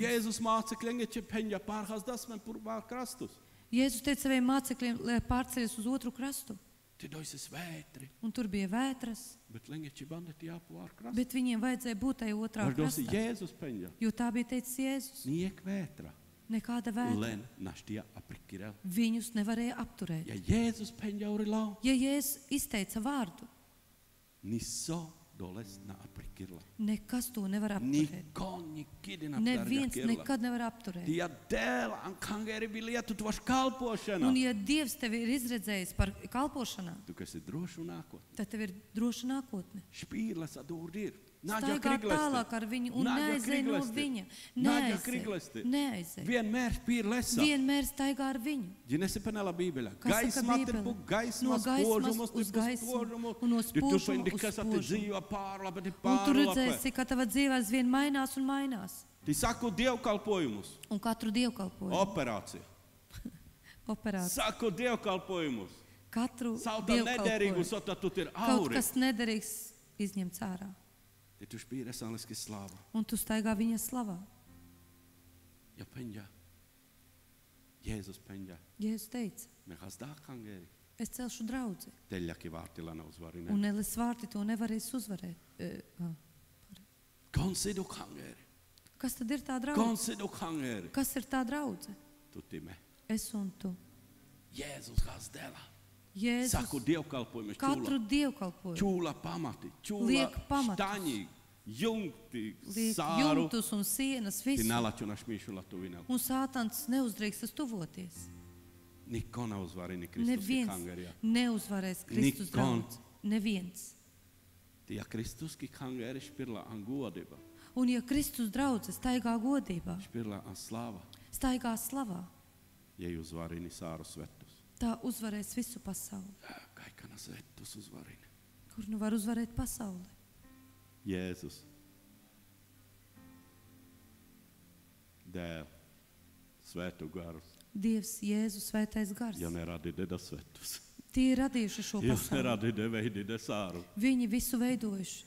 [SPEAKER 1] Jēzus teica saviem mācekļiem, lai pārceļas uz otru krastu. Un tur bija vētras. Bet viņiem vajadzēja būt tai otrā krastā. Jo tā bija teicis Jēzus. Nekāda vētra. Viņus nevarēja apturēt. Ja Jēzus izteica vārdu, nekas to nevar apturēt. Neviens nekad nevar apturēt. Un ja Dievs tevi ir izredzējis par kalpošanā, tad tev ir droša nākotne. Staigā tālāk ar viņu un neaizej no viņa. Neaizej. Vienmēr staigā ar viņu. Kas saka Bībelē? No gaismas uz gaismu un no spožuma uz spožumu. Un tu redzēsi, ka tava dzīve aizvien mainās un mainās. Un katru dievkalpojumu. Operācija. Katru dievkalpojumu. Kaut kas nederīgs izņemts ārā. Un tu staigā viņa slavā. Jēzus teica, es celšu draudzi. Un Elis vārti to nevarēs uzvarēt. Kas tad ir tā draudze? Kas ir tā draudze? Es un tu. Jēzus katru dievkalpojumu liek pamatus, liek jumtus un sienas visu. Un Sātans neuzdrīkstas tuvoties. Neviens neuzvarēs Kristus draudzi. Neviens. Un ja Kristus draudze staigā godībā, staigā slavā, tā uzvarēs visu pasauli. Kur nu var uzvarēt pasauli?
[SPEAKER 2] Jēzus, Dēl, Svētu garus.
[SPEAKER 1] Dievs, Jēzus, Svētais gars. Tie ir radījuši šo pasauli. Viņi visu veidojuši.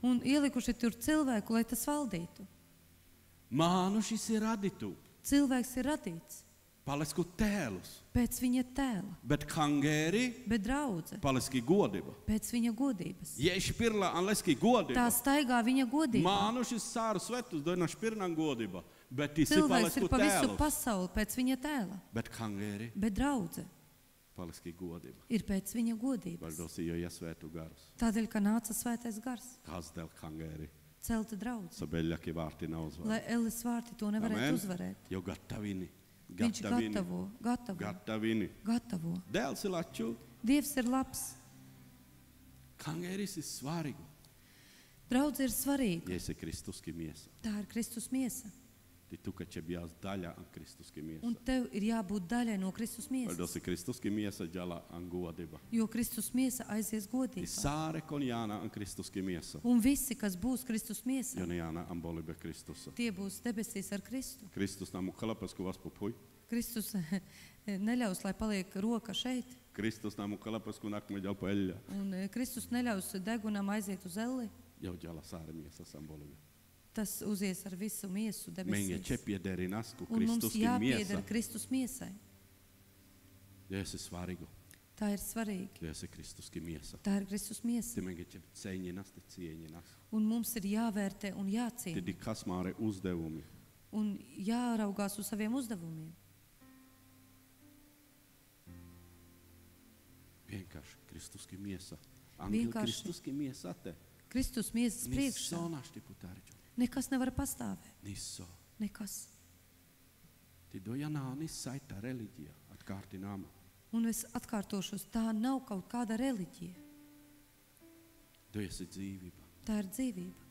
[SPEAKER 1] Un ielikuši tur cilvēku, lai tas valdītu. Cilvēks ir radīts.
[SPEAKER 2] Paliski tēlus.
[SPEAKER 1] Pēc viņa tēla.
[SPEAKER 2] Bet kangēri.
[SPEAKER 1] Bet draudze.
[SPEAKER 2] Paliski godība.
[SPEAKER 1] Pēc viņa godības.
[SPEAKER 2] Ješi pirla anleski godība.
[SPEAKER 1] Tā staigā viņa godībā.
[SPEAKER 2] Mānuši sāru svetus doina špirnan godība. Bet isi
[SPEAKER 1] Cilvēks
[SPEAKER 2] palisku
[SPEAKER 1] ir pa visu
[SPEAKER 2] tēlus.
[SPEAKER 1] pasauli pēc viņa tēla.
[SPEAKER 2] Bet kangēri.
[SPEAKER 1] Bet draudze
[SPEAKER 2] Paliski godība.
[SPEAKER 1] ir pēc viņa godības.
[SPEAKER 2] Vardosi jo iesvētu garus.
[SPEAKER 1] Tādēļ, ka nāca svētais gars.
[SPEAKER 2] Kas dēļ kangēri.
[SPEAKER 1] Celta draudze.
[SPEAKER 2] Sabeļaki vārti nav uzvar.
[SPEAKER 1] Lai Elis vārti to nevarētu uzvarēt.
[SPEAKER 2] Jo gatavini.
[SPEAKER 1] Viņš gatavo.
[SPEAKER 2] Dēls ir laču.
[SPEAKER 1] Dievs ir labs.
[SPEAKER 2] Kangēris ir svarīgu.
[SPEAKER 1] Draudze ir svarīga.
[SPEAKER 2] Jesi Kristuski miesa.
[SPEAKER 1] Tā ir Kristus miesa.
[SPEAKER 2] Ti tu, ka ćebi jās daļa an Kristuski miesa.
[SPEAKER 1] Un tev ir jābūt daļai no Kristus miesas.
[SPEAKER 2] Vardosi Kristuski miesa džala an godība.
[SPEAKER 1] Jo Kristus miesa aizies
[SPEAKER 2] I
[SPEAKER 1] godībā.
[SPEAKER 2] sāre kon jāna an Kristuski miesa.
[SPEAKER 1] Un visi, kas būs Kristus miesā,
[SPEAKER 2] Jo ne jāna an bolibe Kristusa.
[SPEAKER 1] tie būs debesīs ar Kristu.
[SPEAKER 2] Kristus namu kalapasku vaspu puj.
[SPEAKER 1] Kristus neļaus, lai paliek roka šeit.
[SPEAKER 2] Kristus namu kalapasku nakme jau paeļa.
[SPEAKER 1] Un Kristus neļaus degunam aiziet uz elli.
[SPEAKER 2] Jau džala sāre miesa an bolibe.
[SPEAKER 1] Tas uzies ar visu miesu
[SPEAKER 2] Menge
[SPEAKER 1] debesīs.
[SPEAKER 2] čepiederi nasku
[SPEAKER 1] Un mums
[SPEAKER 2] Kristuski
[SPEAKER 1] jāpieder
[SPEAKER 2] miesa.
[SPEAKER 1] Kristus miesai.
[SPEAKER 2] Jo esi svarīgu.
[SPEAKER 1] Tā ir svarīgi.
[SPEAKER 2] Jo esi Kristuski miesa.
[SPEAKER 1] Tā ir Kristus miesa.
[SPEAKER 2] Ti menge čepi ceņinas, ti cieņinas.
[SPEAKER 1] Un mums ir jāvērtē un
[SPEAKER 2] Ti
[SPEAKER 1] jāciena.
[SPEAKER 2] di kasmāre uzdevumi.
[SPEAKER 1] Un jāraugās uz saviem uzdevumiem.
[SPEAKER 2] Vienkārši Kristuski miesa. Angeli
[SPEAKER 1] Vienkārši.
[SPEAKER 2] Kristuski miesa te.
[SPEAKER 1] Kristus miesas priekšā.
[SPEAKER 2] Nisso našti putārģu.
[SPEAKER 1] Nekas nevar pastāvēt.
[SPEAKER 2] Nisso.
[SPEAKER 1] Nekas.
[SPEAKER 2] Ti dojana nissaita reliģija atkārti nama.
[SPEAKER 1] Un es atkārtošos, tā nav kaut kāda reliģija.
[SPEAKER 2] Dojasi dzīvība.
[SPEAKER 1] Tā ir dzīvība.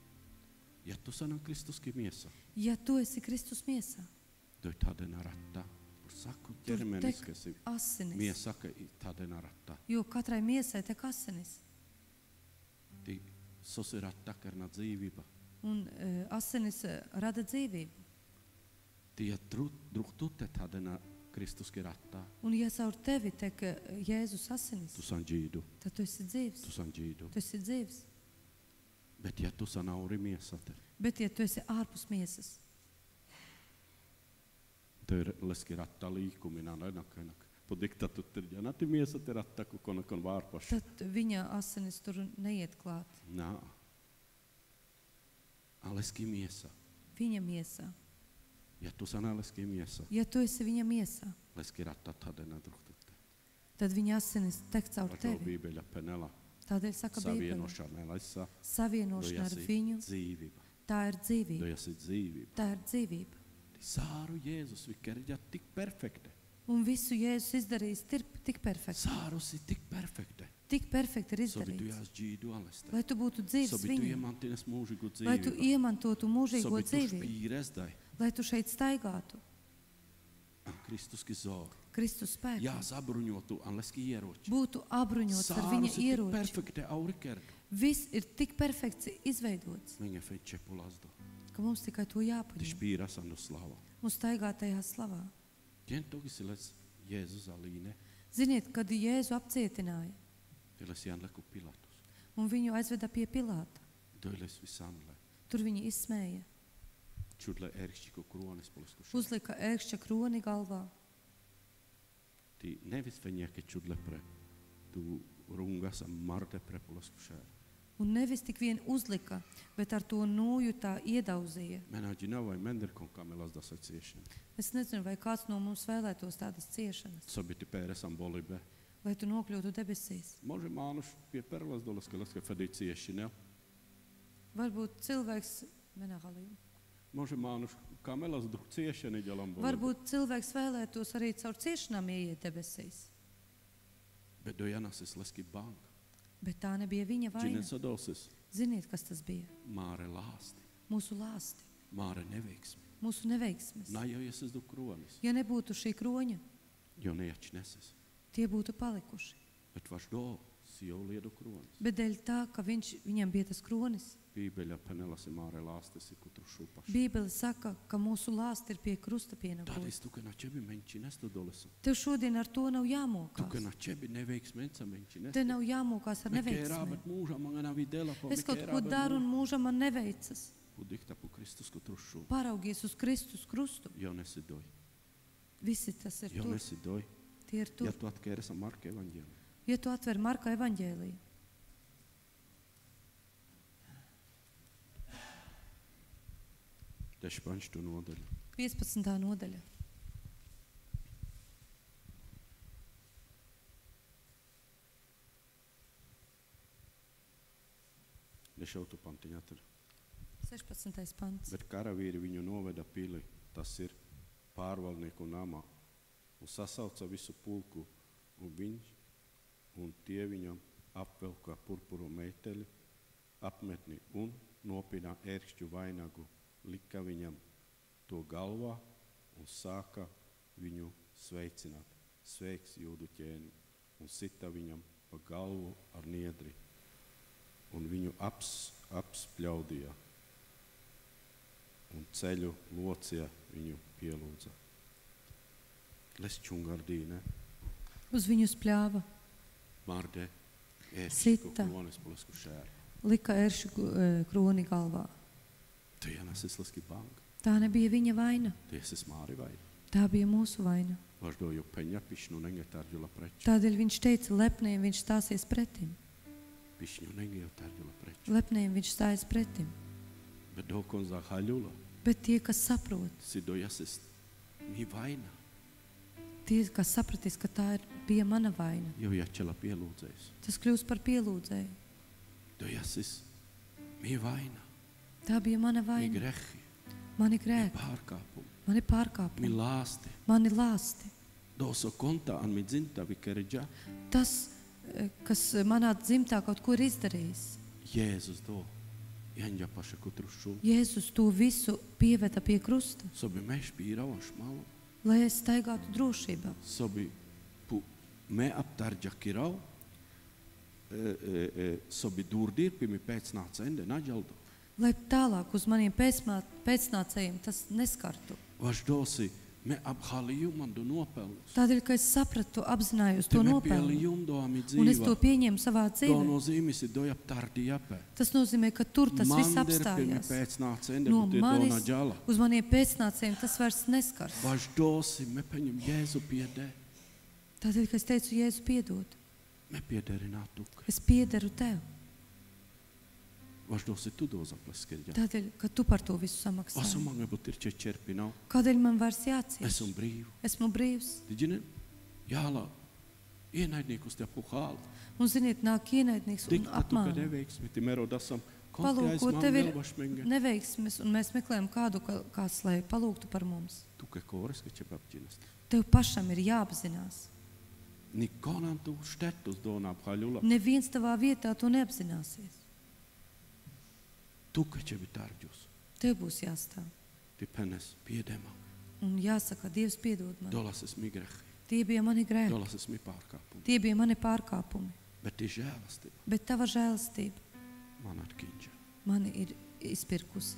[SPEAKER 2] Ja tu sanan Kristuski miesa,
[SPEAKER 1] Ja tu esi Kristus miesā,
[SPEAKER 2] doj tādena ratta. Pur saku
[SPEAKER 1] tur
[SPEAKER 2] ķermenis,
[SPEAKER 1] tek
[SPEAKER 2] kas ir
[SPEAKER 1] asinis.
[SPEAKER 2] miesa, ka tādena ratta.
[SPEAKER 1] Jo katrai miesai tek asinis.
[SPEAKER 2] Ti sosi ratta karna dzīvība.
[SPEAKER 1] Un asinis rada dzīvību.
[SPEAKER 2] Ti ja druhtute tādena Kristuski ratta.
[SPEAKER 1] Un ja caur tevi tek Jēzus asinis,
[SPEAKER 2] Tu san dzīdu.
[SPEAKER 1] tad tu esi dzīvs.
[SPEAKER 2] Tu san dzīdu.
[SPEAKER 1] Tu esi dzīvs.
[SPEAKER 2] Bet ja tu san auri miesa te,
[SPEAKER 1] Bet ja tu esi ārpus miesas,
[SPEAKER 2] te ir leski ratta liikumina ainakaan. Po diktatu tirjana ti miesa te ratta, kun konakon vārpaš.
[SPEAKER 1] tad viņa asinis tur neiet klāt.
[SPEAKER 2] Nā. Aleski miesa.
[SPEAKER 1] Viņa miesā.
[SPEAKER 2] Ja tu san aleski miesa,
[SPEAKER 1] Ja tu esi viņa miesā,
[SPEAKER 2] leski ratta tādena druhtute.
[SPEAKER 1] tad viņa asinis tek caur
[SPEAKER 2] Ar to
[SPEAKER 1] tevi.
[SPEAKER 2] Bībeļa penela.
[SPEAKER 1] Tādēļ saka Bībele,
[SPEAKER 2] Savienošana laisa.
[SPEAKER 1] savienošana ar viņu,
[SPEAKER 2] dzīvība.
[SPEAKER 1] tā ir dzīvība.
[SPEAKER 2] Dojasi dzīvība.
[SPEAKER 1] Tā ir dzīvība.
[SPEAKER 2] Sāru Jēzus vikerja tik perfekte.
[SPEAKER 1] Un visu Jēzus izdarījis tik perfekti.
[SPEAKER 2] Sāru si tik perfekte.
[SPEAKER 1] Tik perfekti ir
[SPEAKER 2] Sobi tu
[SPEAKER 1] izdarīts.
[SPEAKER 2] jās dzīdu aleste.
[SPEAKER 1] Lai tu būtu dzīvs
[SPEAKER 2] Sobi tu
[SPEAKER 1] viņam,
[SPEAKER 2] iemantines mūžigu
[SPEAKER 1] lai tu
[SPEAKER 2] dzīvību.
[SPEAKER 1] iemantotu mūžīgo
[SPEAKER 2] Sobi tu
[SPEAKER 1] dzīvību,
[SPEAKER 2] špīresdai.
[SPEAKER 1] lai tu šeit staigātu.
[SPEAKER 2] Kristuski zoru.
[SPEAKER 1] Kristus spēku.
[SPEAKER 2] Jās abruņotu anleski ieroči.
[SPEAKER 1] Būtu apbruņots ar
[SPEAKER 2] Sāru
[SPEAKER 1] viņa
[SPEAKER 2] si tik
[SPEAKER 1] ieroči.
[SPEAKER 2] perfekte aurikerdu.
[SPEAKER 1] Viss ir tik perfekts izveidots,
[SPEAKER 2] Viņa feit čepulazdo.
[SPEAKER 1] ka mums tikai to
[SPEAKER 2] Ti
[SPEAKER 1] jāpaņem.
[SPEAKER 2] špīras andu slava.
[SPEAKER 1] Un staigāt tajā slavā.
[SPEAKER 2] Tien toki siles Jēzus alīne.
[SPEAKER 1] Ziniet, kad Jēzu apcietināja
[SPEAKER 2] Tiles jānleku Pilatus.
[SPEAKER 1] un viņu aizveda pie Pilāta,
[SPEAKER 2] Doiles visanle.
[SPEAKER 1] tur viņi izsmēja.
[SPEAKER 2] Čudle ērkšķiku kronis poliskuši.
[SPEAKER 1] Uzlika ērkšķa kroni galvā.
[SPEAKER 2] Ti nevis veņēke čudle pre. Tu rungas am marde pre poliskušēr.
[SPEAKER 1] Un nevis tik vien uzlika, bet ar to nūju tā iedauzīja.
[SPEAKER 2] Mena ģina vai menderkon kamelas da ciešana.
[SPEAKER 1] Es nezinu, vai kāds no mums vēlētos tādas ciešanas,
[SPEAKER 2] Sobi ti pēres am bolibe.
[SPEAKER 1] lai tu nokļūtu debesīs.
[SPEAKER 2] Može mānuš pie perlas dolas, ka laska fedī ciešana.
[SPEAKER 1] Varbūt cilvēks, menahalīm,
[SPEAKER 2] Može mānuš kamelas du ciešana ģalam bolibe.
[SPEAKER 1] varbūt cilvēks vēlētos arī caur ciešanām ieiet debesīs.
[SPEAKER 2] Bet dojanas leski bank.
[SPEAKER 1] Bet tā nebija viņa vaina.
[SPEAKER 2] Ģine sadosis.
[SPEAKER 1] Ziniet, kas tas bija?
[SPEAKER 2] Māre lāsti.
[SPEAKER 1] Mūsu lāsti,
[SPEAKER 2] Māre neveiksmi.
[SPEAKER 1] mūsu neveiksmes.
[SPEAKER 2] Najojas es du kronis.
[SPEAKER 1] Ja nebūtu šī kroņa,
[SPEAKER 2] Jo neačneses.
[SPEAKER 1] tie būtu palikuši.
[SPEAKER 2] Bet vaš do si jau liedu kronis.
[SPEAKER 1] Bet dēļ tā, ka viņam bija tas kronis,
[SPEAKER 2] Bībeļa penelas ir māre lāstes ir kutru šupaš.
[SPEAKER 1] Bībele saka, ka mūsu lāsti ir pie krusta
[SPEAKER 2] Tādēļ
[SPEAKER 1] pienagots.
[SPEAKER 2] tu, ka na čebi menčines tu dolesu.
[SPEAKER 1] Tev šodien ar to nav
[SPEAKER 2] Tu, ka
[SPEAKER 1] jāmokās.
[SPEAKER 2] na čebi neveiksmenca menčines.
[SPEAKER 1] Te nav jāmokās ar
[SPEAKER 2] Me
[SPEAKER 1] neveiksmēm.
[SPEAKER 2] kērābat mūža mangana videla po
[SPEAKER 1] Es kaut ko daru un mūžam man neveicas.
[SPEAKER 2] Udikta po Kristus kutru šup.
[SPEAKER 1] Paraugies uz Kristus krustu.
[SPEAKER 2] Jo nesidoj.
[SPEAKER 1] Visi tas ir tur. Tie ir tur. Ja tu atver Marka evaņģēliju.
[SPEAKER 2] Też paņš to nodaļu.
[SPEAKER 1] 15. nodaļa.
[SPEAKER 2] Dešautu pantiņā tur.
[SPEAKER 1] 16. pants.
[SPEAKER 2] Bet karavīri viņu noveda pili, tas ir pārvaldnieku namā, un sasauca visu pulku, un tie viņam apvelka purpuru meiteli, apmetni un nopina ērkšķu vainagu, lika viņam to galvā un sāka viņu sveicināt. Sveiks, jūdu ķēni, un sita viņam pa galvu ar niedri, un viņu apspļaudīja, un ceļu locīja viņu pielūdza. Lesčungardīne.
[SPEAKER 1] Uz viņu spļāva.
[SPEAKER 2] Mārde,
[SPEAKER 1] sita. Lika ēršu kroni galvā. Tā nebija viņa vaina. Tā bija mūsu vaina. Tādēļ viņš teica, lepniem viņš stāsies pretim. Lepniem viņš stājas pretim. Bet tie, kas saprot, tie, kas sapratīs, ka tā bija mana vaina, tas kļūst par pielūdzēju. Tā bija mana vaina. Mani grēki, mani pārkāpumi, mani lāsti. Tas, kas manā dzimtā kaut ko ir izdarījis. Jēzus to visu pieveda pie krusta, lai es staigātu drošībā. Lai tālāk uz maniem pēcnācējiem tas neskartu. Tādēļ, ka es sapratu, apzinājos to nopelnu, un es to pieņēmu savā dzīvē. Tas nozīmē, ka tur tas viss apstājās. No manis uz maniem pēcnācējiem tas vairs neskars. Tādēļ, ka es teicu, Jēzu, piedod. Es piederu tev. Tādēļ, ka tu par to visu samaksāji. Kādēļ man vairs jācieš? Esmu brīvs. Un ziniet, nāk ienaidnieks un apmāna. Palūk, ko tev ir neveiksmes, un mēs meklējam kādu, kāds, lai palūgtu par mums. Tev pašam ir jāapzinās. Neviens tavā vietā to neapzināsies. Tev būs jāstāv. Un jāsaka, Dievs piedod man. Tie bija mani grēki. Tie bija mani pārkāpumi. Bet tava žēlastība mani ir izpirkusi.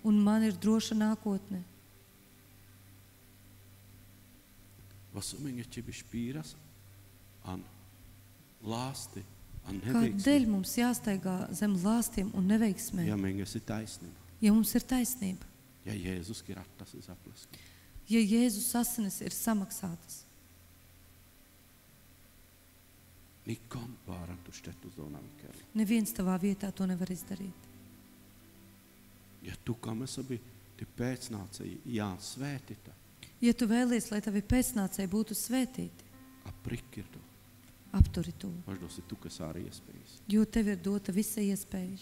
[SPEAKER 1] Un man ir droša nākotne. Kādēļ mums jāstaigā zem lāstiem un neveiksmēm? Ja mums ir taisnība. Ja Jēzus asinis ir samaksātas. Neviens tavā vietā to nevar izdarīt. Ja tu vēlies, lai tavi pēcnācēji būtu svētīti, apturi to. Jo tev ir dota visa iespēja.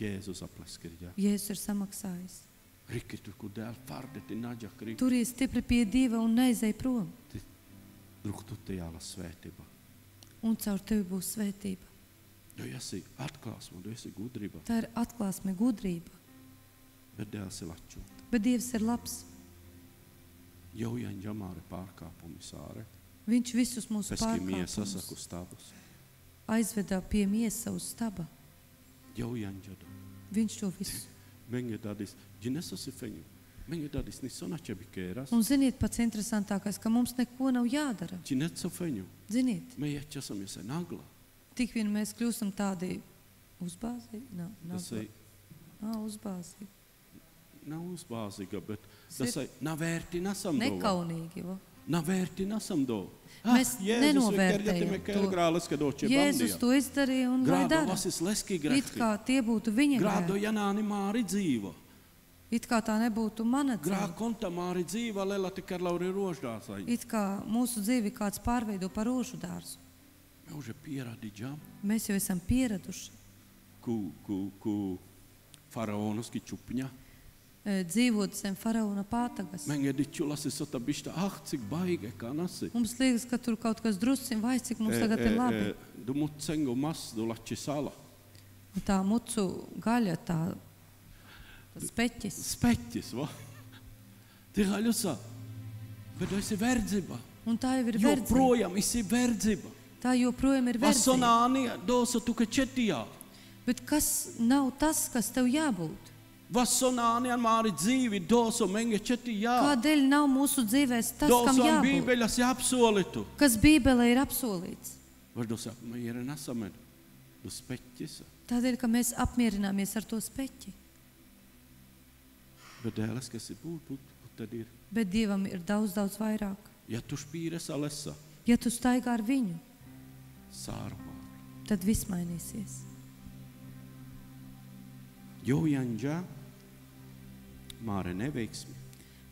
[SPEAKER 1] Jēzus ir samaksājis. Turies stipri pie Dieva un neizej prom. Un caur tevi būs svētība. Tā ir atklāsme, gudrība. Bet Dievs ir labs. Viņš visus mūsu pārkāpumus aizvedā pie miesa uz staba. Viņš to visu. Un ziniet, pats interesantākais, ka mums neko nav jādara. Ziniet, tik vien mēs kļūstam tādi uzbāzīgi. Uzbāzīgi.
[SPEAKER 2] Nav uzbāzīga, bet na vērti nasam do.
[SPEAKER 1] Nekaunīgi.
[SPEAKER 2] Na vērti nasam do.
[SPEAKER 1] Mēs nenovērtējam to. Jēzus to izdarīja un lai dara. It kā tie būtu viņa grēki. It kā tā nebūtu mana dzīve. It kā mūsu dzīvi kāds pārveido par rožu dārzu. Mēs jau esam pieraduši. Dzīvot zem faraona pātagas. Mums liekas, ka tur kaut kas drusciņ vai cik mums tagad ir labi. Tā mucu gaļa, tas peķis.
[SPEAKER 2] Speķis, va? Bet esi verdzība.
[SPEAKER 1] Un tā jau ir verdzība.
[SPEAKER 2] Joprojām esi verdzība.
[SPEAKER 1] Tā joprojām ir verdzība. Bet kas nav tas, kas tev jābūt? Kādēļ nav mūsu dzīvēs tas, kam jābūt? Kas Bībelē ir apsolīts? Tādēļ, ka mēs apmierināmies ar to speķi. Bet Dievam ir daudz, daudz vairāk. Ja tu staigā ar viņu, tad viss mainīsies.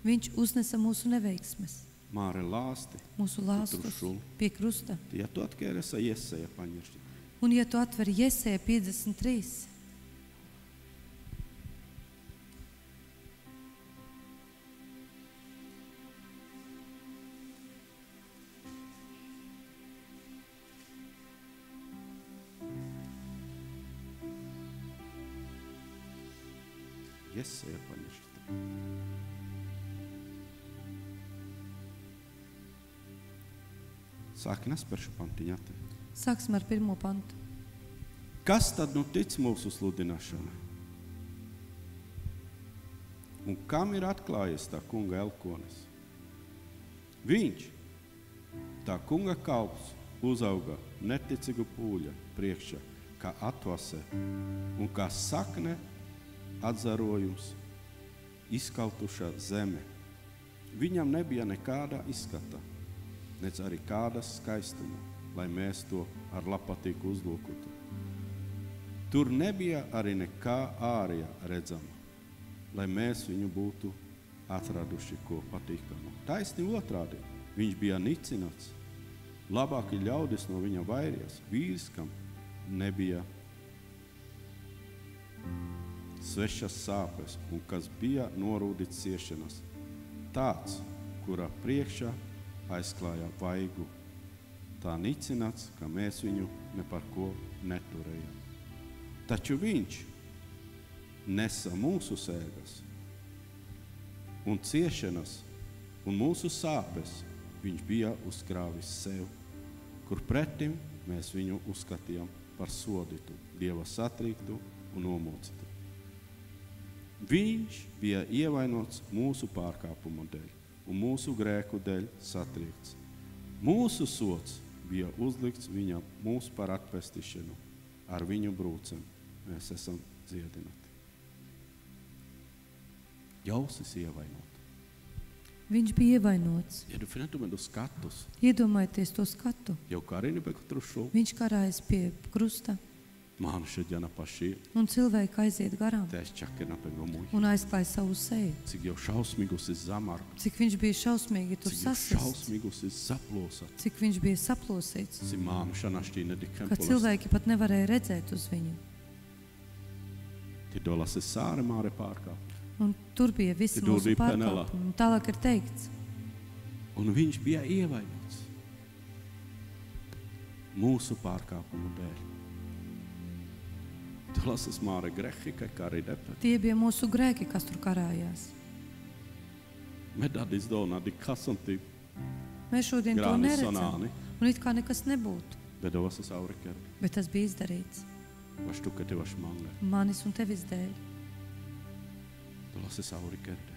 [SPEAKER 1] Viņš uznesa mūsu neveiksmes. Mūsu lāstus pie krusta. Un ja tu atver Jeseja 53.
[SPEAKER 2] Jeseja paņešta. Sākam par šo pantiņu.
[SPEAKER 1] Sāksim ar 1. pantu.
[SPEAKER 2] Kas tad nu tic mūsu sludināšanai? Un kam ir atklājies tā kunga elkonis? Viņš, tā kunga kalps, uzauga neticīgu pūļa priekšā, kā atvase un kā sakne atzarojums, izkaltušā zeme. Viņam nebija nekāda izskata, nec arī kādas skaistuma, lai mēs to ar labpatīku uzlūkotu. Tur nebija arī nekā ārējā redzama, lai mēs viņu būtu atraduši ko patīkamu. Taisni otrādi, viņš bija nicināts. Labāki ļaudis no viņa vairījās, vīrs, kam nebija svešas sāpes un kas bija norūdīts ciešanas. Tāds, kurā priekšā aizklāja vaigu. Tā nicināts, ka mēs viņu ne par ko neturējam. Taču viņš nesa mūsu sēgas un ciešanas un mūsu sāpes viņš bija uzkrāvis sev, kur pretim mēs viņu uzskatījām par sodītu, Dieva satrīktu un nomocītu. Viņš bija ievainots mūsu pārkāpumu dēļ un mūsu grēku dēļ satriekts. Mūsu sods bija uzlikts viņam mūsu par atpestīšanu. Ar viņu brūcem mēs esam dziedināti. Jūs esat ievainoti.
[SPEAKER 1] Viņš bija ievainots. Iedomājieties to skatu. Viņš karājas pie krusta. Un cilvēki aiziet garām un aizklāja savu seju. Cik viņš bija šausmīgi tur sasists. Cik viņš bija saplosīts. Ka cilvēki pat nevarēja redzēt uz viņu. Un tur bija visi mūsu pārkāpumi. Un tālāk ir teikts.
[SPEAKER 2] Un viņš bija ievainots mūsu pārkāpumu dēļ. Tie bija mūsu grēki, kas tur karājās. Mēs šodien to neredzam. Un it kā nekas nebūtu. Bet tas bija izdarīts. Manis un tevis dēļ.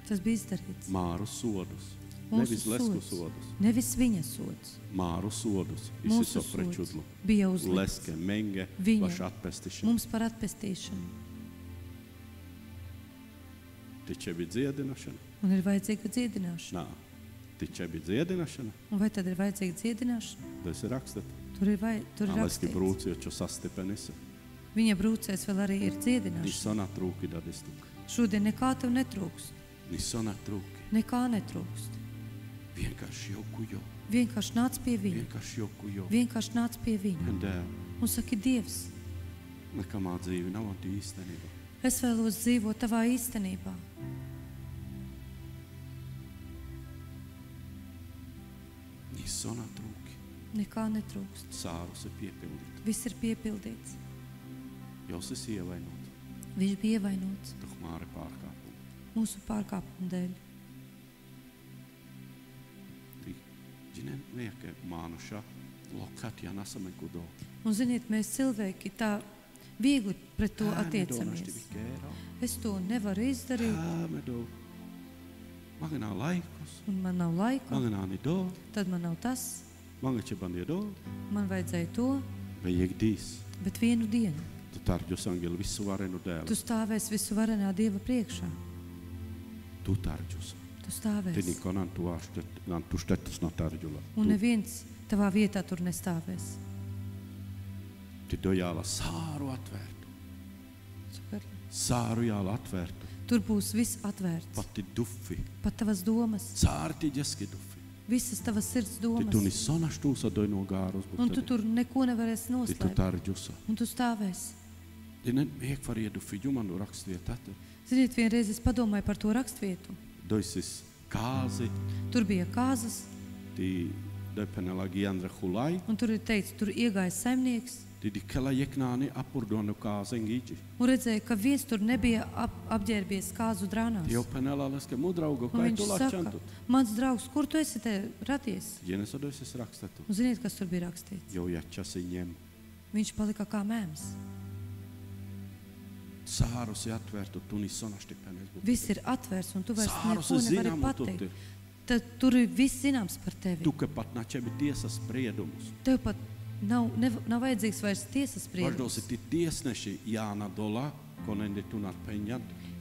[SPEAKER 2] Tas bija izdarīts. Mūsu sods, nevis viņa sods. Mūsu sods bija uzlikts viņa mums par atpestīšanu. Ti trebuie dziedināšana.
[SPEAKER 1] Un ir vajadzīga dziedināšana.
[SPEAKER 2] Nā, ti trebuie dziedināšana.
[SPEAKER 1] Un vai tad ir vajadzīga dziedināšana?
[SPEAKER 2] Tas ir rakstīts.
[SPEAKER 1] Tur ir rakstīts.
[SPEAKER 2] Brūci, jo sastipenisi.
[SPEAKER 1] Viņa brūcēs vēl arī ir dziedināšana.
[SPEAKER 2] Nisona trūki dadistuk.
[SPEAKER 1] Šodien nekā tev netrūkst.
[SPEAKER 2] Nisona trūki.
[SPEAKER 1] Nekā netrūkst.
[SPEAKER 2] Vienkārši jokujo.
[SPEAKER 1] Vienkārši nāc pie viņa.
[SPEAKER 2] Vienkārši jokujo.
[SPEAKER 1] Vienkārši nāc pie viņa.
[SPEAKER 2] Un
[SPEAKER 1] un saki, Dievs,
[SPEAKER 2] nekamā dzīve nav īstenība.
[SPEAKER 1] Es vēlos dzīvot tavā īstenībā.
[SPEAKER 2] Nisona trūki.
[SPEAKER 1] Nekā netrūkst.
[SPEAKER 2] Sārus ir piepildīts.
[SPEAKER 1] Viss ir piepildīts.
[SPEAKER 2] Jūs esi ievainots.
[SPEAKER 1] Viņš bija ievainots.
[SPEAKER 2] Tuhmāri pārkāpumu.
[SPEAKER 1] Mūsu pārkāpumu dēļ.
[SPEAKER 2] Ģinen vieke mānušā lokat ja nasame kudo.
[SPEAKER 1] Un ziniet, mēs cilvēki tā viegli pret to attiecamies. Es to nevaru izdarīt.
[SPEAKER 2] Man nav laikus.
[SPEAKER 1] Un man nav laika.
[SPEAKER 2] Man nav nido.
[SPEAKER 1] Tad man nav tas.
[SPEAKER 2] Man
[SPEAKER 1] vajadzēja to. Bet vienu dienu. Tu stāvēsi visu varenā Dieva priekšā.
[SPEAKER 2] Tu
[SPEAKER 1] stāvēsi. Un neviens tavā vietā tur nestāvēs.
[SPEAKER 2] Sāru jāla atvērtu.
[SPEAKER 1] Tur būs viss atvērts.
[SPEAKER 2] Pati dufi.
[SPEAKER 1] Pat tavas domas.
[SPEAKER 2] Sārti ģeski dufi.
[SPEAKER 1] Visas tavas sirds domas. Un tu tur neko nevarēsi noslēpt. Un tu stāvēsi. Ziniet, vienreiz es padomāju par to rakstvietu. Tur bija kāzas. Un tur ir teikts, tur iegāja saimnieks. Un redzēja, ka viens tur nebija apģērbies kāzu drānās. Un viņš saka, mans draugs, kur tu esi te radies? Un ziniet, kas tur bija rakstīts? Viņš palika kā mēms. Viss ir atvērts, un tu vairs neko nevari pateikt. Tad tur ir viss zināms par tevi. Tev pat nav vajadzīgs vairs tiesas spriedums.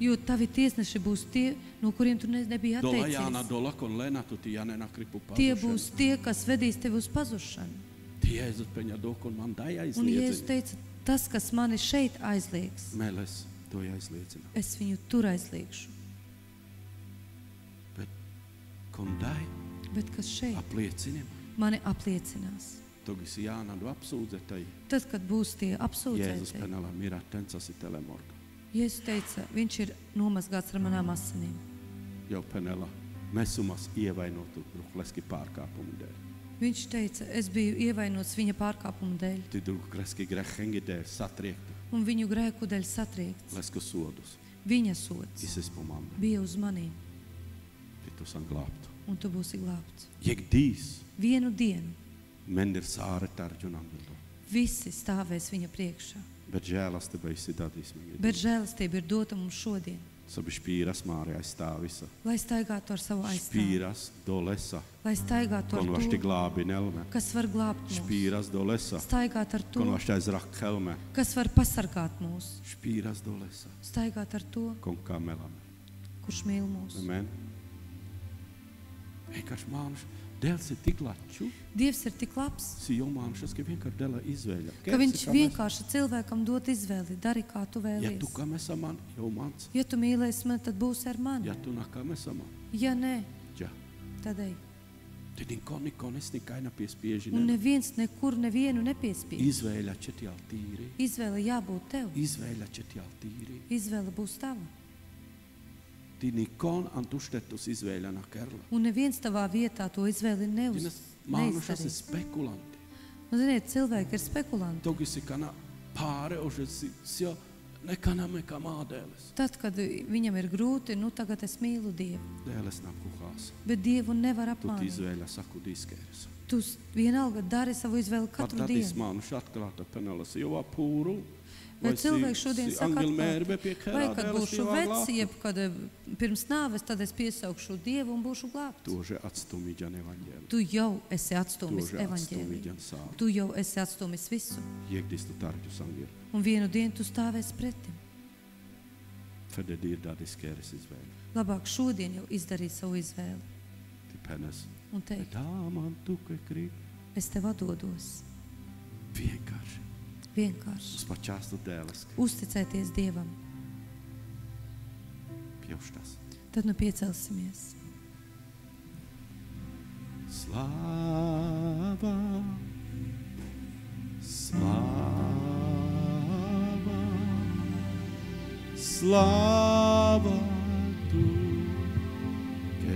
[SPEAKER 1] Jo tavi tiesneši būs tie, no kuriem tu nebija atteicies. Tie būs tie, kas vedīs tevi uz pazušanu. Un Jēzus teica, tas, kas mani šeit aizliegs, es viņu tur aizliegšu. Bet kas šeit mani apliecinās. Tad, kad būs tie apsūdzētie, Jēzus teica, viņš ir nomazgāts ar manām asinīm. Viņš teica, es biju ievainots viņa pārkāpumu dēļ. Un viņu grēku dēļ satriekts. Viņa sods bija uz manīm. Un tu būsi glābts. Vienu dienu visi stāvēs viņa priekšā. Bet žēlastība ir dota mums šodien. Lai staigātu ar savu aizstāvu. Lai staigātu ar to, kas var glābt mūs. Staigāt ar to, kas var pasargāt mūs. Staigāt ar to, kurš mīl mūs. Dievs ir tik labs, ka viņš vienkārši cilvēkam dod izvēli. Dari, kā tu vēlies. Ja tu mīlēsi mani, tad būsi ar mani. Ja nē, tad ej. Un neviens nekur nevienu nepiespiež. Izvēle jābūt tev. Izvēle būs tava. Un neviens tavā vietā to izvēli neizdarīs. Un ziniet, cilvēki ir spekulanti. Tad, kad viņam ir grūti, tagad es mīlu Dievu. Bet Dievu nevar apmānīt. Tu vienalga dari savu izvēli katru dienu. Bet cilvēks šodien saka, vai kad būšu vecs, jeb kad pirms nāves, tad es piesaukšu Dievu un būšu glābts. Tu jau esi atstūmis evaņģēliju. Tu jau esi atstūmis visu. Un vienu dienu tu stāvēsi pretim.
[SPEAKER 2] För det är där det skärs izvēle.
[SPEAKER 1] Labāk šodien jau izdarīt savu izvēli.
[SPEAKER 2] Tipenes.
[SPEAKER 1] Un teikt,
[SPEAKER 2] man tu, ka krīt.
[SPEAKER 1] Es tev atdodos.
[SPEAKER 2] Vienkārši.
[SPEAKER 1] Vienkārši.
[SPEAKER 2] Uz pačāstu dēliski.
[SPEAKER 1] Uzticēties Dievam.
[SPEAKER 2] Pjauštas.
[SPEAKER 1] Tad nu piecelsimies.
[SPEAKER 2] Slava, slava, slava tu, que